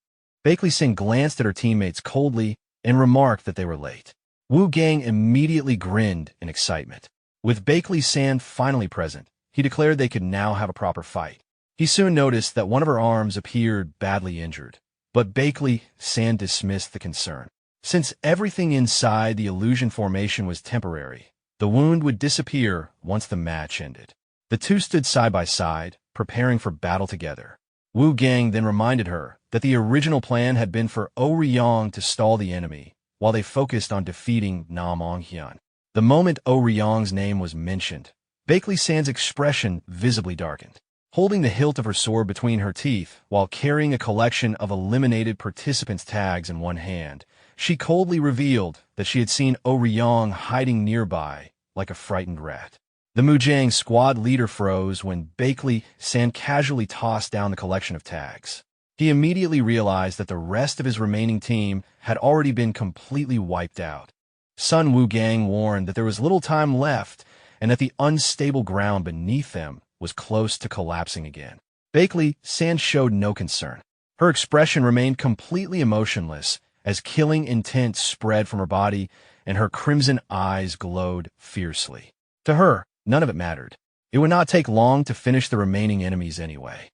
Bakley San glanced at her teammates coldly and remarked that they were late. Wu Gang immediately grinned in excitement. With Bakley San finally present, he declared they could now have a proper fight. He soon noticed that one of her arms appeared badly injured, but Bakley San dismissed the concern. Since everything inside the illusion formation was temporary, the wound would disappear once the match ended. The two stood side by side, preparing for battle together. Wu Gang then reminded her that the original plan had been for Ouyang to stall the enemy, while they focused on defeating Namong Hyun. The moment Ouyang's name was mentioned, Bakley San's expression visibly darkened. Holding the hilt of her sword between her teeth while carrying a collection of eliminated participants' tags in one hand, she coldly revealed that she had seen Ouyang hiding nearby like a frightened rat. The Mujang squad leader froze when Bakley San casually tossed down the collection of tags. He immediately realized that the rest of his remaining team had already been completely wiped out. Sun Wu Gang warned that there was little time left and that the unstable ground beneath them was close to collapsing again. Bakley San showed no concern. Her expression remained completely emotionless as killing intent spread from her body and her crimson eyes glowed fiercely. To her, none of it mattered. It would not take long to finish the remaining enemies anyway.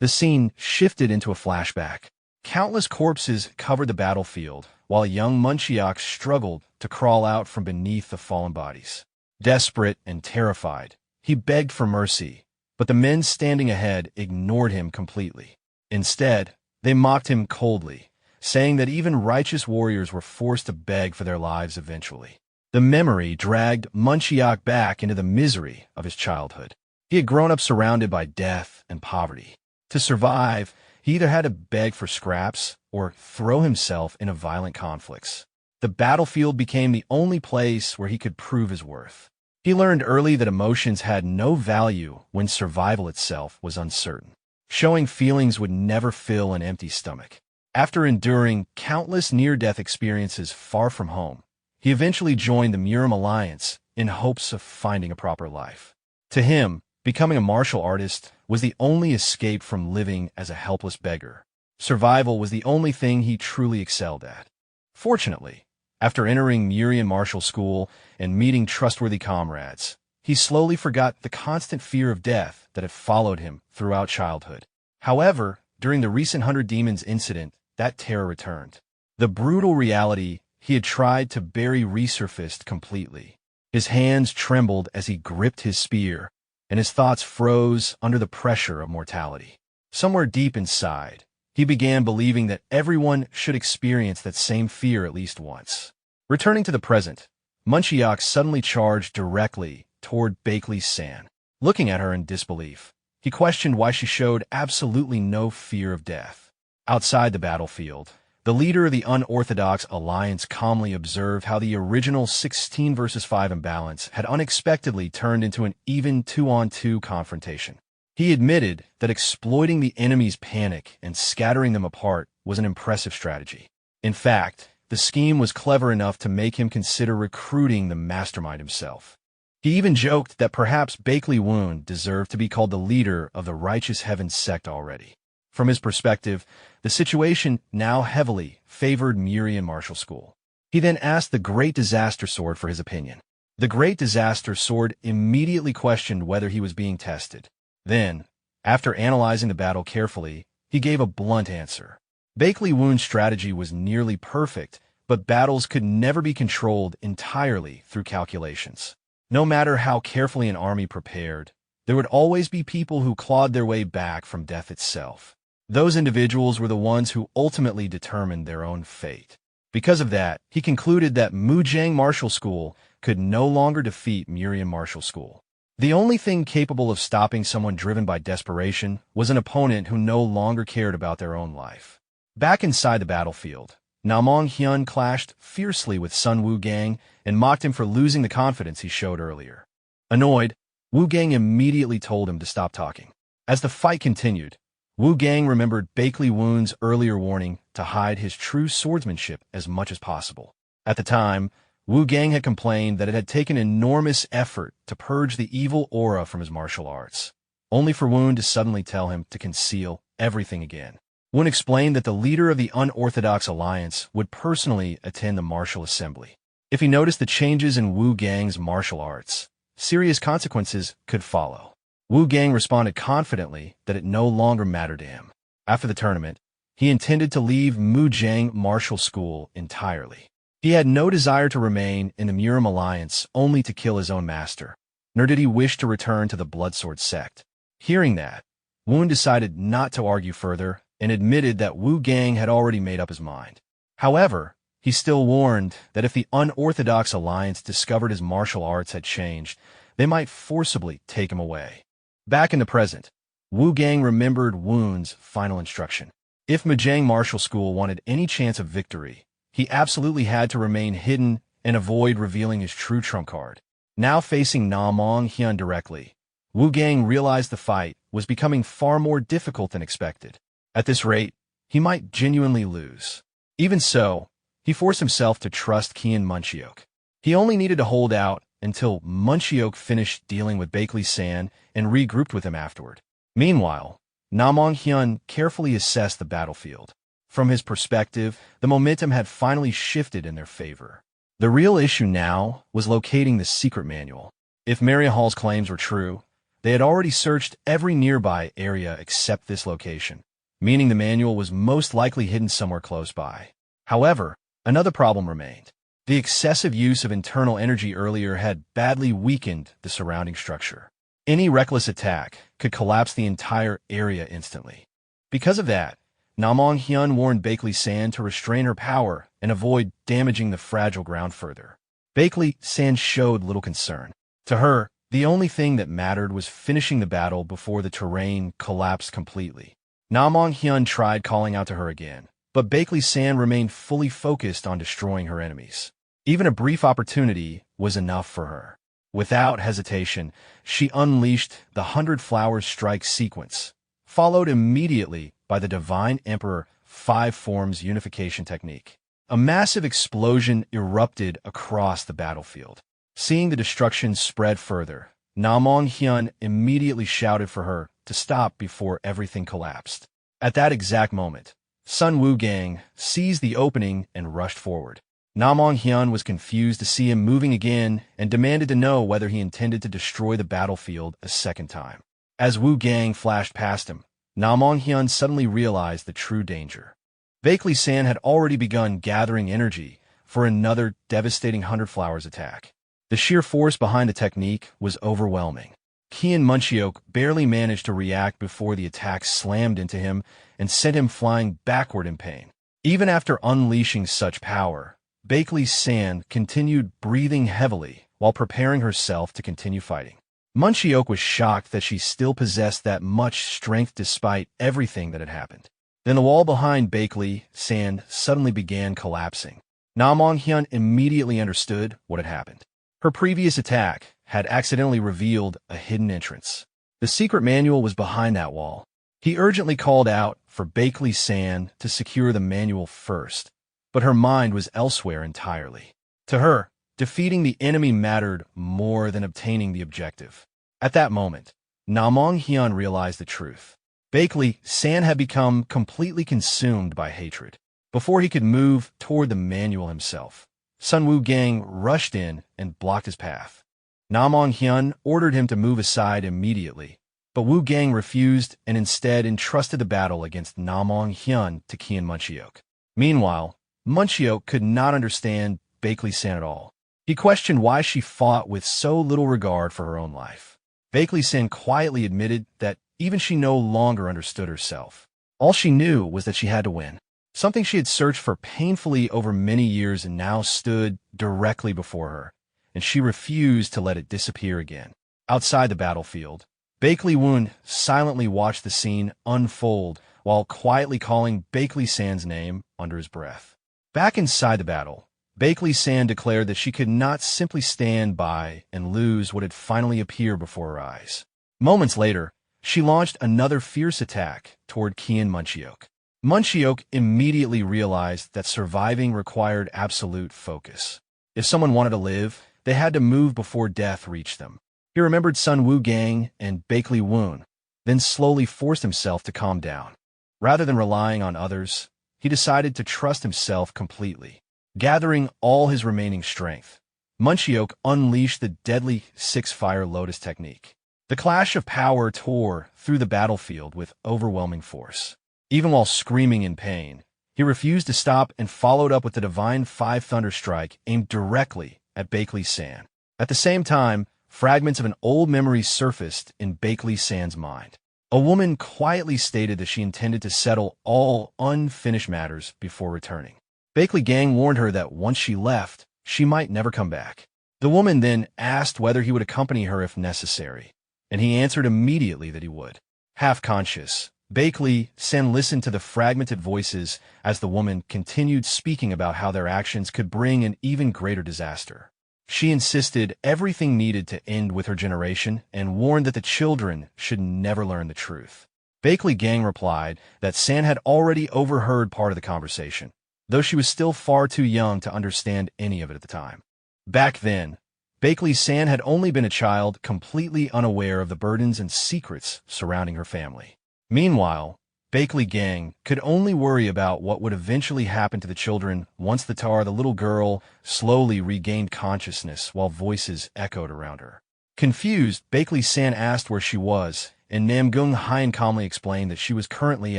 The scene shifted into a flashback. Countless corpses covered the battlefield, while a young Munchiak struggled to crawl out from beneath the fallen bodies. Desperate and terrified, he begged for mercy, but the men standing ahead ignored him completely. Instead, they mocked him coldly, saying that even righteous warriors were forced to beg for their lives eventually. The memory dragged Munchiak back into the misery of his childhood. He had grown up surrounded by death and poverty. To survive, he either had to beg for scraps or throw himself into violent conflicts. The battlefield became the only place where he could prove his worth. He learned early that emotions had no value when survival itself was uncertain. Showing feelings would never fill an empty stomach. After enduring countless near-death experiences far from home, he eventually joined the Murim Alliance in hopes of finding a proper life. To him, becoming a martial artist was the only escape from living as a helpless beggar. Survival was the only thing he truly excelled at. Fortunately, after entering Murian martial school and meeting trustworthy comrades, he slowly forgot the constant fear of death that had followed him throughout childhood. However, during the recent 100 Demons incident, that terror returned. The brutal reality he had tried to bury resurfaced completely. His hands trembled as he gripped his spear, and his thoughts froze under the pressure of mortality. Somewhere deep inside, he began believing that everyone should experience that same fear at least once. Returning to the present, Munchiak suddenly charged directly toward Bakley San. Looking at her in disbelief, he questioned why she showed absolutely no fear of death. Outside the battlefield, the leader of the unorthodox alliance calmly observed how the original 16 versus 5 imbalance had unexpectedly turned into an even 2-on-2 confrontation. He admitted that exploiting the enemy's panic and scattering them apart was an impressive strategy. In fact, the scheme was clever enough to make him consider recruiting the mastermind himself. He even joked that perhaps Bakley Woon deserved to be called the leader of the Righteous Heaven Sect already. From his perspective, the situation now heavily favored Murian martial school. He then asked the Great Disaster Sword for his opinion. The Great Disaster Sword immediately questioned whether he was being tested. Then, after analyzing the battle carefully, he gave a blunt answer. Bakley Woon's strategy was nearly perfect, but battles could never be controlled entirely through calculations. No matter how carefully an army prepared, there would always be people who clawed their way back from death itself. Those individuals were the ones who ultimately determined their own fate. Because of that, he concluded that Mujang Martial School could no longer defeat Murian Martial School. The only thing capable of stopping someone driven by desperation was an opponent who no longer cared about their own life. Back inside the battlefield, Namong Hyun clashed fiercely with Sun Wu Gang and mocked him for losing the confidence he showed earlier. Annoyed, Wu Gang immediately told him to stop talking. As the fight continued, Wu Gang remembered Bakley Woon's earlier warning to hide his true swordsmanship as much as possible. At the time, Wu Gang had complained that it had taken enormous effort to purge the evil aura from his martial arts, only for Woon to suddenly tell him to conceal everything again. Woon explained that the leader of the Unorthodox Alliance would personally attend the martial assembly. If he noticed the changes in Wu Gang's martial arts, serious consequences could follow. Wu Gang responded confidently that it no longer mattered to him. After the tournament, he intended to leave Mujang Martial School entirely. He had no desire to remain in the Murim Alliance only to kill his own master, nor did he wish to return to the Bloodsword Sect. Hearing that, Woon decided not to argue further and admitted that Wu Gang had already made up his mind. However, he still warned that if the Unorthodox Alliance discovered his martial arts had changed, they might forcibly take him away. Back in the present, Wu Gang remembered Woon's final instruction. If Mujang Martial School wanted any chance of victory, he absolutely had to remain hidden and avoid revealing his true trump card. Now facing Namong Hyun directly, Wu Gang realized the fight was becoming far more difficult than expected. At this rate, he might genuinely lose. Even so, he forced himself to trust Kian Munchiok. He only needed to hold out until Munchiok finished dealing with Bakley San and regrouped with him afterward. Meanwhile, Namong Hyun carefully assessed the battlefield. From his perspective, the momentum had finally shifted in their favor. The real issue now was locating the secret manual. If Maria Hall's claims were true, they had already searched every nearby area except this location, meaning the manual was most likely hidden somewhere close by. However, another problem remained. The excessive use of internal energy earlier had badly weakened the surrounding structure. Any reckless attack could collapse the entire area instantly. Because of that, Namong Hyun warned Bakley San to restrain her power and avoid damaging the fragile ground further. Bakley San showed little concern. To her, the only thing that mattered was finishing the battle before the terrain collapsed completely. Namong Hyun tried calling out to her again, but Bakley San remained fully focused on destroying her enemies. Even a brief opportunity was enough for her. Without hesitation, she unleashed the 100 Flowers Strike sequence, followed immediately by the Divine Emperor 5 Forms Unification technique. A massive explosion erupted across the battlefield. Seeing the destruction spread further, Namong Hyun immediately shouted for her to stop before everything collapsed. At that exact moment, Sun Wu Gang seized the opening and rushed forward. Namong Hyun was confused to see him moving again and demanded to know whether he intended to destroy the battlefield a second time. As Wu Gang flashed past him, Namong Hyun suddenly realized the true danger. Bakley San had already begun gathering energy for another devastating 100 Flowers attack. The sheer force behind the technique was overwhelming. Kian Munchiok barely managed to react before the attack slammed into him and sent him flying backward in pain. Even after unleashing such power, Bakley San continued breathing heavily while preparing herself to continue fighting. Munchiok was shocked that she still possessed that much strength despite everything that had happened. Then the wall behind Bakley San suddenly began collapsing. Namong Hyun immediately understood what had happened. Her previous attack had accidentally revealed a hidden entrance. The secret manual was behind that wall. He urgently called out for Bakley San to secure the manual first, but her mind was elsewhere entirely. To her, defeating the enemy mattered more than obtaining the objective. At that moment, Namong Hyun realized the truth. Bakley San had become completely consumed by hatred. Before he could move toward the manual himself, Sun Wu Gang rushed in and blocked his path. Namong Hyun ordered him to move aside immediately, but Wu Gang refused and instead entrusted the battle against Namong Hyun to Kian Munchiok. Meanwhile, Munchiok could not understand Bakley San at all. He questioned why she fought with so little regard for her own life. Bakley San quietly admitted that even she no longer understood herself. All she knew was that she had to win. Something she had searched for painfully over many years and now stood directly before her, and she refused to let it disappear again. Outside the battlefield, Bakley Woon silently watched the scene unfold while quietly calling Bakley San's name under his breath. Back inside the battle, Bakley San declared that she could not simply stand by and lose what had finally appeared before her eyes. Moments later, she launched another fierce attack toward Kian Munchiok. Munchiok immediately realized that surviving required absolute focus. If someone wanted to live, they had to move before death reached them. He remembered Sun Woo-gang and Bakley Woon, then slowly forced himself to calm down. Rather than relying on others, he decided to trust himself completely. Gathering all his remaining strength, Munchiok unleashed the deadly six-fire lotus technique. The clash of power tore through the battlefield with overwhelming force. Even while screaming in pain, he refused to stop and followed up with the divine five thunder strike aimed directly at Bakley San. At the same time, fragments of an old memory surfaced in Bakley San's mind. A woman quietly stated that she intended to settle all unfinished matters before returning. Bakley gang warned her that once she left, she might never come back. The woman then asked whether he would accompany her if necessary, and he answered immediately that he would. Half-conscious, Bakley San listened to the fragmented voices as the woman continued speaking about how their actions could bring an even greater disaster. She insisted everything needed to end with her generation and warned that the children should never learn the truth. Bakley gang replied that San had already overheard part of the conversation, though she was still far too young to understand any of it at the time. Back then, Bakley San had only been a child, completely unaware of the burdens and secrets surrounding her family. Meanwhile, Bakley gang could only worry about what would eventually happen to the children once the little girl, slowly regained consciousness while voices echoed around her. Confused, Bakley San asked where she was, and Namgung Hien calmly explained that she was currently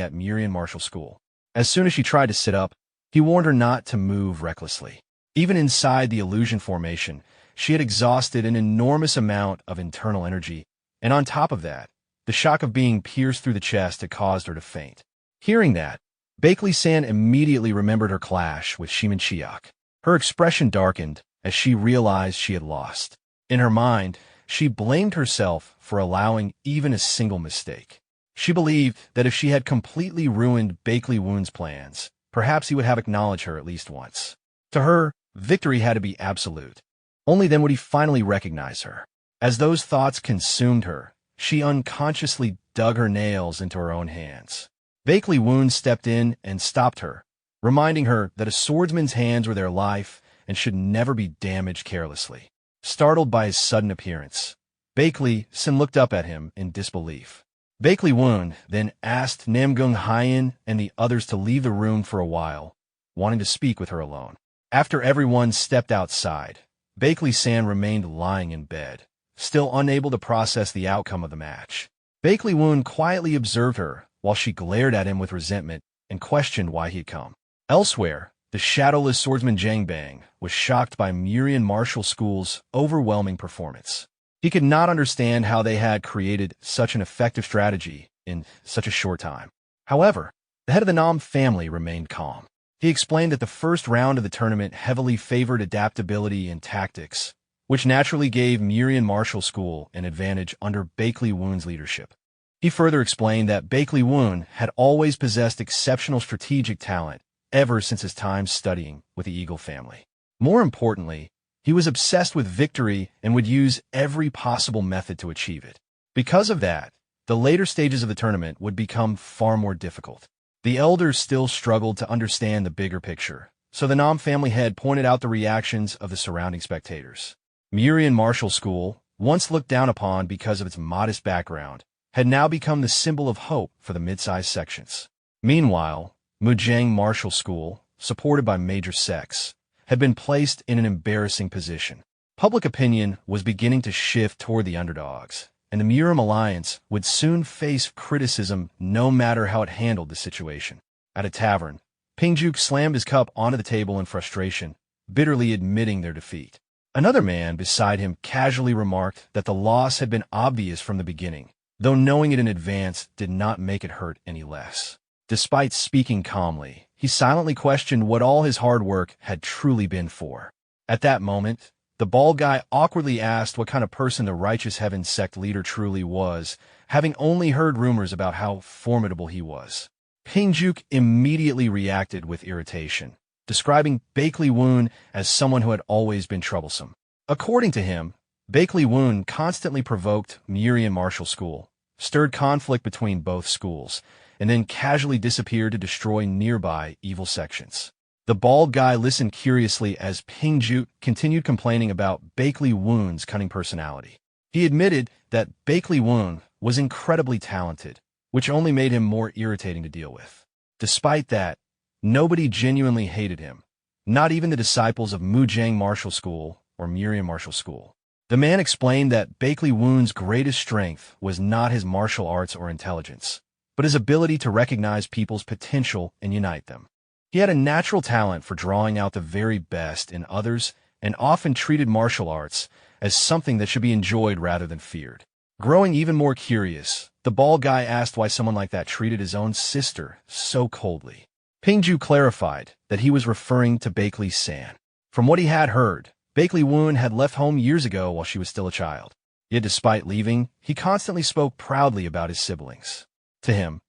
at Murian Martial School. As soon as she tried to sit up, he warned her not to move recklessly. Even inside the illusion formation, she had exhausted an enormous amount of internal energy, and on top of that, the shock of being pierced through the chest had caused her to faint. Hearing that, Bakley San immediately remembered her clash with Shimin Chiak. Her expression darkened as she realized she had lost. In her mind, she blamed herself for allowing even a single mistake. She believed that if she had completely ruined Bakley Woon's plans, perhaps he would have acknowledged her at least once. To her, victory had to be absolute. Only then would he finally recognize her. As those thoughts consumed her, she unconsciously dug her nails into her own hands. Bakley Woon stepped in and stopped her, reminding her that a swordsman's hands were their life and should never be damaged carelessly. Startled by his sudden appearance, Bakley San looked up at him in disbelief. Bakley Woon then asked Namgung Hien and the others to leave the room for a while, wanting to speak with her alone. After everyone stepped outside, Bakley San remained lying in bed, still unable to process the outcome of the match. Bakley Woon quietly observed her while she glared at him with resentment and questioned why he had come. Elsewhere, the shadowless swordsman Zhang Bang was shocked by Murian Martial School's overwhelming performance. He could not understand how they had created such an effective strategy in such a short time. However, the head of the Nam family remained calm. He explained that the first round of the tournament heavily favored adaptability and tactics, which naturally gave Murian Martial School an advantage under Bakley Woon's leadership. He further explained that Bakley Woon had always possessed exceptional strategic talent ever since his time studying with the Eagle family. More importantly, he was obsessed with victory and would use every possible method to achieve it. Because of that, the later stages of the tournament would become far more difficult. The elders still struggled to understand the bigger picture, so the Nam family head pointed out the reactions of the surrounding spectators. Murian Martial School, once looked down upon because of its modest background, had now become the symbol of hope for the mid-sized sections. Meanwhile, Mujang Martial School, supported by major sects, had been placed in an embarrassing position. Public opinion was beginning to shift toward the underdogs, and the Murim Alliance would soon face criticism no matter how it handled the situation. At a tavern, Pingjuk slammed his cup onto the table in frustration, bitterly admitting their defeat. Another man beside him casually remarked that the loss had been obvious from the beginning, though knowing it in advance did not make it hurt any less. Despite speaking calmly, he silently questioned what all his hard work had truly been for. At that moment, the bald guy awkwardly asked what kind of person the Righteous Heaven sect leader truly was, having only heard rumors about how formidable he was. Pingjuk immediately reacted with irritation, describing Bakley Woon as someone who had always been troublesome. According to him, Bakley Woon constantly provoked Murian Martial School, stirred conflict between both schools, and then casually disappeared to destroy nearby evil sections. The bald guy listened curiously as Pingjut continued complaining about Bakley Woon's cunning personality. He admitted that Bakley Woon was incredibly talented, which only made him more irritating to deal with. Despite that, nobody genuinely hated him, not even the disciples of Mujang Martial School or Miriam Martial School. The man explained that Bakley Woon's greatest strength was not his martial arts or intelligence, but his ability to recognize people's potential and unite them. He had a natural talent for drawing out the very best in others and often treated martial arts as something that should be enjoyed rather than feared. Growing even more curious, the bald guy asked why someone like that treated his own sister so coldly. Pingju clarified that he was referring to Bakley-san. From what he had heard, Bakley Woon had left home years ago while she was still a child. Yet despite leaving, he constantly spoke proudly about his siblings. To him,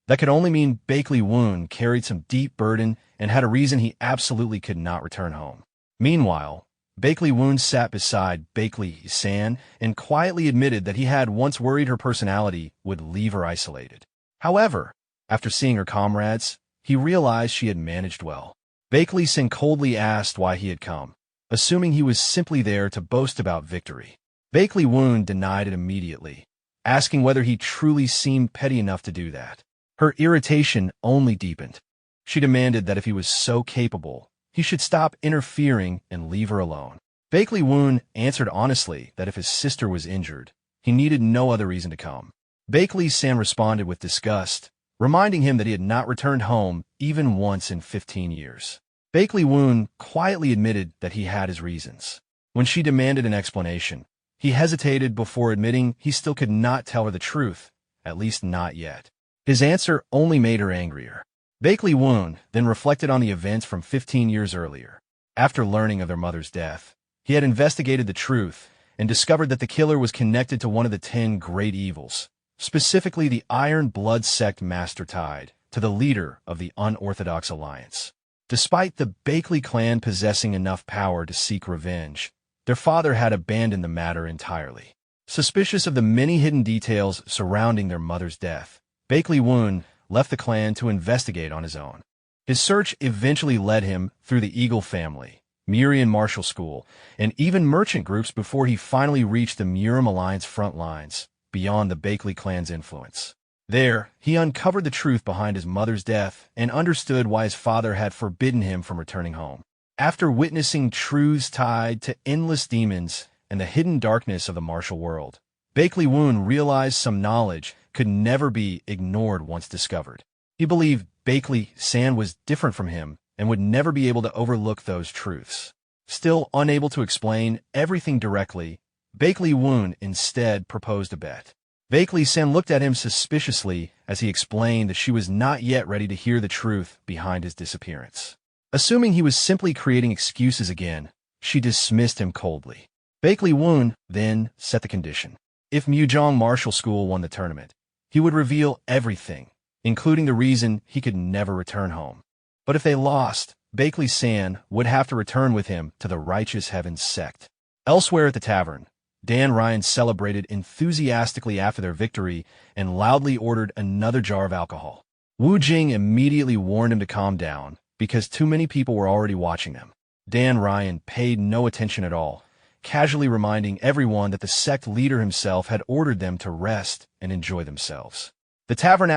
that could only mean Bakley Woon carried some deep burden and had a reason he absolutely could not return home. Meanwhile, Bakley Woon sat beside Bakley-san and quietly admitted that he had once worried her personality would leave her isolated. However, after seeing her comrades, he realized she had managed well. Bakley-san coldly asked why he had come, assuming he was simply there to boast about victory. Bakley Woon denied it immediately, asking whether he truly seemed petty enough to do that. Her irritation only deepened. She demanded that if he was so capable, he should stop interfering and leave her alone. Bakley Woon answered honestly that if his sister was injured, he needed no other reason to come. Bakley-san responded with disgust, reminding him that he had not returned home even once in 15 years. Bakley Woon quietly admitted that he had his reasons. When she demanded an explanation, he hesitated before admitting he still could not tell her the truth, at least not yet. His answer only made her angrier. Bakley Woon then reflected on the events from 15 years earlier. After learning of their mother's death, he had investigated the truth and discovered that the killer was connected to one of the 10 great evils, specifically the Iron Blood Sect Master tied to the leader of the Unorthodox Alliance. Despite the Bakley clan possessing enough power to seek revenge, their father had abandoned the matter entirely. Suspicious of the many hidden details surrounding their mother's death, Bakley Woon left the clan to investigate on his own. His search eventually led him through the Eagle family, Miriam Martial School, and even merchant groups before he finally reached the Miriam Alliance front lines, beyond the Bakley clan's influence. There, he uncovered the truth behind his mother's death and understood why his father had forbidden him from returning home. After witnessing truths tied to endless demons and the hidden darkness of the martial world, Bakley Woon realized some knowledge could never be ignored once discovered. He believed Bakley-san was different from him and would never be able to overlook those truths. Still unable to explain everything directly, Bakley Woon instead proposed a bet. Bakley-san looked at him suspiciously as he explained that she was not yet ready to hear the truth behind his disappearance. Assuming he was simply creating excuses again, she dismissed him coldly. Bakley Woon then set the condition. If Mujang Martial School won the tournament, he would reveal everything, including the reason he could never return home. But if they lost, Bakley-san would have to return with him to the Righteous Heavens Sect. Elsewhere at the tavern, Dan Ryan celebrated enthusiastically after their victory and loudly ordered another jar of alcohol. Wu Jing immediately warned him to calm down because too many people were already watching them. Dan Ryan paid no attention at all, casually reminding everyone that the sect leader himself had ordered them to rest and enjoy themselves. The tavern